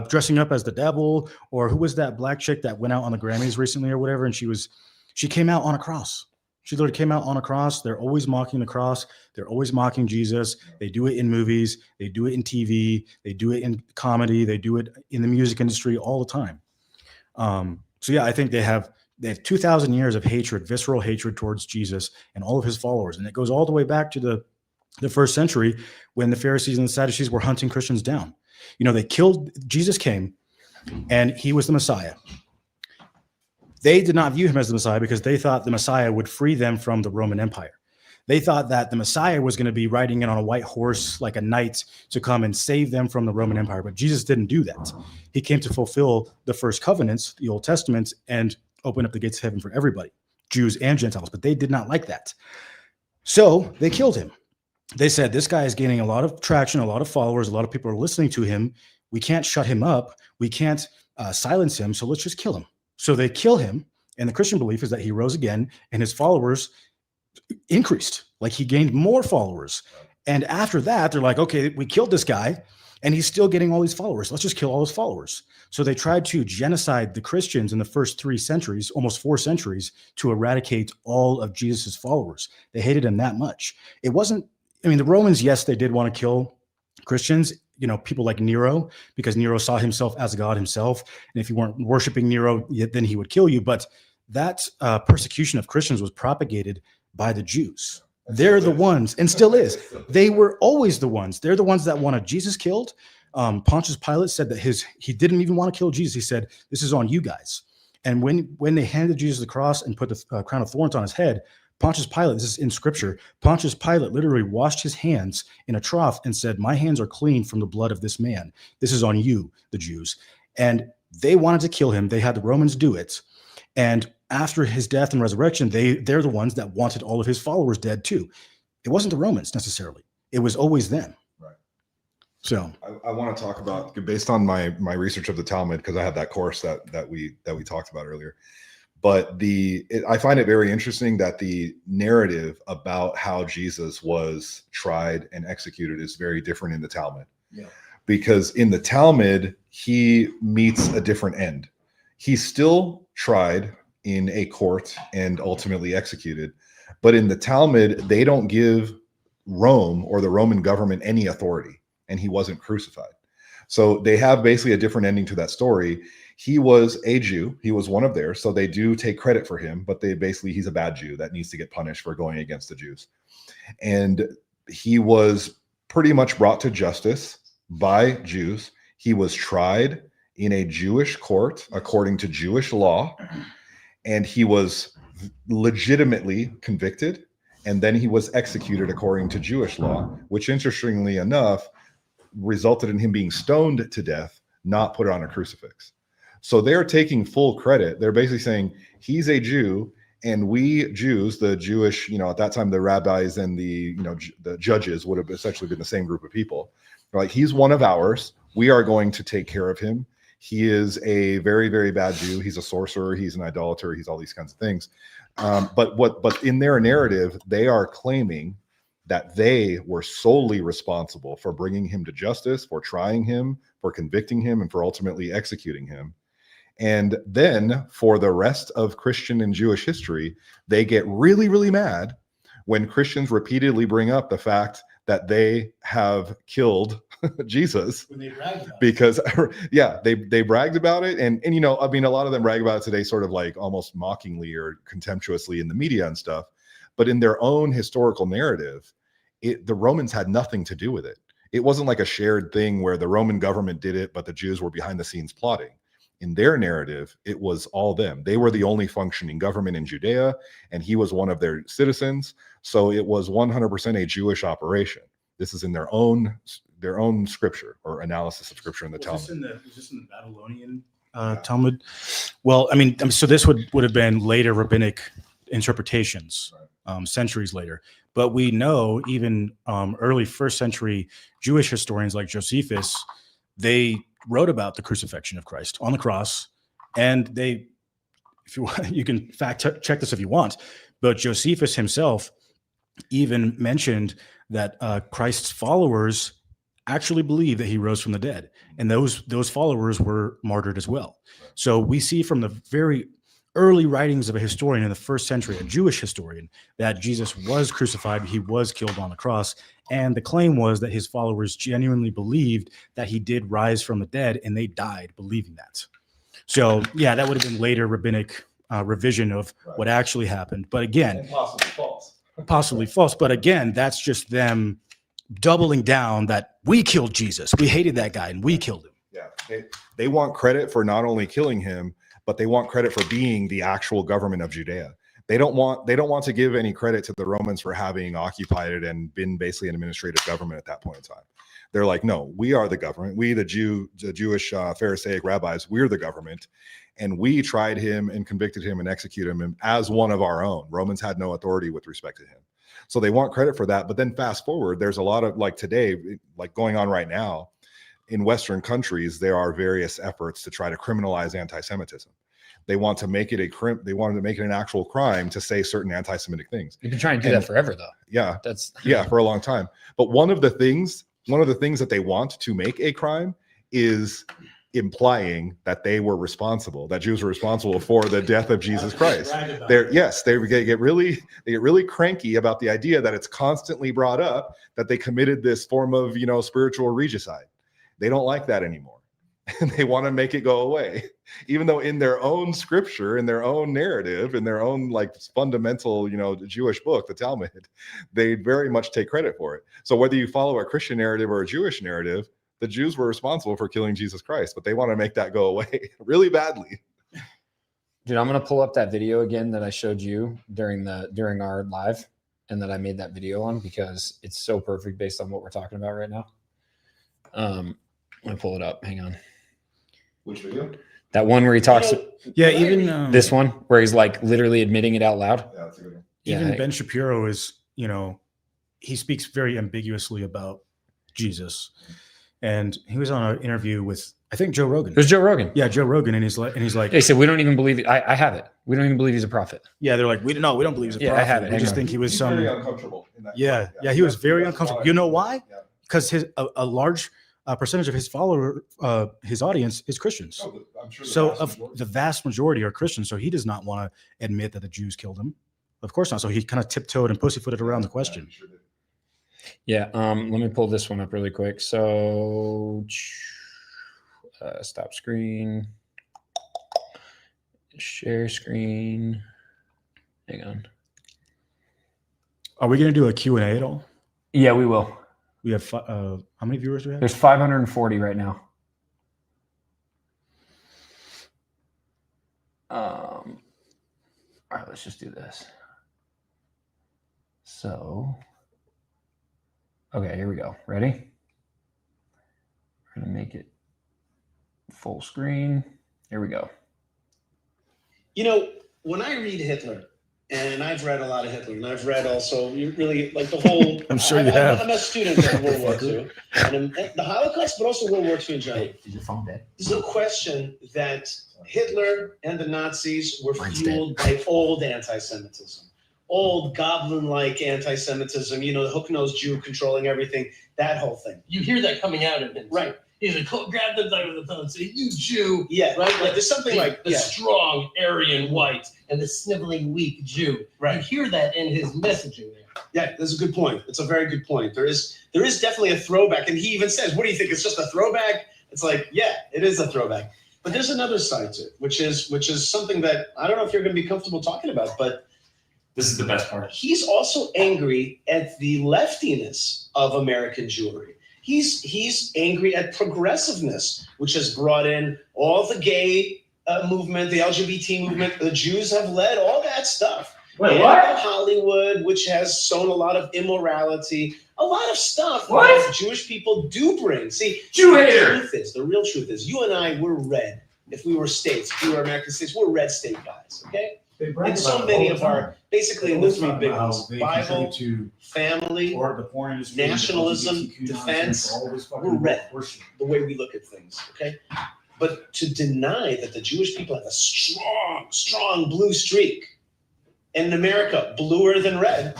dressing up as the devil, or who was that black chick that went out on the Grammys recently or whatever, and she came out on a cross. She literally came out on a cross. They're always mocking the cross. They're always mocking Jesus. They do it in movies. They do it in TV. They do it in comedy. They do it in the music industry all the time. So yeah, I think they have 2,000 years of hatred, visceral hatred towards Jesus and all of his followers. And it goes all the way back to the first century when the Pharisees and the Sadducees were hunting Christians down. They killed, Jesus came and he was the Messiah. They did not view him as the Messiah because they thought the Messiah would free them from the Roman Empire. They thought that the Messiah was going to be riding in on a white horse like a knight to come and save them from the Roman Empire. But Jesus didn't do that. He came to fulfill the first covenants, the Old Testament, and open up the gates of heaven for everybody, Jews and Gentiles. But they did not like that. So they killed him. They said, this guy is gaining a lot of traction, a lot of followers, a lot of people are listening to him. We can't shut him up. We can't silence him. So let's just kill him. So they kill him, and the Christian belief is that he rose again, and his followers increased. Like he gained more followers, And after that, they're like, okay, we killed this guy and he's still getting all these followers. Let's just kill all his followers. So they tried to genocide the Christians in the first 3 centuries, almost 4 centuries, to eradicate all of Jesus's followers. They hated him that much. It wasn't, I mean, the Romans, yes, they did want to kill Christians, people like Nero, because Nero saw himself as a god himself. And if you weren't worshiping Nero, then he would kill you. But that persecution of Christians was propagated by the Jews. They're the ones, and still is. They were always the ones. They're the ones that wanted Jesus killed. Pontius Pilate said that he didn't even want to kill Jesus. He said, this is on you guys. And when they handed Jesus the cross and put the crown of thorns on his head, Pontius Pilate, this is in scripture, Pontius Pilate literally washed his hands in a trough and said, my hands are clean from the blood of this man. This is on you, the Jews. And they wanted to kill him. They had the Romans do it. And after his death and resurrection, they're the ones that wanted all of his followers dead too. It wasn't the Romans necessarily. It was always them. Right. So I want to talk about, based on my research of the Talmud, because I had that course that we talked about earlier. But I find it very interesting that the narrative about how Jesus was tried and executed is very different in the Talmud. Yeah. Because in the Talmud, he meets a different end. He's still tried in a court and ultimately executed. But in the Talmud, they don't give Rome or the Roman government any authority, and he wasn't crucified. So they have basically a different ending to that story. He was a Jew. He was one of theirs. So they do take credit for him, but he's a bad Jew that needs to get punished for going against the Jews. And he was pretty much brought to justice by Jews. He was tried in a Jewish court according to Jewish law, and he was legitimately convicted, and then he was executed according to Jewish law, which interestingly enough resulted in him being stoned to death, not put on a crucifix. So they're taking full credit. They're basically saying he's a Jew, and we Jews, the Jewish, at that time, the rabbis and the judges would have essentially been the same group of people. They're like, he's one of ours. We are going to take care of him. He is a very, very bad Jew. He's a sorcerer. He's an idolater. He's all these kinds of things. But in their narrative, they are claiming that they were solely responsible for bringing him to justice, for trying him, for convicting him, and for ultimately executing him. And then for the rest of Christian and Jewish history, they get really, really mad when Christians repeatedly bring up the fact that they have killed Jesus. When they bragged about because they bragged about it. And a lot of them brag about it today sort of like almost mockingly or contemptuously in the media and stuff. But in their own historical narrative, the Romans had nothing to do with it. It wasn't like a shared thing where the Roman government did it, but the Jews were behind the scenes plotting. In their narrative, it was all them. They were the only functioning government in Judea, and he was one of their citizens. So it was 100% a Jewish operation. This is in their own scripture or analysis of scripture in the Talmud. Was this in the Babylonian Talmud? Well, so this would have been later rabbinic interpretations, centuries later. But we know even early first century Jewish historians like Josephus, they wrote about the crucifixion of Christ on the cross, and you can fact check this if you want, but Josephus himself even mentioned that Christ's followers actually believed that he rose from the dead, and those followers were martyred as well. So we see from the very early writings of a historian in the first century, a Jewish historian, that Jesus was crucified, he was killed on the cross, and the claim was that his followers genuinely believed that he did rise from the dead, and they died believing that. So that would have been later rabbinic revision of what actually happened. But again, and possibly false. But again, that's just them doubling down that we killed Jesus. We hated that guy and we killed him. Yeah, they want credit for not only killing him, but they want credit for being the actual government of Judea. They don't want to give any credit to the Romans for having occupied it and been basically an administrative government at that point in time. They're like, no, we are the government. We, the Jewish Pharisaic rabbis, we're the government. And we tried him and convicted him and executed him as one of our own. Romans had no authority with respect to him. So they want credit for that. But then fast forward, there's a lot of, like today, like going on right now, in Western countries, there are various efforts to try to criminalize anti-Semitism. they want to make it they wanted to make it an actual crime to say certain anti-Semitic things. You've been trying to do that forever, though. Yeah, That's for a long time. But one of the things that they want to make a crime is implying that they were responsible, that Jews were responsible for the death of Jesus Christ. They get really cranky about the idea that it's constantly brought up that they committed this form of, spiritual regicide. They don't like that anymore. And they want to make it go away, even though in their own scripture, in their own narrative, in their own fundamental, Jewish book, the Talmud, they very much take credit for it. So whether you follow a Christian narrative or a Jewish narrative, the Jews were responsible for killing Jesus Christ, but they want to make that go away really badly. Dude, I'm gonna pull up that video again that I showed you during our live, and that I made that video on, because it's so perfect based on what we're talking about right now. I'm gonna pull it up. Hang on. Which video? That one where he talks. Yeah, even This one where he's literally admitting it out loud. Yeah, that's a good one. even Yeah. Ben Shapiro is, he speaks very ambiguously about Jesus. And he was on an interview with, I think, Joe Rogan. It was Joe Rogan. Yeah, Joe Rogan, and he's like, They said, we don't even believe it. I have it. We don't even believe he's a prophet. yeah, they're like, we don't believe he's a Yeah, I prophet. have it. We Hang just on. think he was He's some. very uncomfortable in that Yeah, fight. yeah, he was very That's uncomfortable. why. You know why? Yeah. Because a large percentage of his his audience is Christians. No, I'm sure The vast majority are Christians. So he does not want to admit that the Jews killed him. Of course not. So he kind of tiptoed and pussyfooted around the question. Yeah. Let me pull this one up really quick. So stop screen, share screen. Hang on. Are we going to do a Q&A at all? Yeah, we will. We have how many viewers do we have? There's 540 right now. All right, let's just do this. So, okay, here we go. Ready? We're going to make it full screen. Here we go. When I read Hitler, and I've read a lot of Hitler, and I've read also really like the whole. I'm sure you have. I'm a student of World War II, and the Holocaust, but also World War II in general. Is your phone dead? There's no question that Hitler and the Nazis were Mine's fueled by old anti-Semitism, old goblin-like anti-Semitism. The hook-nosed Jew controlling everything. That whole thing. You hear that coming out of him. Right. He's like, grab them by the thumb and say, "You Jew." Yeah. Right? Like there's something like the strong Aryan white and the sniveling weak Jew. Right. You hear that in his messaging there. Yeah, that's a good point. It's a very good point. There is definitely a throwback, and he even says, "What do you think? It's just a throwback?" It's like, yeah, it is a throwback. But there's another side to it, which is something that I don't know if you're going to be comfortable talking about, but This is the best part. he's also angry at the leftiness of American Jewry. He's angry at progressiveness, which has brought in all the gay movement, the LGBT movement. The Jews have led all that stuff. Wait, And what? Hollywood, which has sown a lot of immorality, a lot of stuff What? that Jewish people do bring. See, Jew hater. the real truth is, you and I, we're red. If we were states, if we were American states, we're red state guys, okay? And so many of our, basically in the three big ones, Bible, family, or the porn industry, nationalism, LGBTQ defense, nonsense, all this fucking we're red. horseshit. the way we look at things, okay? But to deny that the Jewish people have a strong blue streak, and in America, bluer than red,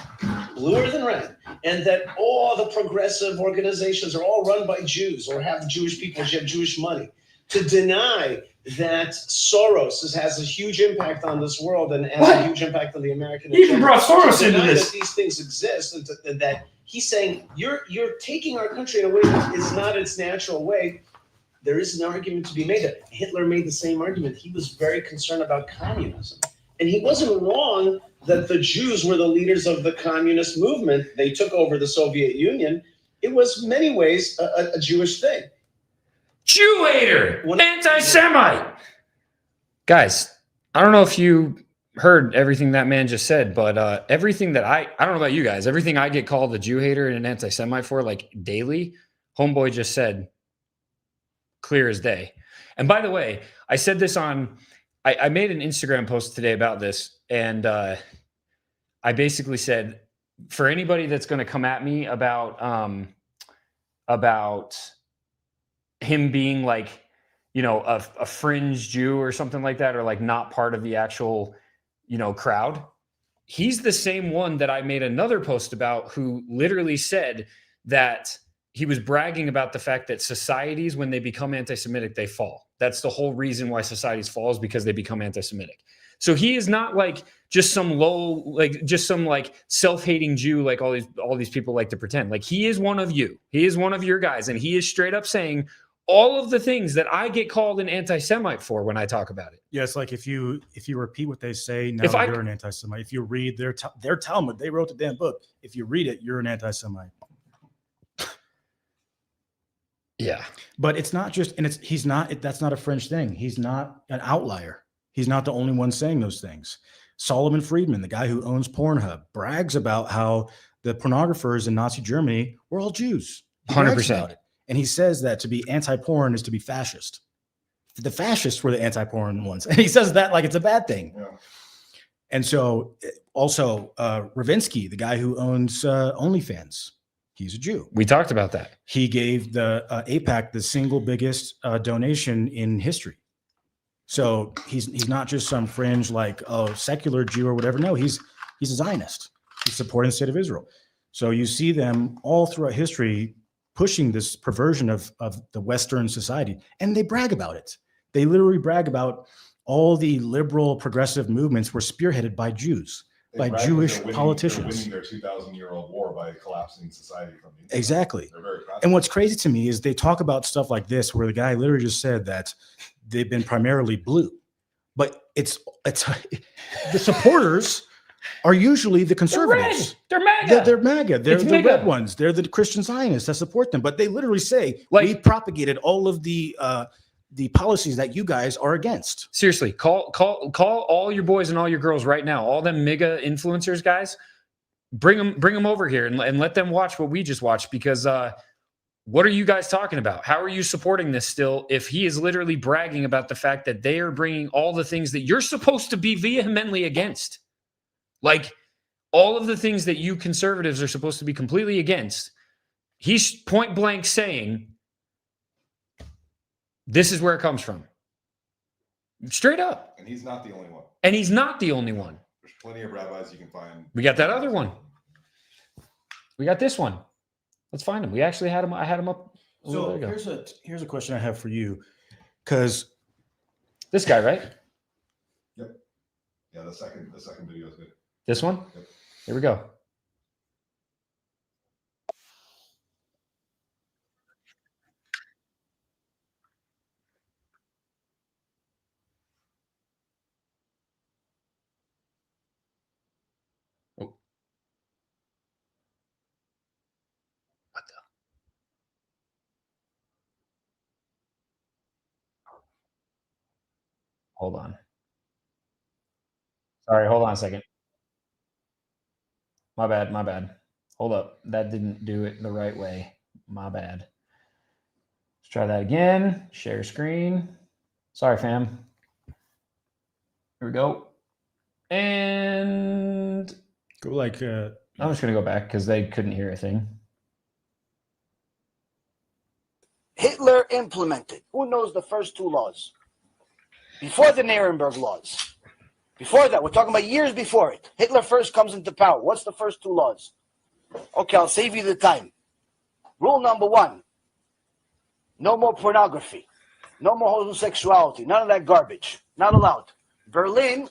and that all the progressive organizations are all run by Jews or have Jewish people, have Jewish money, to deny that Soros has a huge impact on this world and has a huge impact on the American He even agenda, brought Soros to into deny this. that these things exist, and that he's saying you're taking our country in a way that is not its natural way. There is an argument to be made that Hitler made the same argument. He was very concerned about communism, and he wasn't wrong that the Jews were the leaders of the communist movement. They took over the Soviet Union. It was in many ways a Jewish thing. Jew hater, What- anti-Semite. Guys, I don't know if you heard everything that man just said, but everything that I don't know about you guys, everything I get called a Jew hater and an anti-Semite for, like daily, homeboy just said clear as day. And by the way, I said this I made an Instagram post today about this, and I basically said, for anybody that's going to come at me about him being like, you know, a fringe Jew or something like that, or like not part of the actual, you know, crowd. He's the same one that I made another post about, who literally said that he was bragging about the fact that societies, when they become anti-Semitic, they fall. That's the whole reason why societies fall, is because they become anti-Semitic. So he is not like just some low, like just some like self-hating Jew, like all these people like to pretend. Like, he is one of you. He is one of your guys, and he is straight up saying all of the things that I get called an anti-Semite for when I talk about it. Yeah, it's like if you repeat what they say, now you're an anti-Semite. If you read their Talmud, they wrote the damn book. If you read it, you're an anti-Semite. Yeah, but it's not just, and he's not. That's not a fringe thing. He's not an outlier. He's not the only one saying those things. Solomon Friedman, the guy who owns Pornhub, brags about how the pornographers in Nazi Germany were all Jews. 100%. And he says that to be anti-porn is to be fascist. The fascists were the anti-porn ones. And he says that like it's a bad thing. Yeah. And so also Ravinsky, the guy who owns OnlyFans, he's a Jew. We talked about that. He gave the AIPAC the single biggest donation in history. So he's not just some fringe like secular Jew or whatever. No, he's a Zionist. He's supporting the state of Israel. So you see them all throughout history pushing this perversion of the Western society, and they brag about it. They literally brag about all the liberal progressive movements were spearheaded by Jews, by Jewish politicians. They're winning their 2,000-year-old war by collapsing society from the inside. Exactly. They're very proud. And what's crazy to me is they talk about stuff like this, where the guy literally just said that they've been primarily blue, but it's the supporters are usually the conservatives. They're MAGA. They're MAGA. They're It's the MAGA. red ones. They're the Christian Zionists that support them. But they literally say, we propagated all of the policies that you guys are against. Seriously, call all your boys and all your girls right now. All them MAGA influencers, guys, bring them over here and let them watch what we just watched. Because what are you guys talking about? How are you supporting this still, if he is literally bragging about the fact that they are bringing all the things that you're supposed to be vehemently against? Like, all of the things that you conservatives are supposed to be completely against, he's point blank saying, this is where it comes from. Straight up. And he's not the only one. And he's not the only one. There's plenty of rabbis you can find. We got that other one. We got this one. Let's find him. We actually had him. I had him up a little bit ago. Here's a question I have for you, because this guy, right? Yep. Yeah, the second video is good. This one? Yep. Here we go. Oh. What the? Hold on. Sorry, hold on a second. My bad. Hold up. That didn't do it the right way. My bad. Let's try that again. Share screen. Sorry, fam. Here we go. And go like I'm just going to go back because they couldn't hear a thing. Hitler implemented. Who knows the first two laws? Before the Nuremberg laws. Before that, we're talking about years before it. Hitler first comes into power. What's the first two laws? Okay, I'll save you the time. Rule number 1. No more pornography. No more homosexuality. None of that garbage. Not allowed. Berlin,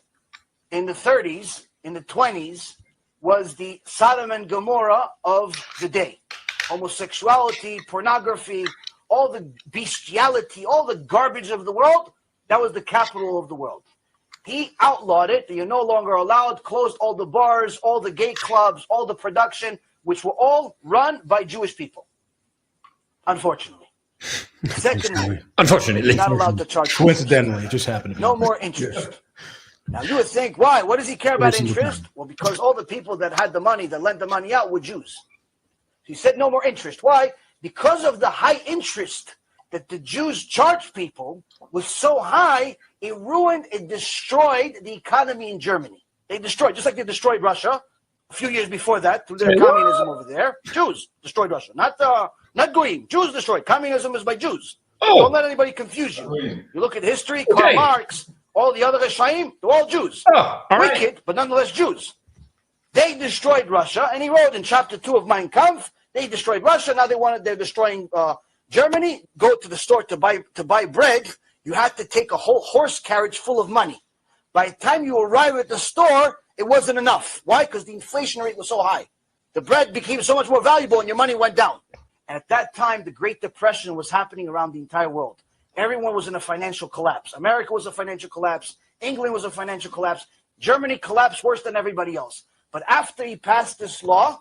in the 30s, in the 20s, was the Sodom and Gomorrah of the day. Homosexuality, pornography, all the bestiality, all the garbage of the world, that was the capital of the world. He outlawed it. You're no longer allowed, closed all the bars, all the gay clubs, all the production, which were all run by Jewish people. Unfortunately. Secondly, unfortunately, not allowed to charge. Coincidentally, it just happened to be. No more interest. Now you would think, why? What does he care about interest? Well, because all the people that had the money, that lent the money out, were Jews. He said no more interest. Why? Because of the high interest that the Jews charged people was so high, it ruined, it destroyed the economy in Germany. They destroyed, just like they destroyed Russia a few years before that through their communism over there. Jews destroyed Russia, not Goyim. Jews destroyed. Communism is by Jews. Don't let anybody confuse you. You look at history, Karl Marx, all the other Reshaim, they're all Jews. Wicked, but nonetheless Jews. They destroyed Russia, and he wrote in chapter 2 of Mein Kampf, they destroyed Russia, now they're destroying Germany. Go to the store to buy bread, you had to take a whole horse carriage full of money. By the time you arrive at the store, it wasn't enough. Why? Because the inflation rate was so high. The bread became so much more valuable and your money went down. And at that time, the Great Depression was happening around the entire world. Everyone was in a financial collapse. America was a financial collapse. England was a financial collapse. Germany collapsed worse than everybody else. But after he passed this law,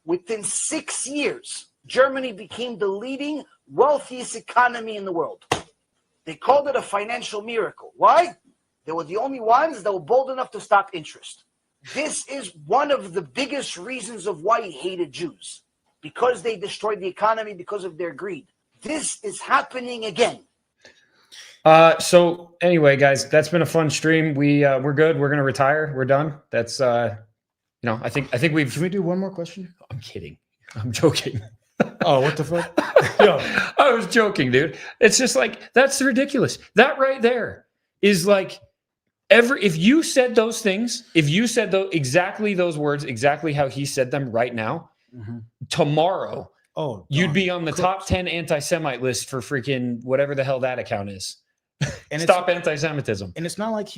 within 6 years, Germany became the leading, wealthiest economy in the world. They called it a financial miracle. Why? They were the only ones that were bold enough to stop interest. This is one of the biggest reasons of why he hated Jews. Because they destroyed the economy because of their greed. This is happening again. So anyway, guys, that's been a fun stream. We're good. We're gonna retire. We're done. That's I think we've. Can we do one more question? I'm kidding. I'm joking. Oh, what the fuck? I was joking, dude. It's just like, that's ridiculous. That right there is like, if you said those things, if you said exactly those words, exactly how he said them right now, tomorrow, you'd be on the top 10 anti-Semite list for freaking whatever the hell that account is. And stop anti-Semitism. And it's not like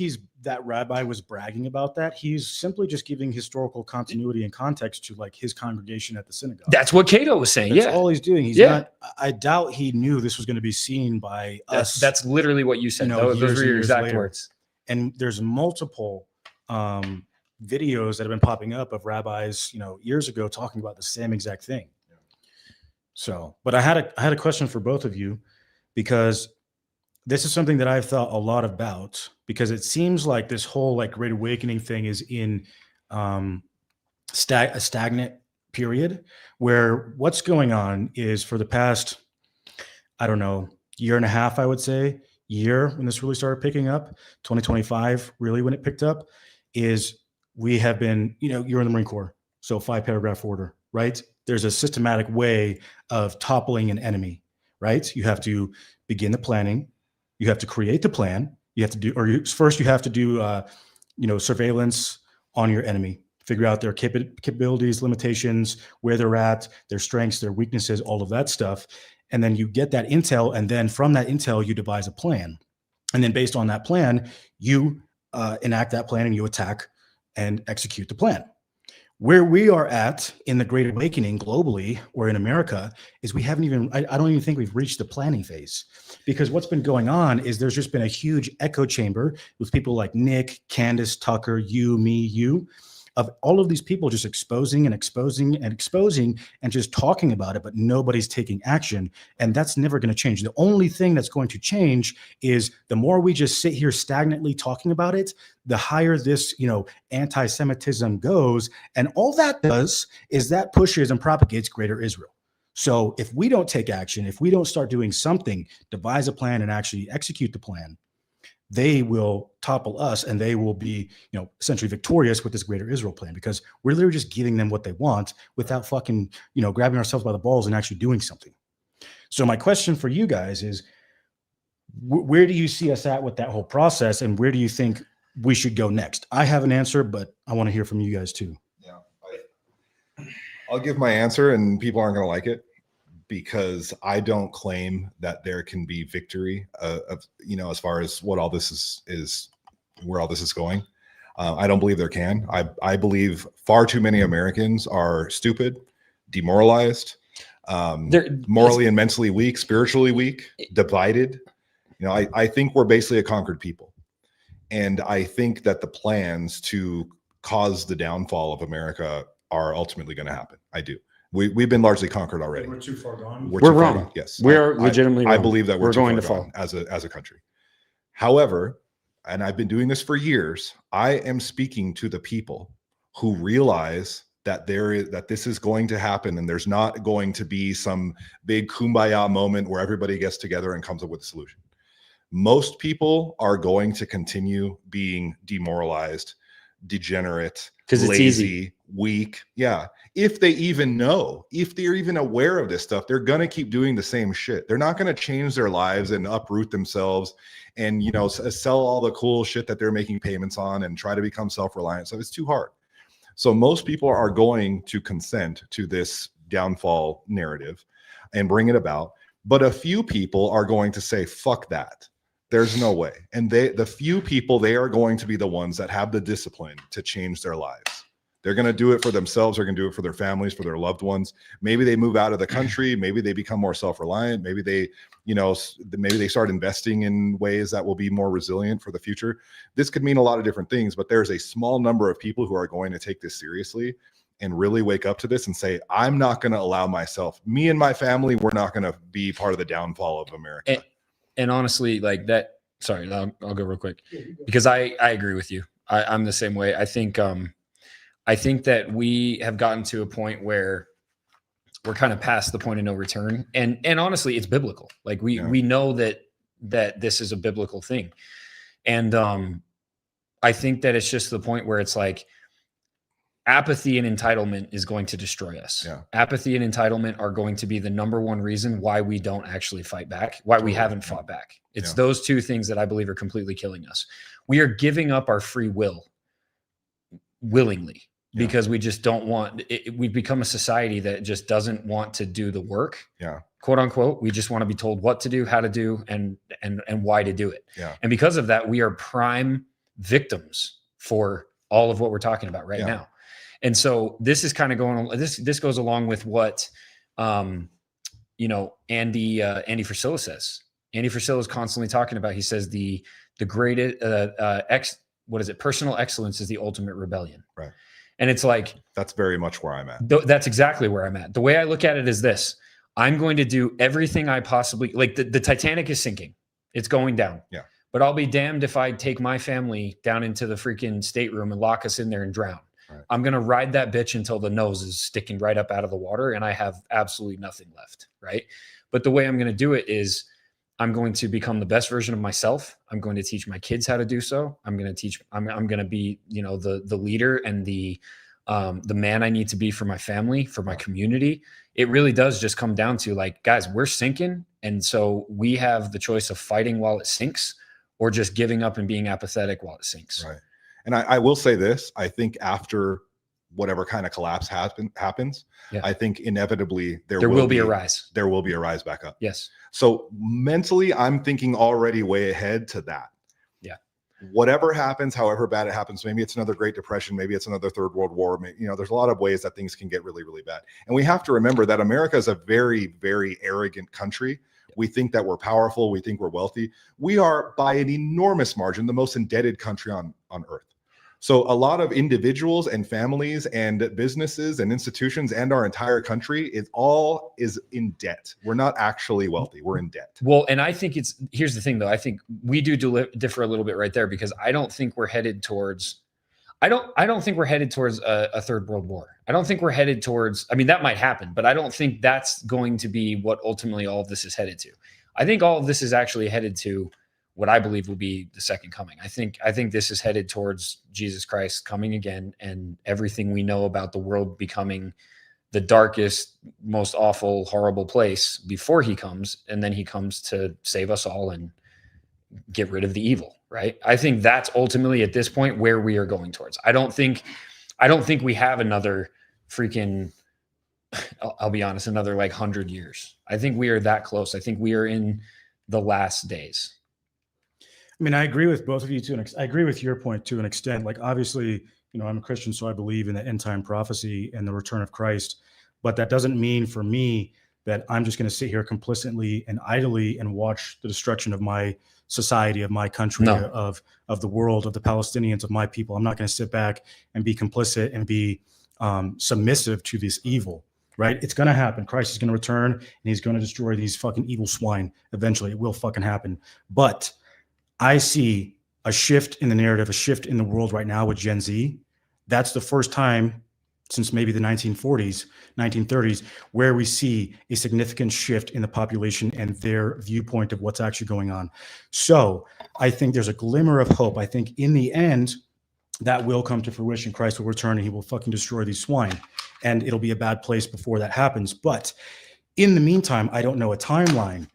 that rabbi was bragging about that. He's simply just giving historical continuity and context to like his congregation at the synagogue. That's what Cato was saying. That's all he's doing. He's not. I doubt he knew this was going to be seen by us. That's literally what you said. Those were your exact words. And there's multiple videos that have been popping up of rabbis, years ago talking about the same exact thing. So, but I had a question for both of you, because this is something that I've thought a lot about, because it seems like this whole like Great Awakening thing is in a stagnant period, where what's going on is for the past, I don't know, year and a half, I would say, when this really started picking up, 2025, really when it picked up, is we have been, you're in the Marine Corps, so 5-paragraph order, right? There's a systematic way of toppling an enemy, right? You have to begin the planning. You have to create the plan. You have to do, first you have to do, surveillance on your enemy, figure out their capabilities, limitations, where they're at, their strengths, their weaknesses, all of that stuff. And then you get that intel. And then from that intel, you devise a plan. And then based on that plan, you enact that plan and you attack and execute the plan. Where we are at in the Great Awakening globally, or in America, is we haven't even, I don't even think we've reached the planning phase, because what's been going on is there's just been a huge echo chamber with people like Nick, Candace, Tucker, you, me, you, of all of these people just exposing and exposing and exposing and just talking about it, but nobody's taking action. And that's never going to change. The only thing that's going to change is the more we just sit here stagnantly talking about it, the higher this, anti-Semitism goes. And all that does is that pushes and propagates greater Israel. So if we don't take action, if we don't start doing something, devise a plan and actually execute the plan, they will topple us and they will be, essentially victorious with this greater Israel plan, because we're literally just giving them what they want without fucking, grabbing ourselves by the balls and actually doing something. So my question for you guys is, where do you see us at with that whole process, and where do you think we should go next? I have an answer, but I want to hear from you guys too. Yeah, I'll give my answer, and people aren't going to like it, because I don't claim that there can be victory as far as what all this is where all this is going. I don't believe there can. I believe far too many Americans are stupid, demoralized, morally and mentally weak, spiritually weak, divided. I think we're basically a conquered people. And I think that the plans to cause the downfall of America are ultimately going to happen. I do. We've been largely conquered already. We're too far gone. We're wrong. Gone. Yes, we're legitimately. I believe that we're going to fall fall as a country. However, and I've been doing this for years, I am speaking to the people who realize that this is going to happen, and there's not going to be some big kumbaya moment where everybody gets together and comes up with a solution. Most people are going to continue being demoralized, degenerate, because it's easy. weak. Yeah. If they even know, if they're even aware of this stuff, they're going to keep doing the same shit. They're not going to change their lives and uproot themselves and, you know, sell all the cool shit that they're making payments on and try to become self-reliant. So it's too hard. So most people are going to consent to this downfall narrative and bring it about. But a few people are going to say, fuck that. There's no way. And the few people, they are going to be the ones that have the discipline to change their lives. They're going to do it for themselves. They're going to do it for their families, for their loved ones. Maybe they move out of the country. Maybe they become more self-reliant. Maybe they, you know, maybe they start investing in ways that will be more resilient for the future. This could mean a lot of different things, but there's a small number of people who are going to take this seriously and really wake up to this and say, I'm not going to allow myself, me and my family, we're not going to be part of the downfall of America. And honestly, like that, sorry, I'll go real quick because I agree with you. I'm the same way. I think that we have gotten to a point where we're kind of past the point of no return. And honestly, it's biblical. Like we know that this is a biblical thing. And I think that it's just the point where it's like apathy and entitlement is going to destroy us. Yeah. Apathy and entitlement are going to be the number one reason why we don't actually fight back, why we haven't fought back. It's those two things that I believe are completely killing us. We are giving up our free will willingly. Because we just don't want it. We've become a society that just doesn't want to do the work. Yeah. Quote unquote. We just want to be told what to do, how to do, and why to do it. Yeah. And because of that, we are prime victims for all of what we're talking about right now. And so this is kind of going, this goes along with what, you know, Andy Frisella says. Andy Frisella is constantly talking about, he says the greatest, personal excellence is the ultimate rebellion. Right. And it's like, that's very much where I'm at. That's exactly where I'm at. The way I look at it is this: I'm going to do everything I possibly, like the Titanic is sinking. It's going down. Yeah. But I'll be damned if I take my family down into the freaking stateroom and lock us in there and drown. Right. I'm going to ride that bitch until the nose is sticking right up out of the water and I have absolutely nothing left. Right. But the way I'm going to do it is I'm going to become the best version of myself. I'm going to teach my kids how to do so. I'm going to be, you know, the leader and the man I need to be for my family, for my community. It really does just come down to like, guys, we're sinking. And so we have the choice of fighting while it sinks or just giving up and being apathetic while it sinks. Right. And I will say this, I think after whatever kind of collapse happens, I think inevitably there will be a rise. There will be a rise back up. Yes. So mentally, I'm thinking already way ahead to that. Yeah. Whatever happens, however bad it happens, maybe it's another Great Depression, maybe it's another Third World War. You know, there's a lot of ways that things can get really, really bad. And we have to remember that America is a very, very arrogant country. We think that we're powerful. We think we're wealthy. We are, by an enormous margin, the most indebted country on earth. So a lot of individuals and families and businesses and institutions and our entire country is in debt. We're not actually wealthy. We're in debt. Well, and I think here's the thing though. I think we do differ a little bit right there because I don't think we're headed towards, I don't think we're headed towards a third world war. I don't think we're headed towards, I mean, that might happen, but I don't think that's going to be what ultimately all of this is headed to. I think all of this is actually headed to what I believe will be the second coming. I think this is headed towards Jesus Christ coming again and everything we know about the world becoming the darkest, most awful, horrible place before he comes. And then he comes to save us all and get rid of the evil, right? I think that's ultimately at this point where we are going towards. I don't think we have another freaking, I'll be honest, another like 100 years. I think we are that close. I think we are in the last days. I mean, I agree with both of you I agree with your point to an extent. Like, obviously, you know, I'm a Christian, so I believe in the end time prophecy and the return of Christ. But that doesn't mean for me that I'm just going to sit here complicitly and idly and watch the destruction of my society, of my country, of the world, of the Palestinians, of my people. I'm not going to sit back and be complicit and be submissive to this evil. Right? It's going to happen. Christ is going to return and he's going to destroy these fucking evil swine. Eventually, it will fucking happen. But I see a shift in the narrative, a shift in the world right now with Gen Z. That's the first time since maybe the 1940s, 1930s, where we see a significant shift in the population and their viewpoint of what's actually going on. So I think there's a glimmer of hope. I think in the end, that will come to fruition. Christ will return and he will fucking destroy these swine. And it'll be a bad place before that happens. But in the meantime, I don't know a timeline,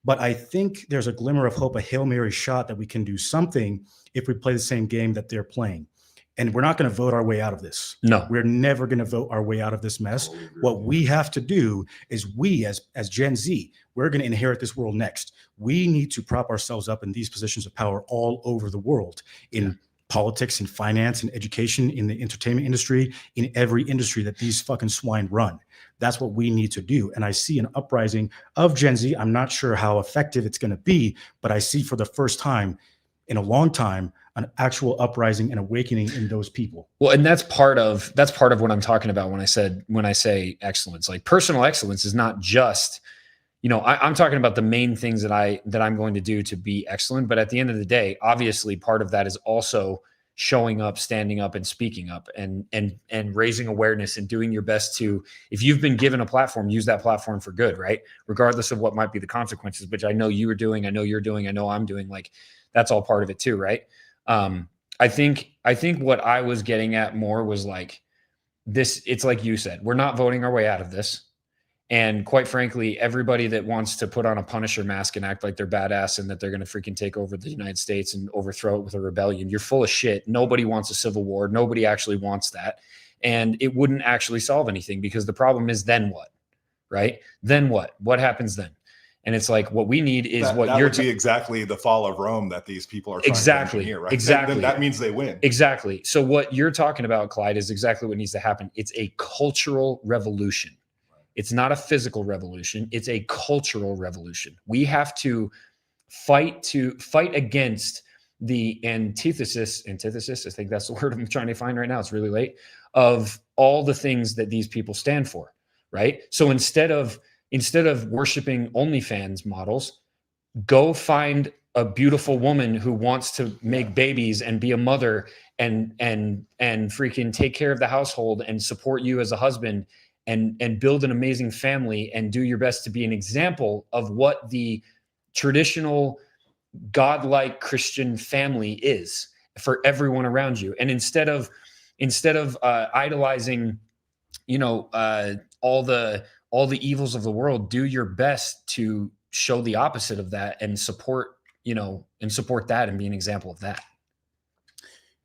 but I think there's a glimmer of hope, a Hail Mary shot that we can do something if we play the same game that they're playing. And we're not going to vote our way out of this. No. We're never going to vote our way out of this mess. What we have to do is we, as Gen Z, we're going to inherit this world next. We need to prop ourselves up in these positions of power all over the world, in politics, in finance, in education, in the entertainment industry, in every industry that these fucking swine run. That's what we need to do. And I see an uprising of Gen Z. I'm not sure how effective it's going to be, but I see for the first time in a long time an actual uprising and awakening in those people. Well, and that's part of what I'm talking about when I say excellence. Like, personal excellence is not just, you know, I'm talking about the main things that I'm going to do to be excellent. But at the end of the day, obviously part of that is also showing up, standing up, and speaking up, and raising awareness and doing your best to, if you've been given a platform, use that platform for good, right? Regardless of what might be the consequences, which I know you are doing, I know you're doing, I know I'm doing. Like, that's all part of it too, right? I think what I was getting at more was like this. It's like you said, we're not voting our way out of this. And quite frankly, everybody that wants to put on a Punisher mask and act like they're badass and that they're going to freaking take over the United States and overthrow it with a rebellion, you're full of shit. Nobody wants a civil war. Nobody actually wants that. And it wouldn't actually solve anything, because the problem is, then what, right? Then what? What happens then? And it's like, what we need is that would be exactly the fall of Rome that these people are trying to engineer, right? Exactly. Then that means they win. Exactly. So what you're talking about, Clyde, is exactly what needs to happen. It's a cultural revolution. It's not a physical revolution. It's a cultural revolution. We have to fight against the antithesis, I think that's the word I'm trying to find right now. It's really late, of all the things that these people stand for, right? So instead of worshiping OnlyFans models, go find a beautiful woman who wants to make babies and be a mother and freaking take care of the household and support you as a husband and build an amazing family and do your best to be an example of what the traditional godlike Christian family is for everyone around you. And instead of idolizing, you know, all the evils of the world, do your best to show the opposite of that and support that and be an example of that.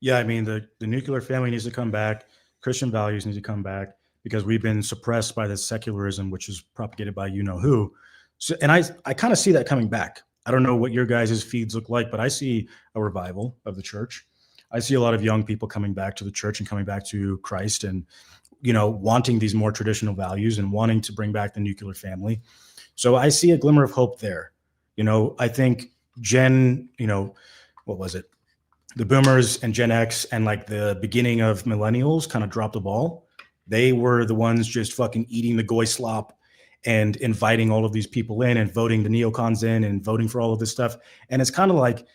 Yeah, I mean, the nuclear family needs to come back. Christian values need to come back, because we've been suppressed by this secularism, which is propagated by you know who. So, and I kind of see that coming back. I don't know what your guys' feeds look like, but I see a revival of the church. I see a lot of young people coming back to the church and coming back to Christ, and, you know, wanting these more traditional values and wanting to bring back the nuclear family. So I see a glimmer of hope there. You know, I think what was it? The boomers and Gen X and like the beginning of millennials kind of dropped the ball. They were the ones just fucking eating the goy slop and inviting all of these people in and voting the neocons in and voting for all of this stuff. And it's kind of like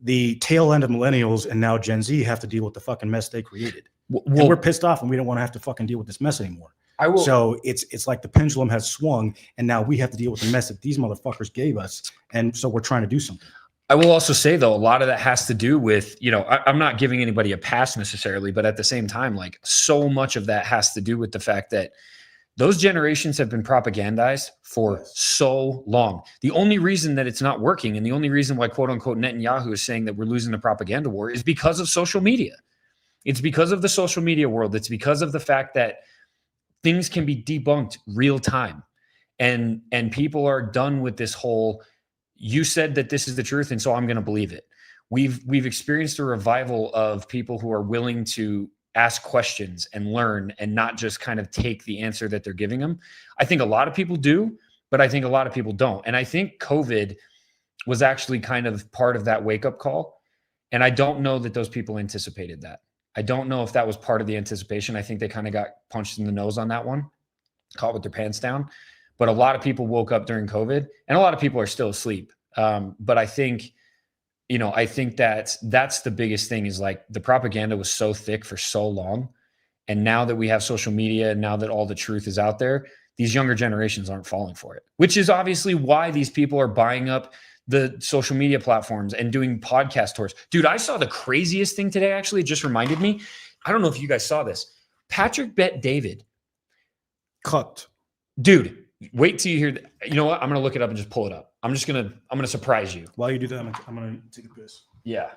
the tail end of millennials and now Gen Z have to deal with the fucking mess they created. And we're pissed off and we don't want to have to fucking deal with this mess anymore. So it's like the pendulum has swung and now we have to deal with the mess that these motherfuckers gave us. And so we're trying to do something. I will also say, though, a lot of that has to do with, you know, I'm not giving anybody a pass necessarily, but at the same time, like, so much of that has to do with the fact that those generations have been propagandized for so long. The only reason that it's not working, and the only reason why, quote unquote, Netanyahu is saying that we're losing the propaganda war, is because of social media. It's because of the social media world. It's because of the fact that things can be debunked real time. And people are done with this whole, you said that this is the truth, and so I'm going to believe it. We've experienced a revival of people who are willing to ask questions and learn and not just kind of take the answer that they're giving them. I think a lot of people do, but I think a lot of people don't. And I think COVID was actually kind of part of that wake-up call. And I don't know that those people anticipated that. I don't know if that was part of the anticipation. I think they kind of got punched in the nose on that one, caught with their pants down. But a lot of people woke up during COVID, and a lot of people are still asleep. But I think that's the biggest thing, is like the propaganda was so thick for so long. And now that we have social media and now that all the truth is out there, these younger generations aren't falling for it, which is obviously why these people are buying up the social media platforms and doing podcast tours. Dude, I saw the craziest thing today, actually. It just reminded me. I don't know if you guys saw this. Patrick Bet David. Cut. Dude, wait till you hear that. You know what? I'm going to look it up and just pull it up. I'm going to surprise you. While you do that, I'm going to take a piss. Yeah.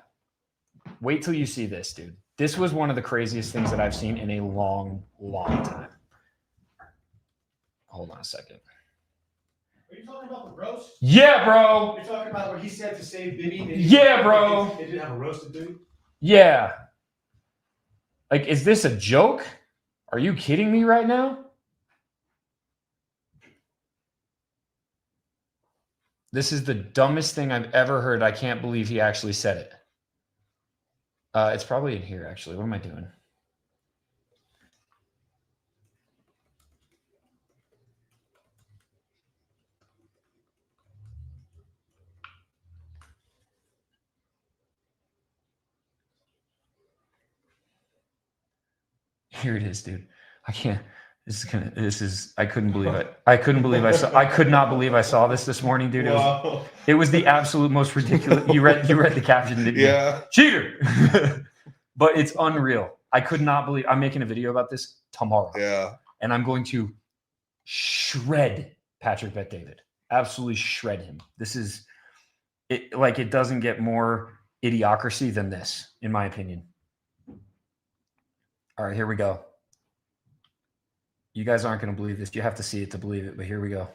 Wait till you see this, dude. This was one of the craziest things that I've seen in a long, long time. Hold on a second. Are you talking about the roast? Yeah, bro. You're talking about what he said to save Bibby? Yeah, bro. They didn't have a roasted Bibby? Yeah. Like, is this a joke? Are you kidding me right now? This is the dumbest thing I've ever heard. I can't believe he actually said it. It's probably in here, actually. What am I doing? Here it is, dude. I can't. I couldn't believe it. I could not believe I saw this morning, dude. Wow. It was the absolute most ridiculous. You read the caption, didn't you? Yeah. Cheater. But it's unreal. I could not believe. I'm making a video about this tomorrow. Yeah. And I'm going to shred Patrick Bet David. Absolutely shred him. This is it. Like, it doesn't get more idiocracy than this, in my opinion. All right, here we go. You guys aren't going to believe this. You have to see it to believe it, but here we go.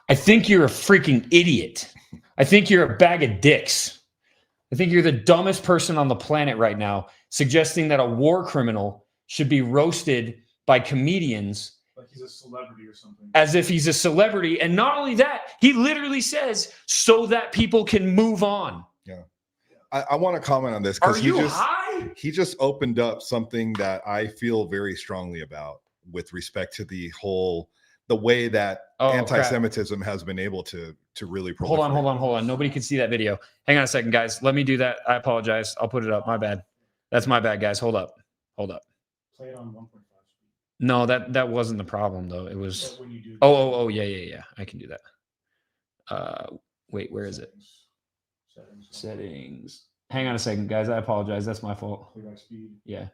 I think you're a freaking idiot. I think you're a bag of dicks. I think you're the dumbest person on the planet right now, suggesting that a war criminal should be roasted by comedians Like he's a celebrity or something. as if he's a celebrity. And not only that, he literally says, so that people can move on. Yeah. I want to comment on this Are because you high? he just opened up something that I feel very strongly about with respect to the way that anti-Semitism has been able to really Hold proliferate. on. Nobody can see that video. Hang on a second, guys. Let me do that. I apologize. I'll put it up. My bad. That's my bad, guys. Hold up. Play it on 1.5 speed. No, that wasn't the problem though. It was. When you do Yeah. I can do that. Wait, where is it? Settings. Hang on a second, guys. I apologize. That's my fault. Playback speed. Yeah,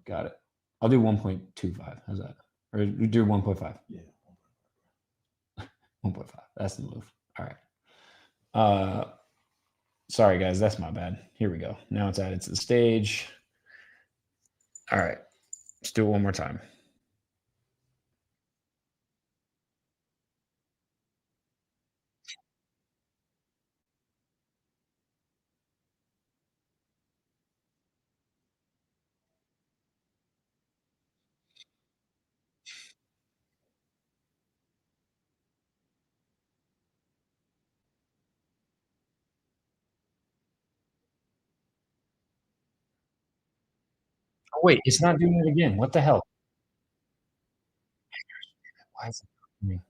got it. I'll do 1.25. How's that? Or do 1.5. Yeah. 1.5. That's the move. All right. Sorry, guys. That's my bad. Here we go. Now it's added to the stage. All right. Let's do it one more time. Oh, wait, it's not doing it again. What the hell? Why is it happening?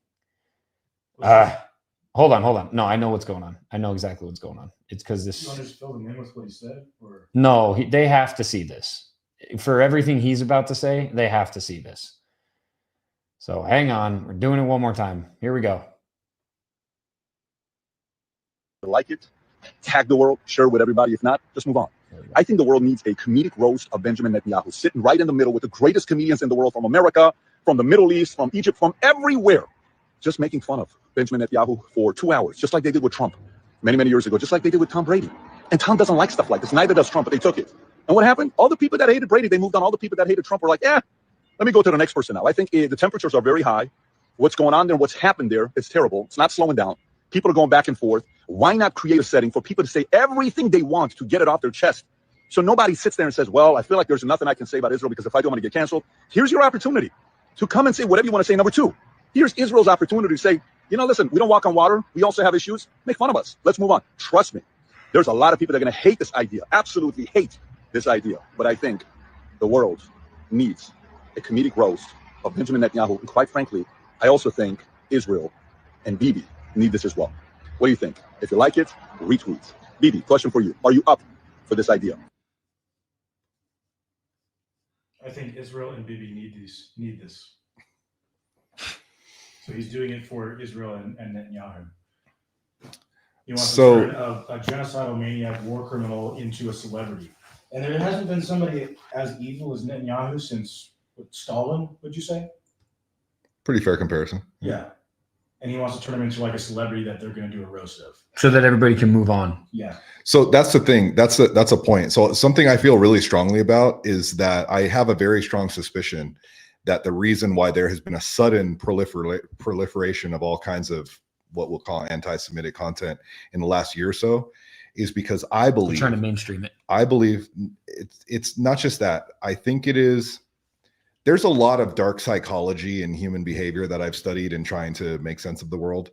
Hold on. No, I know what's going on. I know exactly what's going on. It's because this. You want to just fill them in with what he said, or No, they have to see this. For everything he's about to say, they have to see this. So hang on. We're doing it one more time. Here we go. Like it, tag the world, share with everybody. If not, just move on. I think the world needs a comedic roast of Benjamin Netanyahu, sitting right in the middle with the greatest comedians in the world, from America, from the Middle East, from Egypt, from everywhere, just making fun of Benjamin Netanyahu for 2 hours, just like they did with Trump many, many years ago, just like they did with Tom Brady. And Tom doesn't like stuff like this. Neither does Trump, but they took it. And what happened? All the people that hated Brady, they moved on. All the people that hated Trump were like, let me go to the next person now. I think the temperatures are very high. What's going on there, what's happened there, it's terrible. It's not slowing down. People are going back and forth. Why not create a setting for people to say everything they want to get it off their chest? So nobody sits there and says, well, I feel like there's nothing I can say about Israel because if I do, I'm going to get canceled. Here's your opportunity to come and say whatever you want to say. Number two, here's Israel's opportunity to say, listen, we don't walk on water. We also have issues. Make fun of us. Let's move on. Trust me. There's a lot of people that are going to hate this idea, absolutely hate this idea. But I think the world needs a comedic roast of Benjamin Netanyahu. And quite frankly, I also think Israel and Bibi need this as well. What do you think? If you like it, retweet. Bibi, question for you. Are you up for this idea? I think Israel and Bibi need this. So he's doing it for Israel and Netanyahu. He wants to turn a genocidal maniac war criminal into a celebrity. And there hasn't been somebody as evil as Netanyahu since Stalin, would you say? Pretty fair comparison. Yeah. And he wants to turn him into like a celebrity that they're going to do a roast of. So that everybody can move on. Yeah. So that's the thing. That's a point. So something I feel really strongly about is that I have a very strong suspicion that the reason why there has been a sudden proliferation of all kinds of what we'll call anti-Semitic content in the last year or so is because I believe they're trying to mainstream it. I believe it's not just that. I think it is. There's a lot of dark psychology and human behavior that I've studied in trying to make sense of the world.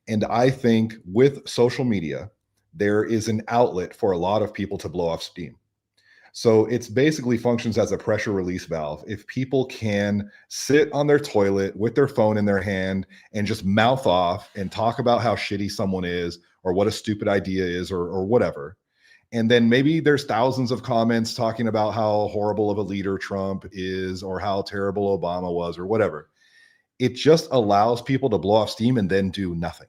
And I think with social media, there is an outlet for a lot of people to blow off steam. So it's basically functions as a pressure release valve. If people can sit on their toilet with their phone in their hand and just mouth off and talk about how shitty someone is or what a stupid idea is or whatever, and then maybe there's thousands of comments talking about how horrible of a leader Trump is or how terrible Obama was or whatever. It just allows people to blow off steam and then do nothing.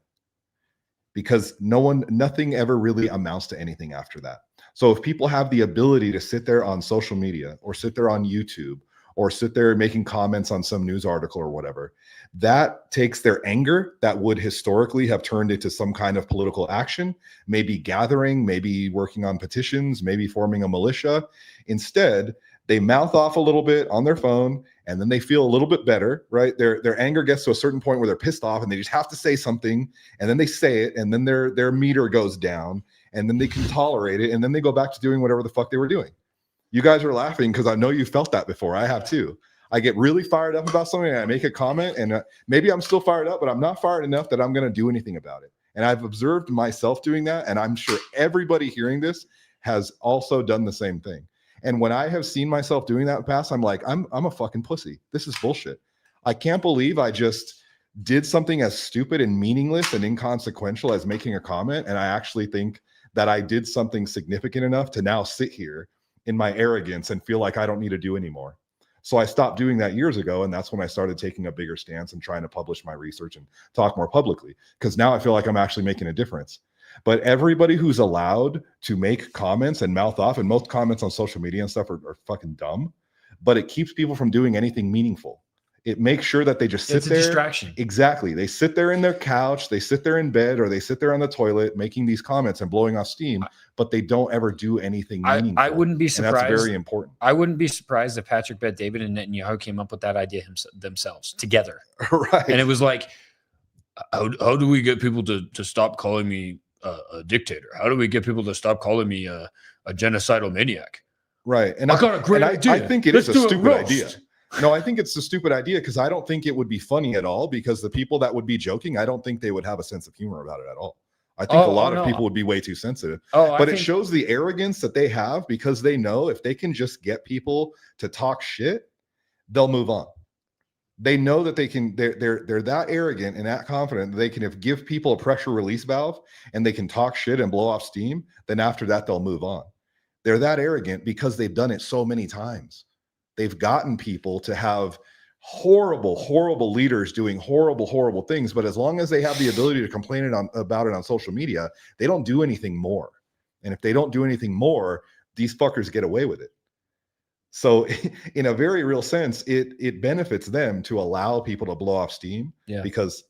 Because nothing ever really amounts to anything after that. So if people have the ability to sit there on social media or sit there on YouTube or sit there making comments on some news article or whatever, that takes their anger that would historically have turned into some kind of political action, maybe gathering, maybe working on petitions, maybe forming a militia. Instead, they mouth off a little bit on their phone and then they feel a little bit better, right? Their anger gets to a certain point where they're pissed off and they just have to say something, and then they say it, and then their meter goes down, and then they can tolerate it, and then they go back to doing whatever the fuck they were doing. You guys are laughing because I know you felt that before. I have too. I get really fired up about something and I make a comment, and maybe I'm still fired up, but I'm not fired enough that I'm going to do anything about it. And I've observed myself doing that, and I'm sure everybody hearing this has also done the same thing. And when I have seen myself doing that in the past, I'm like, I'm a fucking pussy. This is bullshit. I can't believe I just did something as stupid and meaningless and inconsequential as making a comment. And I actually think that I did something significant enough to now sit here in my arrogance and feel like I don't need to do anymore. So I stopped doing that years ago. And that's when I started taking a bigger stance and trying to publish my research and talk more publicly, because now I feel like I'm actually making a difference. But everybody who's allowed to make comments and mouth off, and most comments on social media and stuff are fucking dumb, but it keeps people from doing anything meaningful. It makes sure that they just sit there. It's a distraction. Exactly. They sit there in their couch, they sit there in bed, or they sit there on the toilet making these comments and blowing off steam, but they don't ever do anything meaningful. I wouldn't be surprised. And that's very important. I wouldn't be surprised if Patrick Bet David and Netanyahu came up with that idea themselves together. Right. And it was like, how do we get people to stop calling me a dictator? How do we get people to stop calling me a genocidal maniac? Right. And I got a great idea. I think it is a stupid idea. No, I think it's a stupid idea because I don't think it would be funny at all, because the people that would be joking, I don't think they would have a sense of humor about it at all. I think a lot of people would be way too sensitive. But it shows the arrogance that they have, because they know if they can just get people to talk shit, they'll move on. They know that they can. They're that arrogant and that confident that they can, if give people a pressure release valve and they can talk shit and blow off steam, then after that they'll move on. They're that arrogant because they've done it so many times. They've gotten people to have horrible, horrible leaders doing horrible, horrible things. But as long as they have the ability to complain about it on social media, they don't do anything more. And if they don't do anything more, these fuckers get away with it. So in a very real sense, it benefits them to allow people to blow off steam, because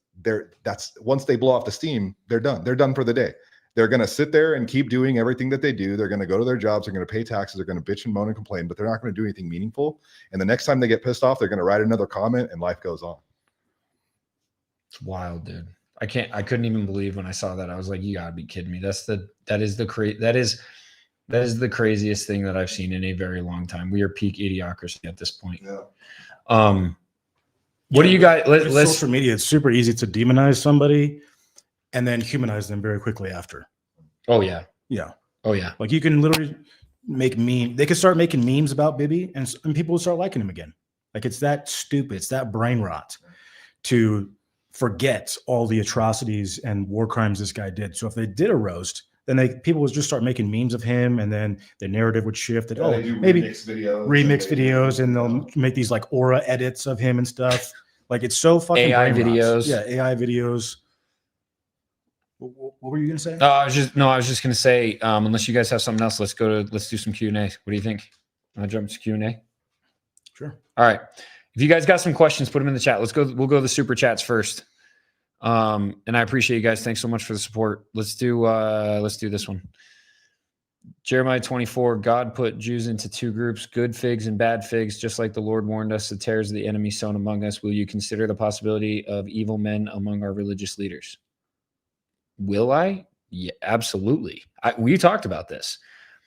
once they blow off the steam, they're done. They're done for the day. They're going to sit there and keep doing everything that they do. They're going to go to their jobs. They're going to pay taxes. They're going to bitch and moan and complain, but they're not going to do anything meaningful. And the next time they get pissed off, they're going to write another comment and life goes on. It's wild, dude. I couldn't even believe when I saw that. I was like, you gotta be kidding me. That is the craziest thing that I've seen in a very long time. We are peak idiocracy at this point. Yeah. What do you guys? Let's social media. It's super easy to demonize somebody and then humanize them very quickly after. Oh yeah. Yeah. Oh yeah. Like you can literally make meme. They could start making memes about Bibi, and people will start liking him again. Like it's that stupid. It's that brain rot to forget all the atrocities and war crimes this guy did. So if they did a roast, then people would just start making memes of him, and then the narrative would shift. That maybe remix videos, and they'll make these like aura edits of him and stuff. Like it's so fucking AI brain rot. videos. Yeah, AI videos. What were you gonna say? I was just gonna say, unless you guys have something else, let's do some Q&A. What do you think? I'll jump to Q&A. Sure. All right. If you guys got some questions, put them in the chat. We'll go to the super chats first. And I appreciate you guys. Thanks so much for the support. Let's do this one. Jeremiah 24, God put Jews into two groups, good figs and bad figs, just like the Lord warned us, the tares of the enemy sown among us. Will you consider the possibility of evil men among our religious leaders? Will I? Yeah, absolutely. We talked about this.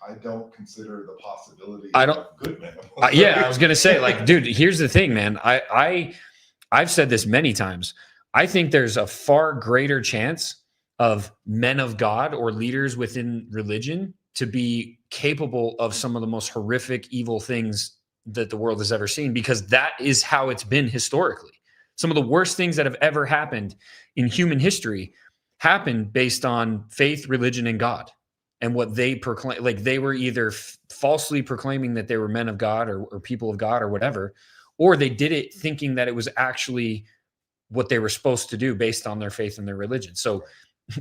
I don't consider the possibility of good men. Yeah, I was going to say, like, dude, here's the thing, man. I've said this many times. I think there's a far greater chance of men of God or leaders within religion to be capable of some of the most horrific, evil things that the world has ever seen, because that is how it's been historically. Some of the worst things that have ever happened in human history happened based on faith, religion, and God. And what they proclaim, like they were either falsely proclaiming that they were men of God or people of God or whatever, or they did it thinking that it was actually what they were supposed to do based on their faith and their religion. So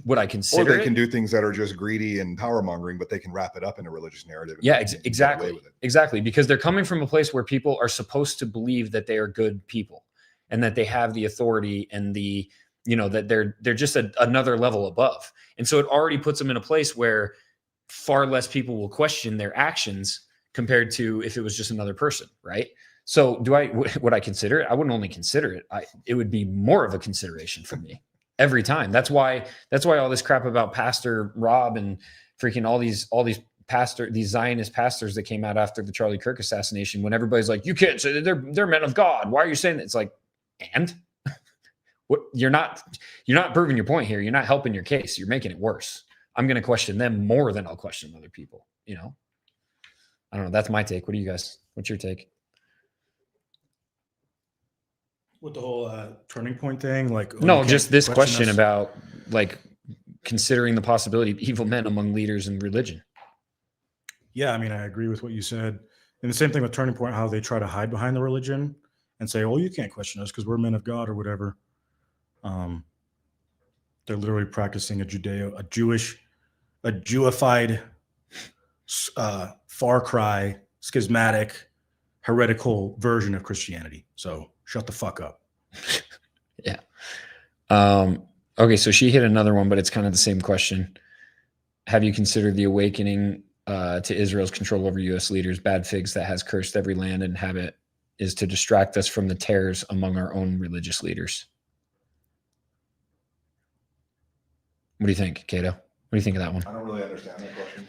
would I consider Or they can do things that are just greedy and power mongering, but they can wrap it up in a religious narrative. Yeah, exactly. Exactly. Because they're coming from a place where people are supposed to believe that they are good people and that they have the authority and the, that they're just another level above. And so it already puts them in a place where far less people will question their actions compared to if it was just another person, right? So would I consider it? I wouldn't only consider it. It would be more of a consideration for me every time. That's why all this crap about Pastor Rob and freaking all these these Zionist pastors that came out after the Charlie Kirk assassination, when everybody's like, you can't say that they're men of God. Why are you saying that? It's like, and what you're not proving your point here. You're not helping your case. You're making it worse. I'm going to question them more than I'll question other people. I don't know. That's my take. What's your take? With the whole turning point thing, like no, just this question about like considering the possibility of evil men among leaders in religion. Yeah, I mean, I agree with what you said, and the same thing with turning point, how they try to hide behind the religion and say, "Oh, you can't question us because we're men of God" or whatever. They're literally practicing a Jewified, far cry, schismatic, heretical version of Christianity. So shut the fuck up. Yeah. Okay, so she hit another one, but it's kind of the same question. Have you considered the awakening to Israel's control over U.S. leaders, bad figs that has cursed every land and habit, is to distract us from the tares among our own religious leaders? What do you think, Cato? What do you think of that one? I don't really understand that question.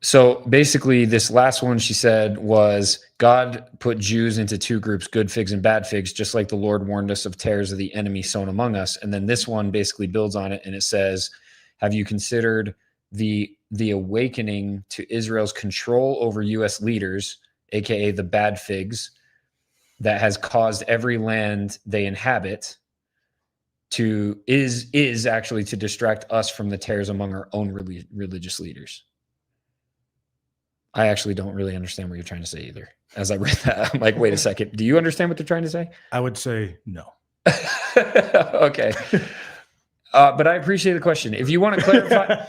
So basically, this last one she said was, God put Jews into two groups, good figs and bad figs, just like the Lord warned us of tares of the enemy sown among us. And then this one basically builds on it, and it says, have you considered the awakening to Israel's control over U.S. leaders, aka the bad figs, that has caused every land they inhabit is actually to distract us from the tares among our own religious leaders. I actually don't really understand what you're trying to say either. As I read that, I'm like, wait a second. Do you understand what they're trying to say? I would say no. Okay. But I appreciate the question. If you want to clarify,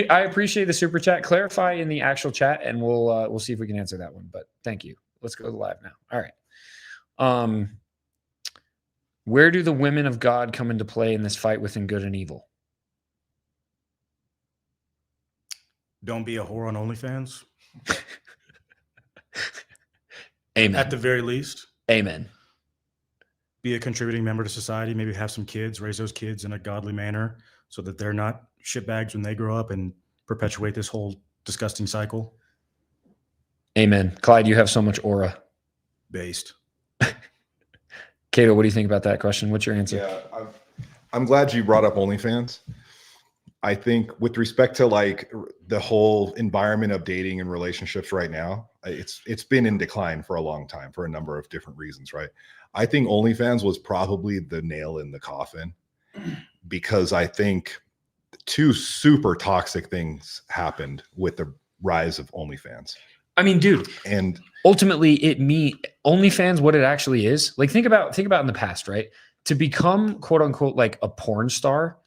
I appreciate the super chat. Clarify in the actual chat, and we'll see if we can answer that one. But thank you. Let's go live now. All right. Where do the women of God come into play in this fight within good and evil? Don't be a whore on OnlyFans. Amen. At the very least. Amen. Be a contributing member to society. Maybe have some kids, raise those kids in a godly manner so that they're not shitbags when they grow up and perpetuate this whole disgusting cycle. Amen. Clyde, you have so much aura. Based. Cato, what do you think about that question? What's your answer? Yeah, I'm glad you brought up OnlyFans. I think with respect to like the whole environment of dating and relationships right now, it's been in decline for a long time for a number of different reasons, right? I think OnlyFans was probably the nail in the coffin because I think two super toxic things happened with the rise of OnlyFans. I mean, dude, and ultimately OnlyFans, what it actually is, like think about in the past, right? To become quote unquote like a porn star,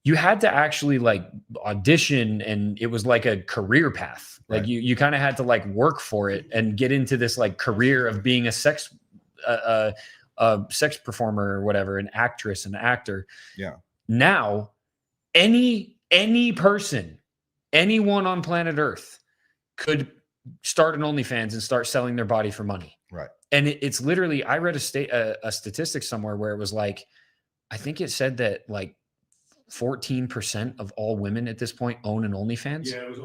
you had to actually like audition, and it was like a career path. Like right. you kind of had to like work for it and get into this like career of being a sex performer or whatever, an actress, an actor. Yeah. Now, any person, anyone on planet Earth could start an OnlyFans and start selling their body for money. Right. And it's literally, I read a statistic somewhere where it was like, I think it said that like 14% of all women at this point own an OnlyFans. Yeah, it was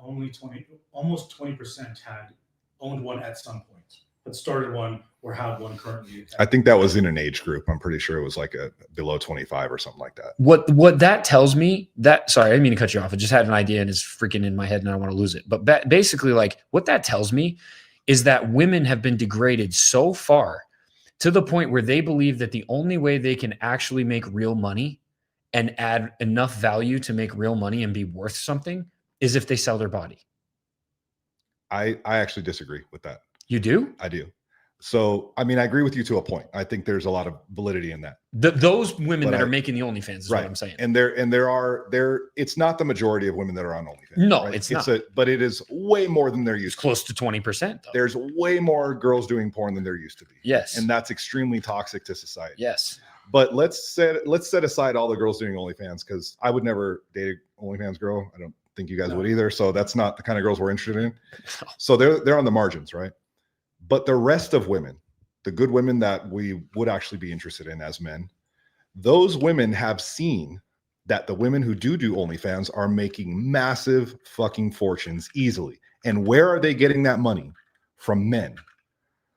only 20% had owned one at some point, but started one or have one currently. I think that was in an age group. I'm pretty sure it was like a below 25 or something like that. What that tells me, sorry, I didn't mean to cut you off. I just had an idea and it's freaking in my head and I want to lose it. But basically, like what that tells me is that women have been degraded so far to the point where they believe that the only way they can actually make real money and add enough value to make real money and be worth something is if they sell their body. I actually disagree with that. You do? I do. So, I mean, I agree with you to a point. I think there's a lot of validity in that. Those women that are making the OnlyFans is what I'm saying. And it's not the majority of women that are on OnlyFans. No, right? it's not. But it is way more than they're used to. Close to 20%. Though. There's way more girls doing porn than there used to be. Yes. And that's extremely toxic to society. Yes. But let's set aside all the girls doing OnlyFans, because I would never date an OnlyFans girl. I don't think you guys would either. So that's not the kind of girls we're interested in. So they're on the margins, right? But the rest of women, the good women that we would actually be interested in as men, those women have seen that the women who do OnlyFans are making massive fucking fortunes easily. And where are they getting that money? From men.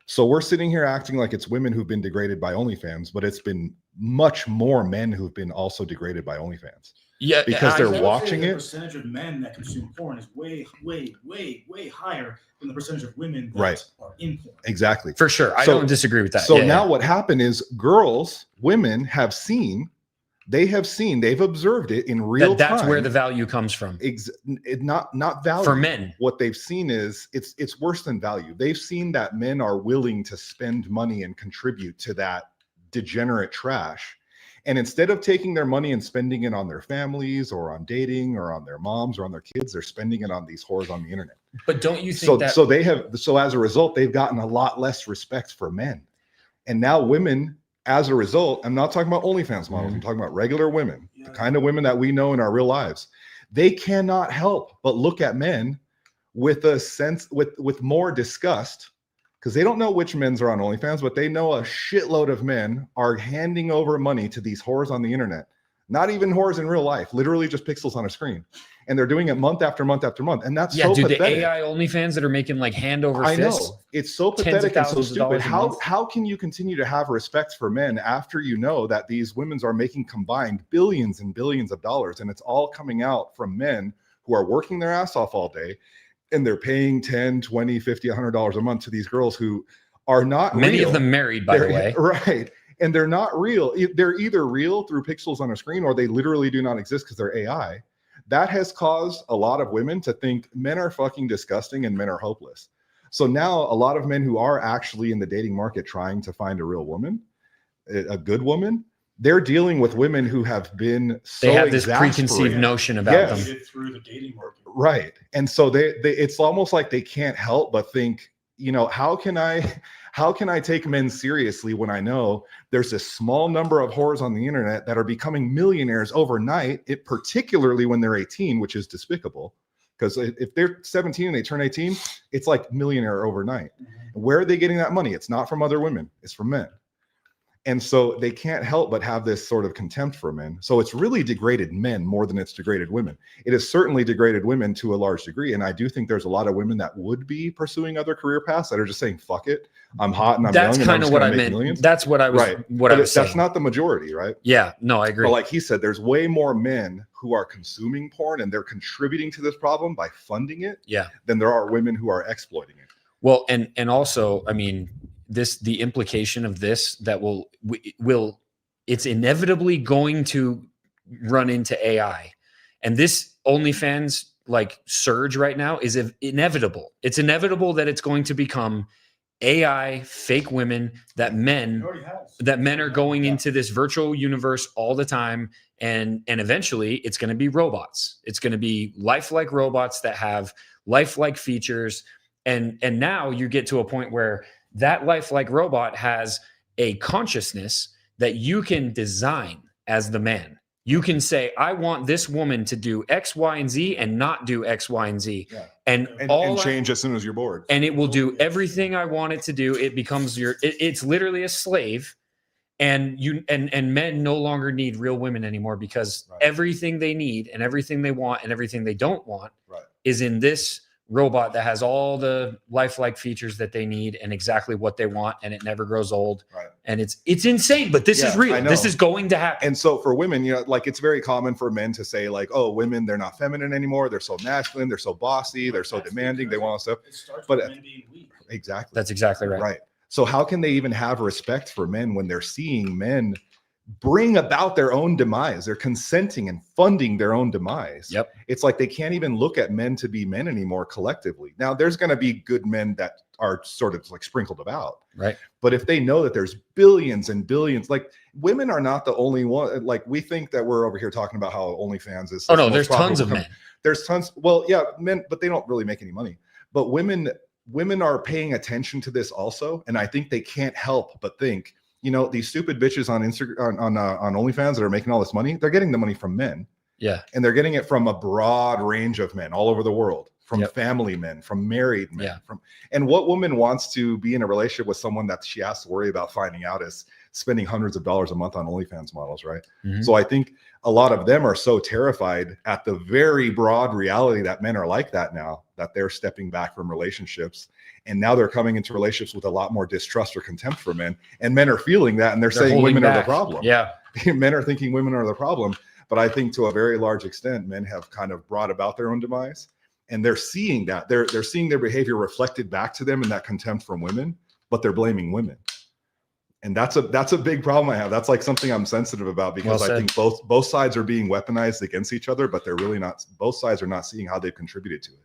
So we're sitting here acting like it's women who've been degraded by OnlyFans, but it's been much more men who've been also degraded by OnlyFans. Yeah, because they're watching it. The percentage of men that consume porn is way, way, way, way higher than the percentage of women that are in porn. Exactly. For sure. I don't disagree with that. So now what happened is women have seen, they've observed it in real time. That's where the value comes from. Not value. For men. What they've seen is it's worse than value. They've seen that men are willing to spend money and contribute to that degenerate trash. And instead of taking their money and spending it on their families or on dating or on their moms or on their kids, they're spending it on these whores on the internet. But don't you think so as a result, they've gotten a lot less respect for men. And now women, as a result, I'm not talking about OnlyFans models, I'm talking about regular women, the kind of women that we know in our real lives. They cannot help but look at men with a sense, with more disgust, because they don't know which men's are on OnlyFans, but they know a shitload of men are handing over money to these whores on the internet. Not even whores in real life, literally just pixels on a screen. And they're doing it month after month after month. And that's so pathetic. The AI OnlyFans that are making like hand over fist. I know. It's so pathetic and so stupid. How can you continue to have respect for men after you know that these women are making combined billions and billions of dollars, and it's all coming out from men who are working their ass off all day, and they're paying $10, $20, $50, $100 a month to these girls who are not Many real. of them married, by the way. Right. And they're not real. They're either real through pixels on a screen or they literally do not exist because they're AI. That has caused a lot of women to think men are fucking disgusting and men are hopeless. So now a lot of men who are actually in the dating market trying to find a real woman, a good woman, they're dealing with women who have been so They have this exasperated. preconceived notion about them. Through the dating market. Right. And so they it's almost like they can't help but think, you know, how can I take men seriously when I know there's a small number of whores on the internet that are becoming millionaires overnight, particularly when they're 18, which is despicable. Because if they're 17 and they turn 18, it's like millionaire overnight. Where are they getting that money? It's not from other women, it's from men. And so they can't help but have this sort of contempt for men. So it's really degraded men more than it's degraded women. It has certainly degraded women to a large degree. And I do think there's a lot of women that would be pursuing other career paths that are just saying, fuck it, I'm hot and I'm That's young. kind of what I meant. Millions. That's what I was, right. what I was saying. That's not the majority, right? Yeah, no, I agree. But like he said, there's way more men who are consuming porn and they're contributing to this problem by funding it than there are women who are exploiting it. Well, and also, I mean, the implication of this that will it's inevitably going to run into AI, and this OnlyFans like surge right now is inevitable. It's inevitable that it's going to become AI fake women that men are going into this virtual universe all the time, and eventually it's going to be robots. It's going to be lifelike robots that have lifelike features, and now you get to a point where that lifelike robot has a consciousness that you can design as the man. You can say, I want this woman to do X, Y, and Z and not do X, Y, and Z. Yeah. And change as soon as you're bored. And it will do everything I want it to do. It becomes it's literally a slave. And men no longer need real women anymore because everything they need and everything they want and everything they don't want is in this robot that has all the lifelike features that they need and exactly what they want, and it never grows old. Right. And it's insane, but this is real. This is going to happen. And so for women, you know, like it's very common for men to say like, oh, women, they're not feminine anymore. They're so masculine. They're so bossy. They're so demanding. They want stuff. But men being weak. Exactly. That's exactly right. Right. So how can they even have respect for men when they're seeing men bring about their own demise? They're consenting and funding their own demise. Yep. It's like they can't even look at men to be men anymore collectively. Now, there's going to be good men that are sort of like sprinkled about. Right. But if they know that there's billions and billions, like women are not the only one. Like we think that we're over here talking about how OnlyFans is. Oh no, there's tons of men. There's tons. Well, yeah, men, but they don't really make any money. But women are paying attention to this also. And I think they can't help but think, you know, these stupid bitches on Instagram, on OnlyFans that are making all this money, they're getting the money from men. Yeah. And they're getting it from a broad range of men all over the world, from family men, from married men. And what woman wants to be in a relationship with someone that she has to worry about finding out is spending hundreds of dollars a month on OnlyFans models, right? Mm-hmm. So I think a lot of them are so terrified at the very broad reality that men are like that now, that they're stepping back from relationships. And now they're coming into relationships with a lot more distrust or contempt for men. And men are feeling that, and they're saying women are the problem. Yeah. Men are thinking women are the problem. But I think to a very large extent, men have kind of brought about their own demise. And they're seeing that. They're seeing their behavior reflected back to them in that contempt from women, but they're blaming women. And that's a big problem I have. That's like something I'm sensitive about, because I think both sides are being weaponized against each other, but they're really not. Both sides are not seeing how they've contributed to it.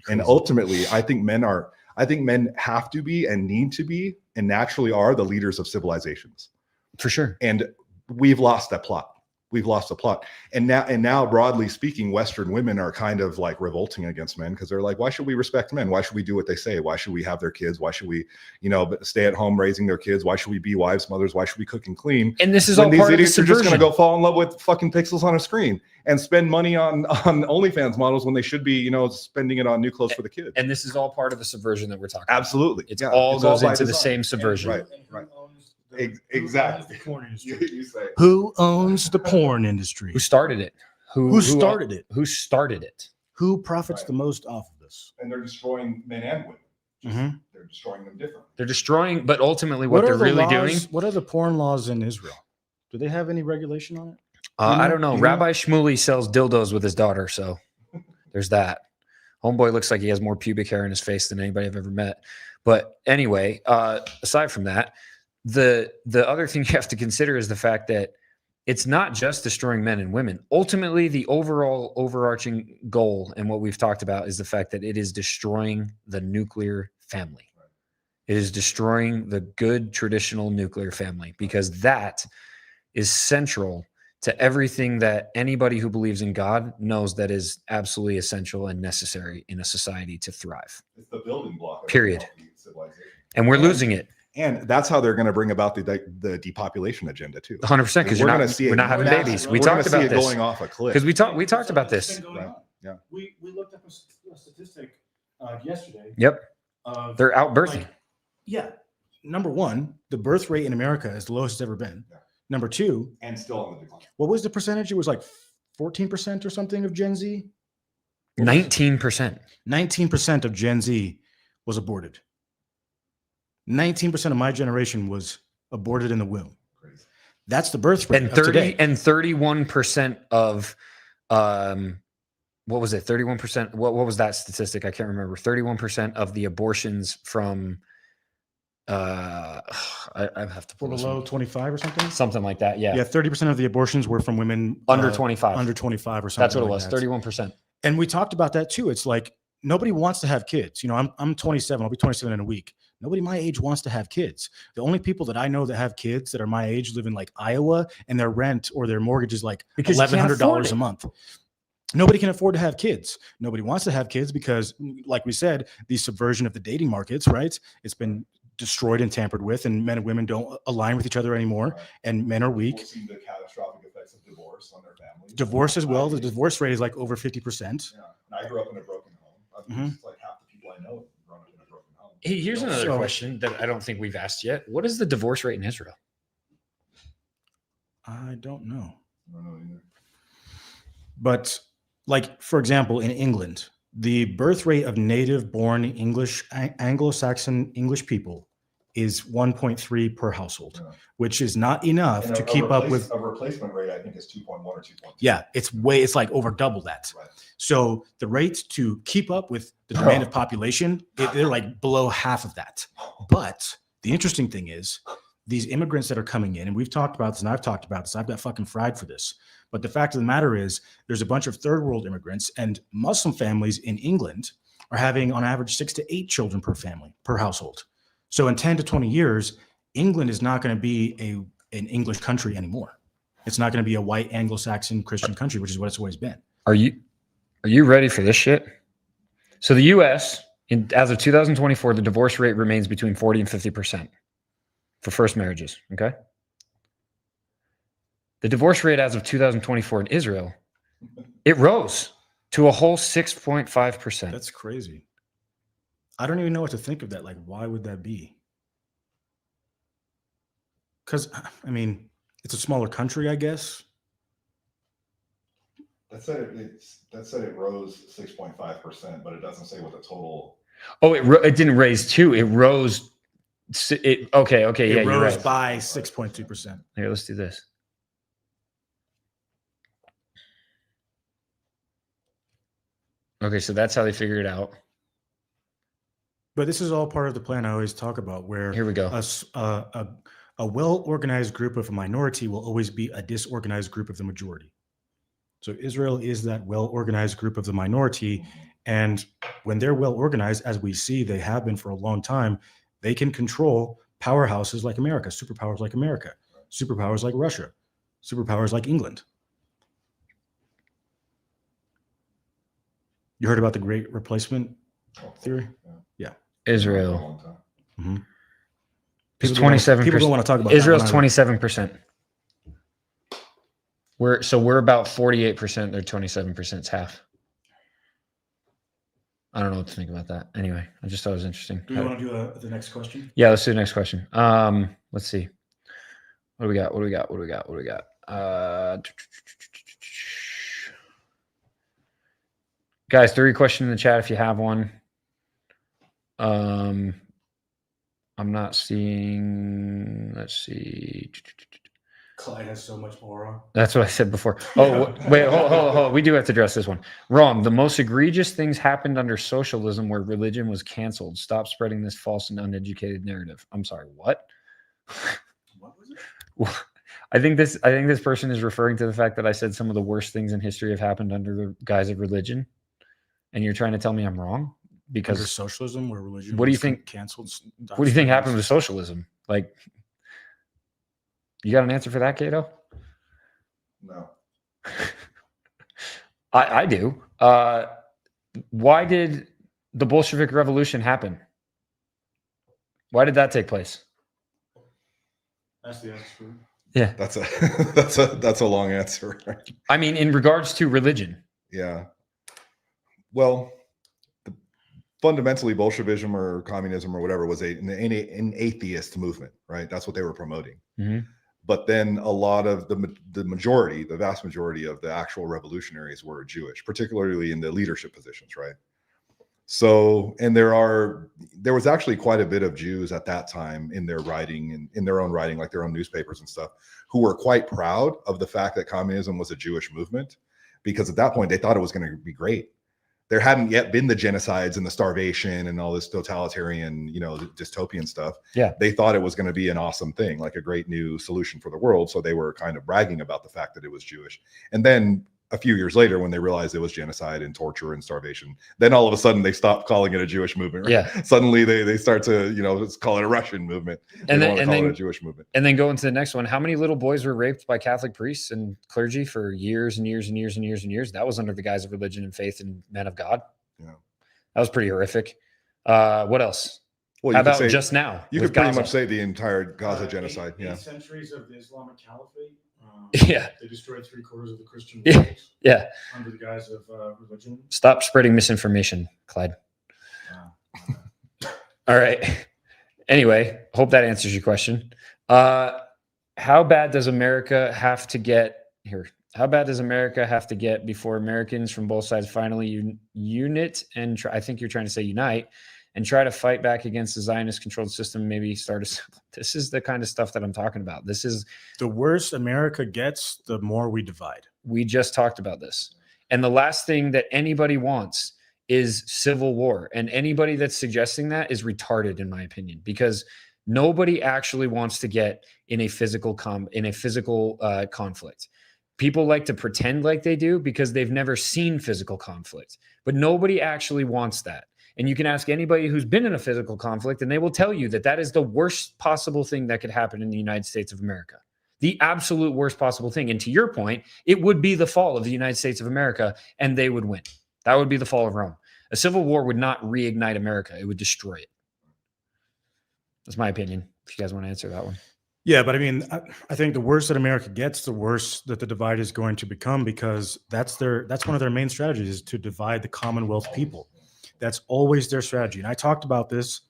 Crazy. And ultimately, I think men have to be and need to be and naturally are the leaders of civilizations. For sure. And we've lost that plot. We've lost the plot. And now broadly speaking, Western women are kind of like revolting against men, because they're like, why should we respect men? Why should we do what they say? Why should we have their kids? Why should we, stay at home raising their kids? Why should we be wives, mothers? Why should we cook and clean? And this is all part of the subversion. These idiots are just going to go fall in love with fucking pixels on a screen and spend money on OnlyFans models when they should be, spending it on new clothes for the kids. And this is all part of the subversion that we're talking about. Absolutely. It's all goes into the same subversion. Right. Exactly. Who owns the porn industry? Who started it? Who started it? Who started it? Who profits the most off of this? And they're destroying men and women. Mm-hmm. They're destroying them differently. They're destroying, but ultimately what they're really doing. What are the porn laws in Israel? Do they have any regulation on it? I don't know. Rabbi Shmuley sells dildos with his daughter, so there's that. Homeboy looks like he has more pubic hair in his face than anybody I've ever met. But anyway, aside from that, the other thing you have to consider is the fact that it's not just destroying men and women. Ultimately, the overall overarching goal and what we've talked about is the fact that it is destroying the nuclear family. It is destroying the good traditional nuclear family, because that is central to everything that anybody who believes in God knows that is absolutely essential and necessary in a society to thrive. It's the building block. Period. Civilization. And we're losing it. And that's how they're going to bring about the depopulation agenda too. 100%, because we're not having babies. We talked about this going off a cliff because we talked about this. Right. Yeah. We looked up a statistic yesterday. Yep. They're outbirthing. Like, yeah. Number one, the birth rate in America is the lowest it's ever been. Yeah. Number two, and still on the decline. what was the percentage? It was like 14% or something of Gen Z. 19%. 19% of Gen Z was aborted. 19% of my generation was aborted in the womb. Crazy. That's the birth rate. And of today. 31% of what was it? 31%. What was that statistic? I can't remember. 31% of the abortions from I have to pull this below one. 25 or Something like that. Yeah. Yeah, 30% of the abortions were from women Under 25. Under 25 or something. That's what it like was. that. 31%. And we talked about that too. It's like nobody wants to have kids. You know, I'm 27. I'll be 27 in a week. Nobody my age wants to have kids. The only people that I know that have kids that are my age live in like Iowa, and their rent or their mortgage is like $1,100 a month. Nobody can afford to have kids. Nobody wants to have kids because, like we said, the subversion of the dating markets, right? It's been destroyed and tampered with, and men and women don't align with each other anymore, Right. And men are weak. We've seen the catastrophic effects of divorce on their families. Divorce as well. The divorce rate is like over 50%. Yeah. And I grew up in a broken home. I think Mhm. it's like half the people I know have grown up in a broken home. Hey, here's another So- question that I don't think we've asked yet. What is the divorce rate in Israel? I don't know. I don't know either. But like, for example, in England, the birth rate of native born English, Anglo-Saxon English people is 1.3 per household, Yeah. which is not enough And to keep up with. a replacement rate, I think, is 2.1 or 2.2. Yeah, it's like over double that. Right. So the rate to keep up with the demand of population, they're like below half of that. But the interesting thing is these immigrants that are coming in, and we've talked about this and I've talked about this, I've got fucking fried for this. But the fact of the matter is there's a bunch of third world immigrants, and Muslim families in England are having on average 6 to 8 children per family, per household. So in 10 to 20 years, England is not going to be an English country anymore. It's not going to be a white Anglo-Saxon Christian country, which is what it's always been. Are you ready for this shit? So the U.S. As of 2024, the divorce rate remains between 40 and 50% for first marriages. Okay. The divorce rate as of 2024 in Israel, it rose to a whole 6.5%. That's crazy. I don't even know what to think of that. Like, why would that be? Because, I mean, it's a smaller country, I guess. That said it rose 6.5%, but it doesn't say what the total. Oh, it didn't raise 2. It rose. Okay. Yeah, It you're rose right. by 6.2%. Here, let's do this. Okay, so that's how they figured it out. But this is all part of the plan I always talk about, where Here we go. a well-organized group of a minority will always be a disorganized group of the majority. So Israel is that well-organized group of the minority. And when they're well-organized, as we see they have been for a long time, they can control powerhouses like America, superpowers like America, superpowers like Russia, superpowers like England. You heard about the Great Replacement theory? Yeah. Israel. Mm-hmm. It's 27%. People don't want to talk about Israel's that one either. 27%. We're about 48%. They're 27%. It's half. I don't know what to think about that. Anyway, I just thought it was interesting. Do you want to do the next question? Yeah, let's do the next question. Let's see. What do we got? Guys, throw your question in the chat if you have one. I'm not seeing. Let's see. Clyde has so much more. That's what I said before. Oh, wait, hold. We do have to address this one. Wrong. The most egregious things happened under socialism where religion was canceled. Stop spreading this false and uneducated narrative. I'm sorry, what? What was it? I think this person is referring to the fact that I said some of the worst things in history have happened under the guise of religion. And you're trying to tell me I'm wrong? Because under socialism where religion what do you was think canceled? What do you think happened with socialism? Like, you got an answer for that, Cato? No. I do. Why did the Bolshevik Revolution happen? Why did that take place? That's the answer. Yeah, That's a long answer. I mean, in regards to religion. Yeah. Well, fundamentally, Bolshevism or communism or whatever was an atheist movement, right? That's what they were promoting. Mm-hmm. But then a lot of the vast majority of the actual revolutionaries were Jewish, particularly in the leadership positions, right? So, and there was actually quite a bit of Jews at that time in their writing and in their own writing, like their own newspapers and stuff, who were quite proud of the fact that communism was a Jewish movement, because at that point they thought it was going to be great. There hadn't yet been the genocides and the starvation and all this totalitarian, dystopian stuff. Yeah. They thought it was going to be an awesome thing, like a great new solution for the world. So they were kind of bragging about the fact that it was Jewish. And then a few years later, when they realized it was genocide and torture and starvation, then all of a sudden they stopped calling it a Jewish movement. Right? Yeah. Suddenly they start to, let's call it a Russian movement. And then call it a Jewish movement. And then go into the next one. How many little boys were raped by Catholic priests and clergy for years and years and years and years and years? That was under the guise of religion and faith and men of God. Yeah. That was pretty horrific. What else? Well, How about just now? You could pretty much say the entire Gaza genocide. Eight centuries of the Islamic Caliphate. Yeah. They destroyed 3/4 of the Christian Yeah. world. Yeah. Under the guise of religion. Stop spreading misinformation, Clyde. All right. Anyway, hope that answers your question. How bad does America have to get here? How bad does America have to get before Americans from both sides finally unite and try, I think you're trying to say unite and try to fight back against the Zionist controlled system, maybe start a, this is the kind of stuff that I'm talking about. This is the worse America gets, the more we divide. We just talked about this. And the last thing that anybody wants is civil war. And anybody that's suggesting that is retarded, in my opinion, because nobody actually wants to get in a physical conflict. People like to pretend like they do because they've never seen physical conflict, but nobody actually wants that. And you can ask anybody who's been in a physical conflict and they will tell you that that is the worst possible thing that could happen in the United States of America. The absolute worst possible thing. And to your point, it would be the fall of the United States of America and they would win. That would be the fall of Rome. A civil war would not reignite America. It would destroy it. That's my opinion. If you guys want to answer that one. Yeah, but I mean, I think the worse that America gets, the worse that the divide is going to become, because that's one of their main strategies, is to divide the Commonwealth people. That's always their strategy. And I talked about this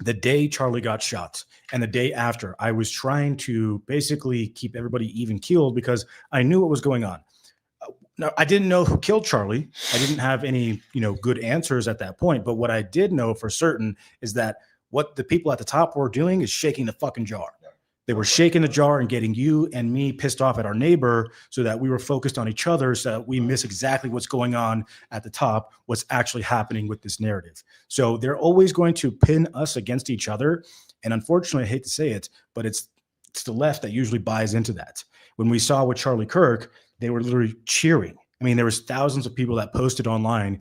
the day Charlie got shot and the day after. I was trying to basically keep everybody even keeled because I knew what was going on. Now, I didn't know who killed Charlie. I didn't have any, good answers at that point. But what I did know for certain is that what the people at the top were doing is shaking the fucking jar. They were shaking the jar and getting you and me pissed off at our neighbor so that we were focused on each other, so that we miss exactly what's going on at the top, what's actually happening with this narrative. So they're always going to pin us against each other. And unfortunately, I hate to say it, but it's the left that usually buys into that. When we saw with Charlie Kirk, they were literally cheering. I mean, there was thousands of people that posted online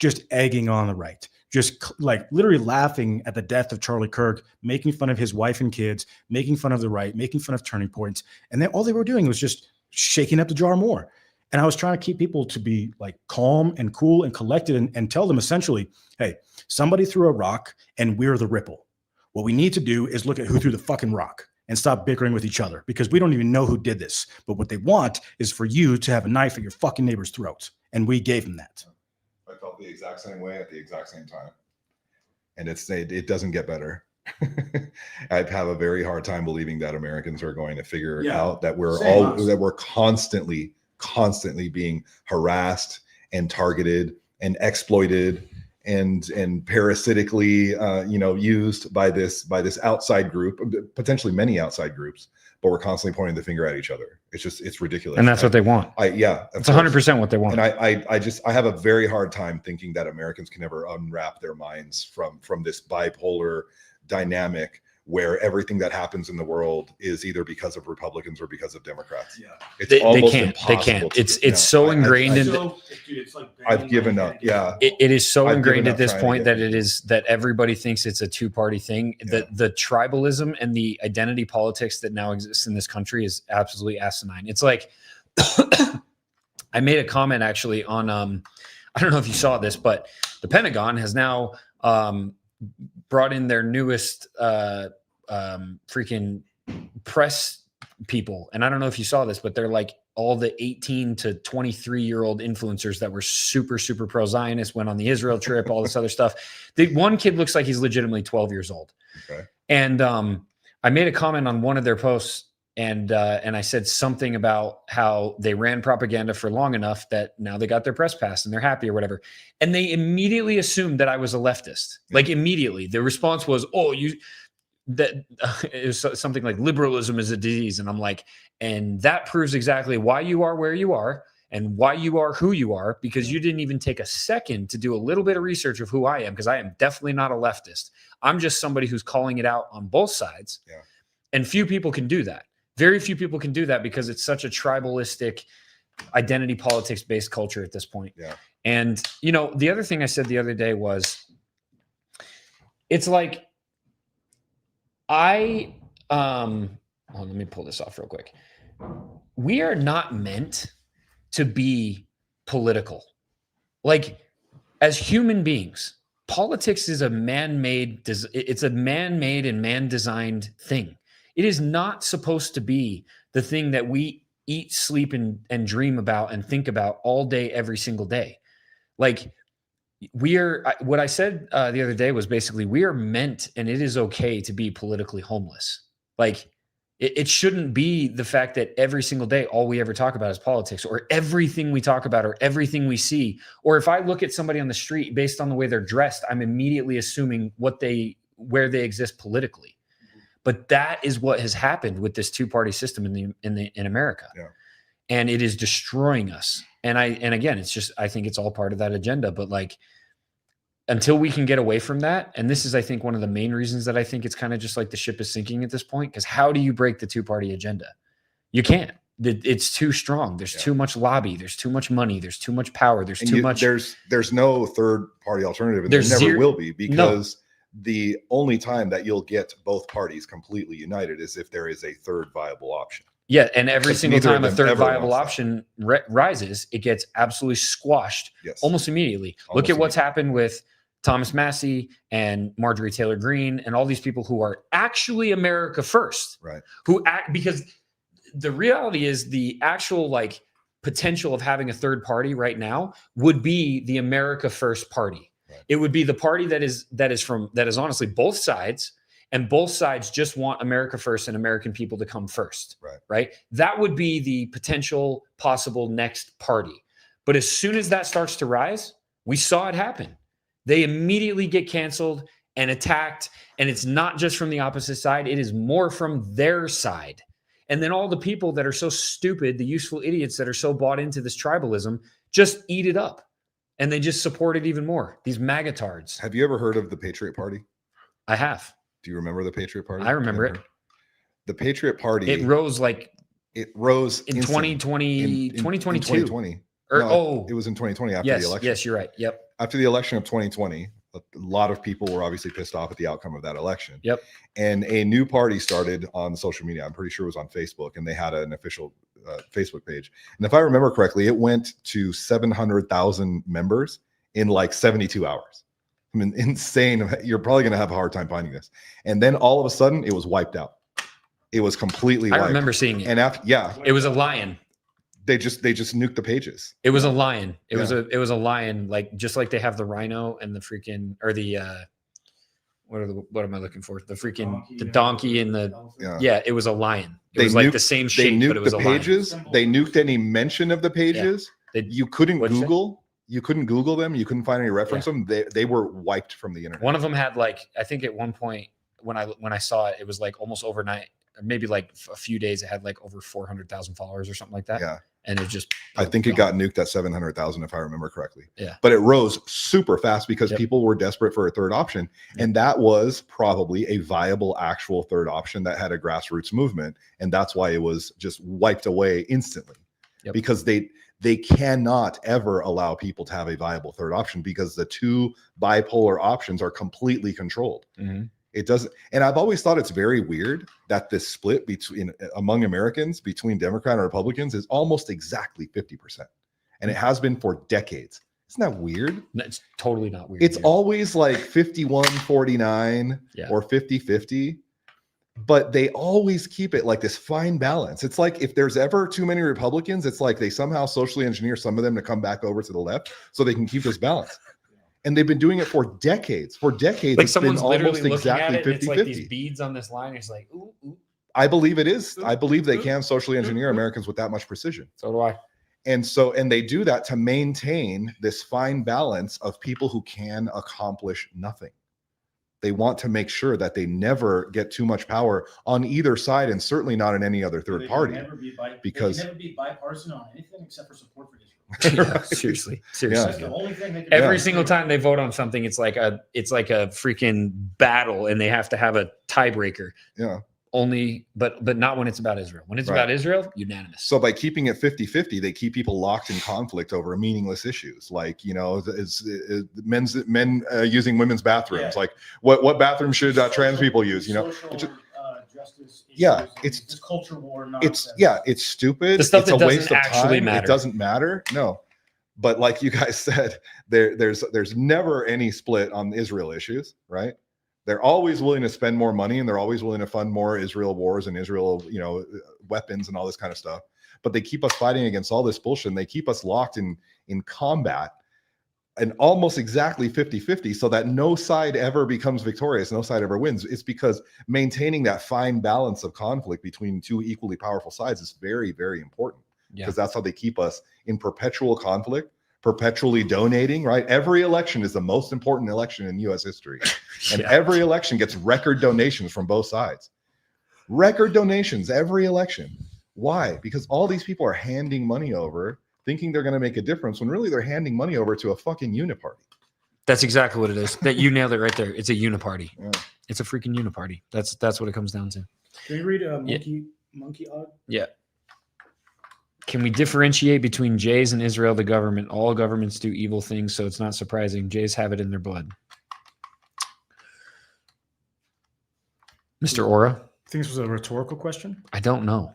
just egging on the right. Just like literally laughing at the death of Charlie Kirk, making fun of his wife and kids, making fun of the right, making fun of turning points. And then all they were doing was just shaking up the jar more. And I was trying to keep people to be like calm and cool and collected and tell them essentially, hey, somebody threw a rock and we're the ripple. What we need to do is look at who threw the fucking rock and stop bickering with each other, because we don't even know who did this. But what they want is for you to have a knife at your fucking neighbor's throat. And we gave them that. I felt the exact same way at the exact same time. And it doesn't get better. I have a very hard time believing that Americans are going to figure out that we're constantly being harassed and targeted and exploited and parasitically used by this outside group, potentially many outside groups, but we're constantly pointing the finger at each other. It's ridiculous. And that's what they want. It's 100% what they want. And I have a very hard time thinking that Americans can ever unwrap their minds from this bipolar dynamic where everything that happens in the world is either because of Republicans or because of Democrats. They can't. It's so ingrained in. I've given up. Yeah, it is so ingrained at this point that everybody thinks it's a two-party thing. Yeah. The tribalism and the identity politics that now exists in this country is absolutely asinine. It's like I made a comment actually on I don't know if you saw this, but the Pentagon has now brought in their newest freaking press people. And I don't know if you saw this, but they're like all the 18 to 23-year-old influencers that were super, super pro-Zionist, went on the Israel trip, all this other stuff. The one kid looks like he's legitimately 12 years old. Okay. And I made a comment on one of their posts and I said something about how they ran propaganda for long enough that now they got their press pass and they're happy or whatever. And they immediately assumed that I was a leftist. Like immediately the response was, oh, it was something like liberalism is a disease. And I'm like, and that proves exactly why you are where you are and why you are who you are, because you didn't even take a second to do a little bit of research of who I am, because I am definitely not a leftist. I'm just somebody who's calling it out on both sides. Yeah. And few people can do that. Very few people can do that because it's such a tribalistic identity politics based culture at this point. Yeah. And, you know, the other thing I said the other day was, it's like, let me pull this off real quick. We are not meant to be political. Like, as human beings, politics is a man-made and man-designed thing. It is not supposed to be the thing that we eat, sleep, and dream about and think about all day, every single day. Like, what I said the other day was basically, we are meant, and it is okay to be politically homeless. Like, it shouldn't be the fact that every single day, all we ever talk about is politics, or everything we talk about, or everything we see. Or if I look at somebody on the street based on the way they're dressed, I'm immediately assuming where they exist politically. But that is what has happened with this two-party system in America. Yeah. And it is destroying us. And again, it's just, I think it's all part of that agenda. But like, until we can get away from that, and this is, I think, one of the main reasons that I think it's kind of just like the ship is sinking at this point, because how do you break the two-party agenda? You can't. It's too strong. There's too much lobby. There's too much money. There's too much power. There's too much. There's no third-party alternative, and there never will be, because the only time that you'll get both parties completely united is if there is a third viable option. Yeah, and every single time a third viable option rises, it gets absolutely squashed almost immediately. Look at what's happened with Thomas Massey and Marjorie Taylor Greene and all these people who are actually America first. Right. Because the reality is the actual like potential of having a third party right now would be the America first party. Right. It would be the party that is honestly both sides. And both sides just want America first and American people to come first, right? That would be the potential possible next party. But as soon as that starts to rise, we saw it happen. They immediately get canceled and attacked. And it's not just from the opposite side. It is more from their side. And then all the people that are so stupid, the useful idiots that are so bought into this tribalism, just eat it up. And they just support it even more. These magatards. Have you ever heard of the Patriot Party? I have. Do you remember the Patriot Party? I remember it. The Patriot Party. It rose in 2020, 2022. 2020. It was in 2020 after the election. Yes, you're right. Yep. After the election of 2020, a lot of people were obviously pissed off at the outcome of that election. Yep. And a new party started on social media. I'm pretty sure it was on Facebook, and they had an official Facebook page. And if I remember correctly, it went to 700,000 members in like 72 hours. I mean, insane. You're probably going to have a hard time finding this. And then all of a sudden, it was wiped out. It was completely wiped. I remember seeing it. And after, it was a lion. They just nuked the pages. It was a lion. It was a lion, like just like they have the rhino and the freaking, or the what am I looking for? The freaking the donkey and the it was a lion. It was like the same shape, but it was the pages. Lion. They nuked any mention of the pages. Yeah. You couldn't Google. You couldn't Google them. You couldn't find any reference to them. They were wiped from the internet. One of them had like, I think at one point when I saw it, it was like almost overnight. maybe like a few days, it had like over 400,000 followers or something like that. Yeah. And it just, I think it got nuked at 700,000 if I remember correctly. Yeah. But it rose super fast because Yep. people were desperate for a third option. And that was probably a viable actual third option that had a grassroots movement. And that's why it was just wiped away instantly. Yep. Because they cannot ever allow people to have a viable third option because the two bipolar options are completely controlled. Mm-hmm. It doesn't, and I've always thought it's very weird that this split between among Americans between Democrat and Republicans is almost exactly 50%. And it has been for decades. Isn't that weird? That's totally not weird. It's dude. always like 51-49 or 50-50. But they always keep it like this fine balance. It's like if there's ever too many Republicans, it's like they somehow socially engineer some of them to come back over to the left so they can keep this balance. And they've been doing it for decades. For decades, Like it's been someone's literally almost looking exactly at it, and it's 50-50. like these beads on this line. It's like, ooh, ooh. I believe it is. I believe they can socially engineer Americans with that much precision. So do I. And they do that to maintain this fine balance of people who can accomplish nothing. They want to make sure that they never get too much power on either side, and certainly not in any other third party. Because they can never be bipartisan on anything except for support for Israel. Yeah, seriously. That's the only thing they can Every do. single time they vote on something, it's like a freaking battle, and they have to have a tiebreaker. Yeah. Only, but not when it's about Israel. When it's Right. about Israel, unanimous. So by keeping it 50-50, they keep people locked in conflict over meaningless issues, like, you know, men using women's bathrooms. Yeah. Like what bathroom should trans people use? You know, Social, it's just- justice. Yeah, issues, it's culture war. Nonsense. it's stupid. The stuff It's that a doesn't waste of actually time. matter. It doesn't matter. No. But like you guys said, there's never any split on Israel issues, right? They're always willing to spend more money, and they're always willing to fund more Israel wars and Israel, you know, weapons and all this kind of stuff. But they keep us fighting against all this bullshit, and they keep us locked in combat and almost exactly 50-50 so that no side ever becomes victorious, no side ever wins. It's because maintaining that fine balance of conflict between two equally powerful sides is very, very important, because that's how they keep us in perpetual conflict, perpetually donating, right? Every election is the most important election in US history. And every election gets record donations from both sides. Record donations every election. Why? Because all these people are handing money over, thinking they're going to make a difference, when really they're handing money over to a fucking uniparty. That's exactly what it is. That you nailed it right there. It's a uniparty. Yeah. It's a freaking uniparty. That's what it comes down to. Can you read Monkey Odd? Yeah. Can we differentiate between Jays and Israel, the government? All governments do evil things, so it's not surprising. Jays have it in their blood. Mr. Ora? I think this was a rhetorical question. I don't know.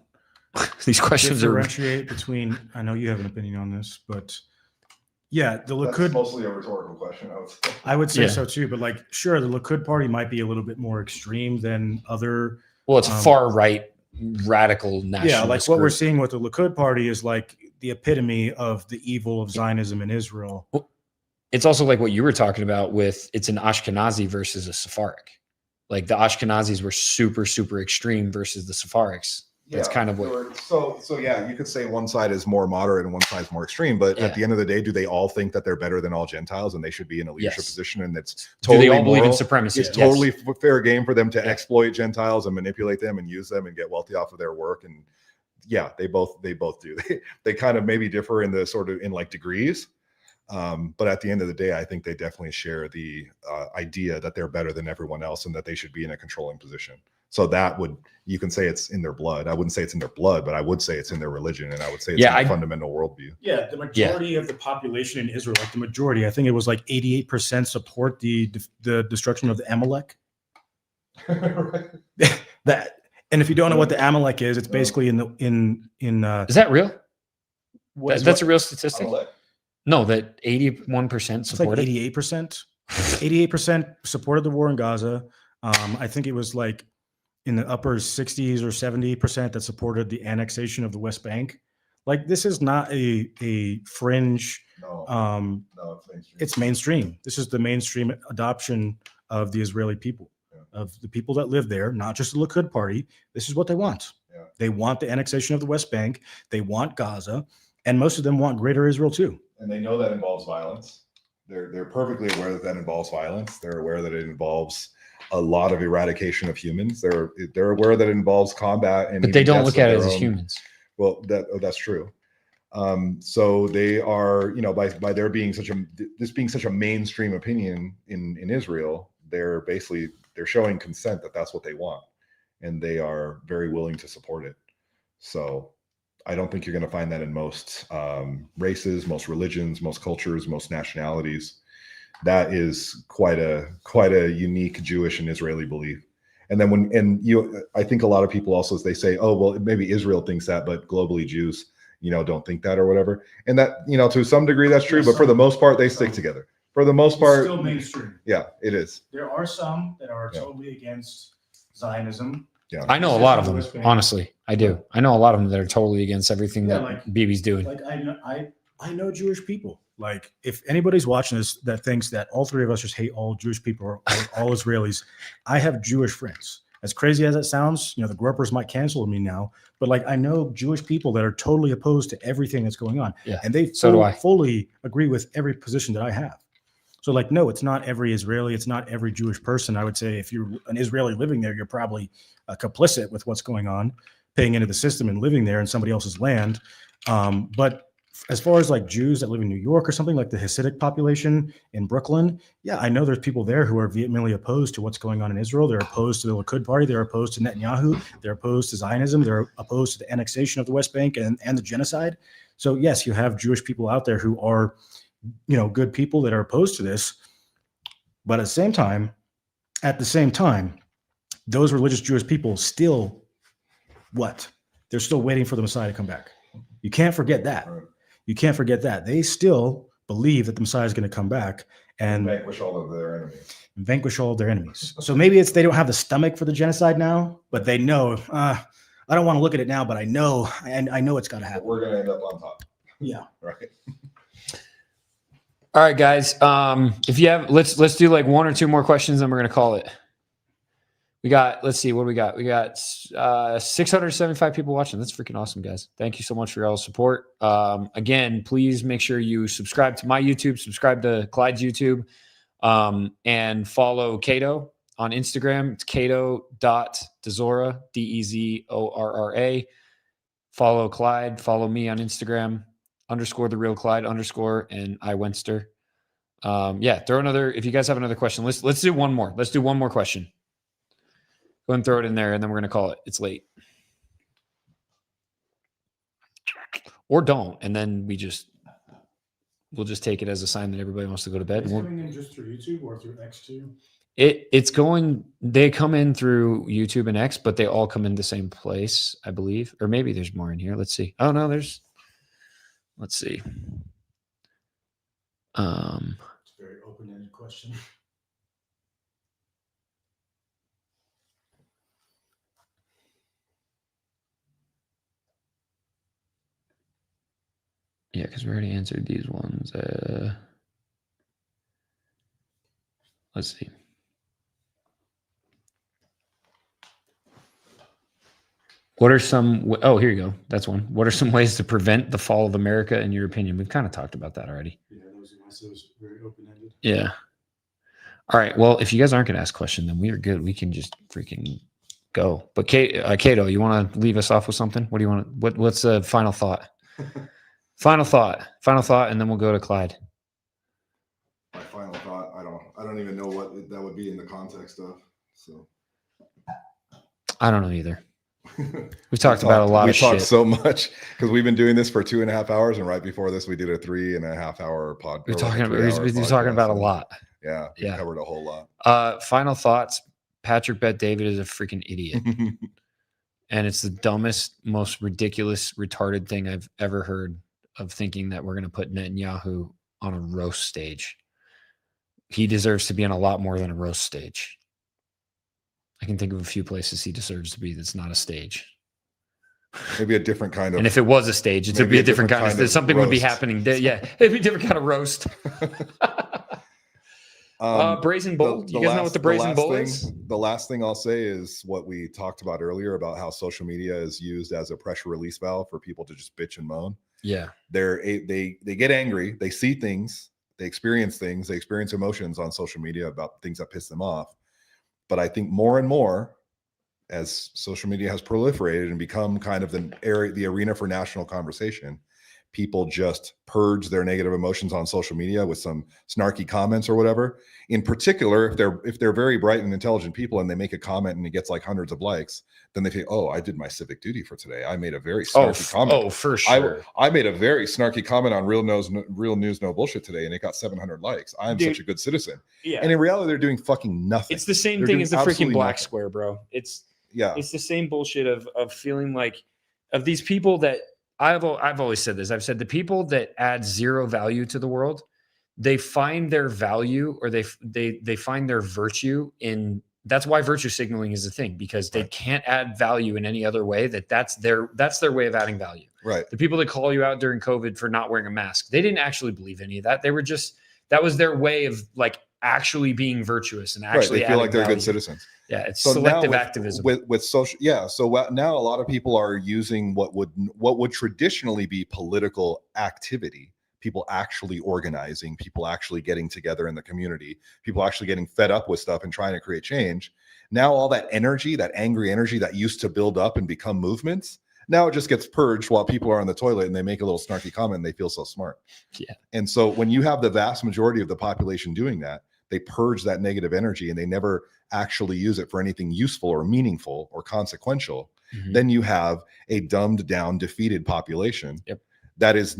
These questions are... Differentiate between, I know you have an opinion on this, but yeah, the That's Likud, mostly a rhetorical question, I would say. I would say Yeah. so too, but like, sure, the Likud party might be a little bit more extreme than other. Well, it's far right, radical nationalist. Yeah, like what we're group. seeing with the Likud party is like the epitome of the evil of Zionism in Israel. It's also like what you were talking about with it's an Ashkenazi versus a Sephardic. Like the Ashkenazis were super, super extreme versus the Sephardics. That's kind of what. So yeah, you could say one side is more moderate and one side is more extreme, but Yeah. at the end of the day, do they all think that they're better than all Gentiles and they should be in a leadership Yes. position? And it's Do totally they all believe in moral? supremacy? It's Yes. totally fair game for them to Yeah. exploit Gentiles and manipulate them and use them and get wealthy off of their work. And yeah, they both do. They kind of maybe differ in the sort of in like degrees. But at the end of the day, I think they definitely share the idea that they're better than everyone else and that they should be in a controlling position. So that would, you can say it's in their blood. I wouldn't say it's in their blood, but I would say it's in their religion, and I would say it's in their fundamental worldview. Yeah, the majority of the population in Israel, like the majority, I think it was like 88% support the destruction of the Amalek. That, and if you don't know what the Amalek is, it's basically in Is that real? That's a real statistic? Amalek? No, that 81% It's like supported. 88%. 88% supported the war in Gaza. I think it was like in the upper 60s or 70% that supported the annexation of the West Bank. Like this is not a fringe. No, No, it's mainstream. It's mainstream. This is the mainstream adoption of the Israeli people, of the people that live there, not just the Likud party. This is what they want. Yeah. They want the annexation of the West Bank. They want Gaza, and most of them want Greater Israel too. And they know that involves violence. They're perfectly aware that involves violence. They're aware that it involves a lot of eradication of humans. They're aware that it involves combat, and but they even don't deaths look of at it their as own. humans. Well, that's true. So they are, by there being this being such a mainstream opinion in Israel, they're showing consent that that's what they want, and they are very willing to support it. So I don't think you're going to find that in most races, most religions, most cultures, most nationalities. That is quite a unique Jewish and Israeli belief. And then I think a lot of people also, they say, oh, well, maybe Israel thinks that, but globally Jews, don't think that or whatever. And that, to some degree that's true, but for the most part, they stick together. For the most part, still mainstream. Yeah, it is. There are some that are totally against Zionism. Yeah, I know a lot of them, honestly. I do. I know a lot of them that are totally against everything that Bibi's doing. Like I know Jewish people. Like if anybody's watching this that thinks that all three of us just hate all Jewish people or all Israelis, I have Jewish friends. As crazy as it sounds, the Gruppers might cancel me now, but like I know Jewish people that are totally opposed to everything that's going on. Yeah, and they fully agree with every position that I have. So like, no, it's not every Israeli, it's not every Jewish person. I would say if you're an Israeli living there, you're probably complicit with what's going on, paying into the system and living there in somebody else's land. But as far as like Jews that live in New York or something, like the Hasidic population in Brooklyn, yeah, I know there's people there who are vehemently opposed to what's going on in Israel. They're opposed to the Likud party. They're opposed to Netanyahu. They're opposed to Zionism. They're opposed to the annexation of the West Bank and the genocide. So yes, you have Jewish people out there who are, good people that are opposed to this. But at the same time, those religious Jewish people still, they're still waiting for the Messiah to come back. You can't forget that. You can't forget that. They still believe that the Messiah is going to come back and vanquish all of their enemies. So maybe they don't have the stomach for the genocide now, but they know, I don't want to look at it now, but I know it's got to happen. But we're going to end up on top. Yeah. Right. All right, guys. If you have, let's do like one or two more questions, then we're going to call it. We got, let's see, what do we got? We got 675 people watching. That's freaking awesome, guys. Thank you so much for your all support. Again, please make sure you subscribe to my YouTube, subscribe to Clyde's YouTube, and follow Cato on Instagram. It's Cato.Dezora, Dezorra. Follow Clyde. Follow me on Instagram, _TheRealClyde _ and iWenster. Throw another, if you guys have another question, let's do one more. Let's do one more question. Go ahead and throw it in there, and then we're going to call it. It's late. Or don't, and then we'll just take it as a sign that everybody wants to go to bed. Is it coming in just through YouTube or through X too? They come in through YouTube and X, but they all come in the same place, I believe. Or maybe there's more in here. Let's see. Oh, no, let's see. It's a very open-ended question. Yeah, because we already answered these ones. Let's see. What are some, here you go. That's one. What are some ways to prevent the fall of America, in your opinion? We've kind of talked about that already. Yeah, that was very open-ended. Yeah. All right. Well, if you guys aren't going to ask a question, then we are good. We can just freaking go. But Cato, you want to leave us off with something? What do you want? What's the final thought? Final thought, and then we'll go to Clyde. My final thought, I don't even know what that would be in the context of. So I don't know either. We've talked about a lot of shit. We talked so much because we've been doing this for 2.5 hours, and right before this, we did a 3.5 hour podcast. We're talking about a lot. Yeah, we covered a whole lot. Final thoughts. Patrick Bet David is a freaking idiot. And it's the dumbest, most ridiculous, retarded thing I've ever heard of, thinking that we're going to put Netanyahu on a roast stage. He deserves to be on a lot more than a roast stage. I can think of a few places he deserves to be that's not a stage. Maybe a different kind of. And if it was a stage, it would be a different kind of something roast. Would be happening. Yeah, it'd be a different kind of roast. Brazen Bull. You guys know what the Brazen Bull is? The last thing I'll say is what we talked about earlier about how social media is used as a pressure release valve for people to just bitch and moan. Yeah. They get angry. They see things. They experience things. They experience emotions on social media about things that piss them off. But I think more and more, as social media has proliferated and become kind of the arena for national conversation, people just purge their negative emotions on social media with some snarky comments or whatever. In particular, if they're very bright and intelligent people and they make a comment and it gets like hundreds of likes, then they think, oh, I did my civic duty for today. I made a very snarky comment. Oh, for sure. I made a very snarky comment on Real News No Bullshit today, and it got 700 likes. I'm such a good citizen. Yeah. And in reality, they're doing fucking nothing. It's the same They're thing doing as the freaking absolutely black nothing. square, bro. It's Yeah. the same bullshit of feeling like, of these people that I've always said this. I've said the people that add zero value to the world, they find their value, or they find their virtue in. That's why virtue signaling is a thing, because they can't add value in any other way. That's their way of adding value. Right. The people that call you out during COVID for not wearing a mask, they didn't actually believe any of that. They were just, that was their way of like actually being virtuous and actually They feel like they're value. good citizens. Yeah, it's So selective now activism. with social. Yeah. So now a lot of people are using what would traditionally be political activity. People actually organizing, people actually getting together in the community, people actually getting fed up with stuff and trying to create change. Now all that energy, that angry energy that used to build up and become movements, now it just gets purged while people are on the toilet and they make a little snarky comment and they feel so smart. Yeah. And so when you have the vast majority of the population doing that, they purge that negative energy and they never actually use it for anything useful or meaningful or consequential. Mhm. Then you have a dumbed down, defeated population. Yep. That is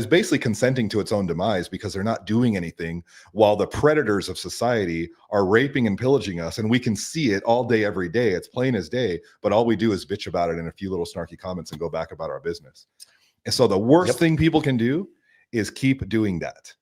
basically consenting to its own demise because they're not doing anything while the predators of society are raping and pillaging us. And we can see it all day, every day. It's plain as day. But all we do is bitch about it in a few little snarky comments and go back about our business. And so the worst thing people can do is keep doing that.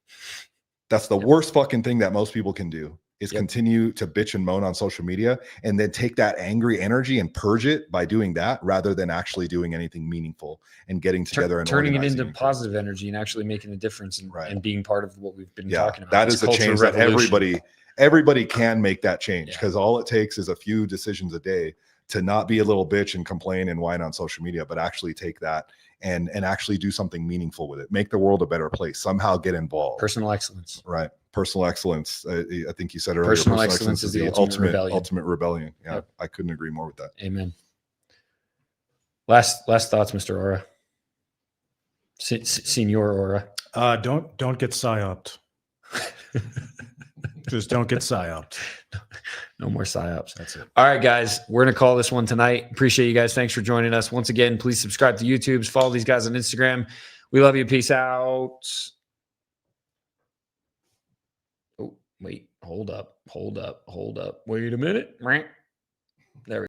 That's the worst fucking thing that most people can do, is continue to bitch and moan on social media and then take that angry energy and purge it by doing that, rather than actually doing anything meaningful and getting together and turning it organizing into positive energy and actually making a difference and being part of what we've been talking about. That This is a culture change that revolution. everybody can make that change, because all it takes is a few decisions a day to not be a little bitch and complain and whine on social media, but actually take that and actually do something meaningful with it. Make the world a better place. Somehow get involved. Personal excellence. Right. Personal excellence. I think you said earlier. Personal excellence is the ultimate rebellion. Yeah. Yep. I couldn't agree more with that. Amen. Last thoughts, Mr. Aura. Senior Aura. Don't get psyoped. Just don't get psyoped. No more psyops. That's it. All right, guys. We're going to call this one tonight. Appreciate you guys. Thanks for joining us. Once again, please subscribe to YouTube. Follow these guys on Instagram. We love you. Peace out. Oh, wait. Hold up. Wait a minute. There we go.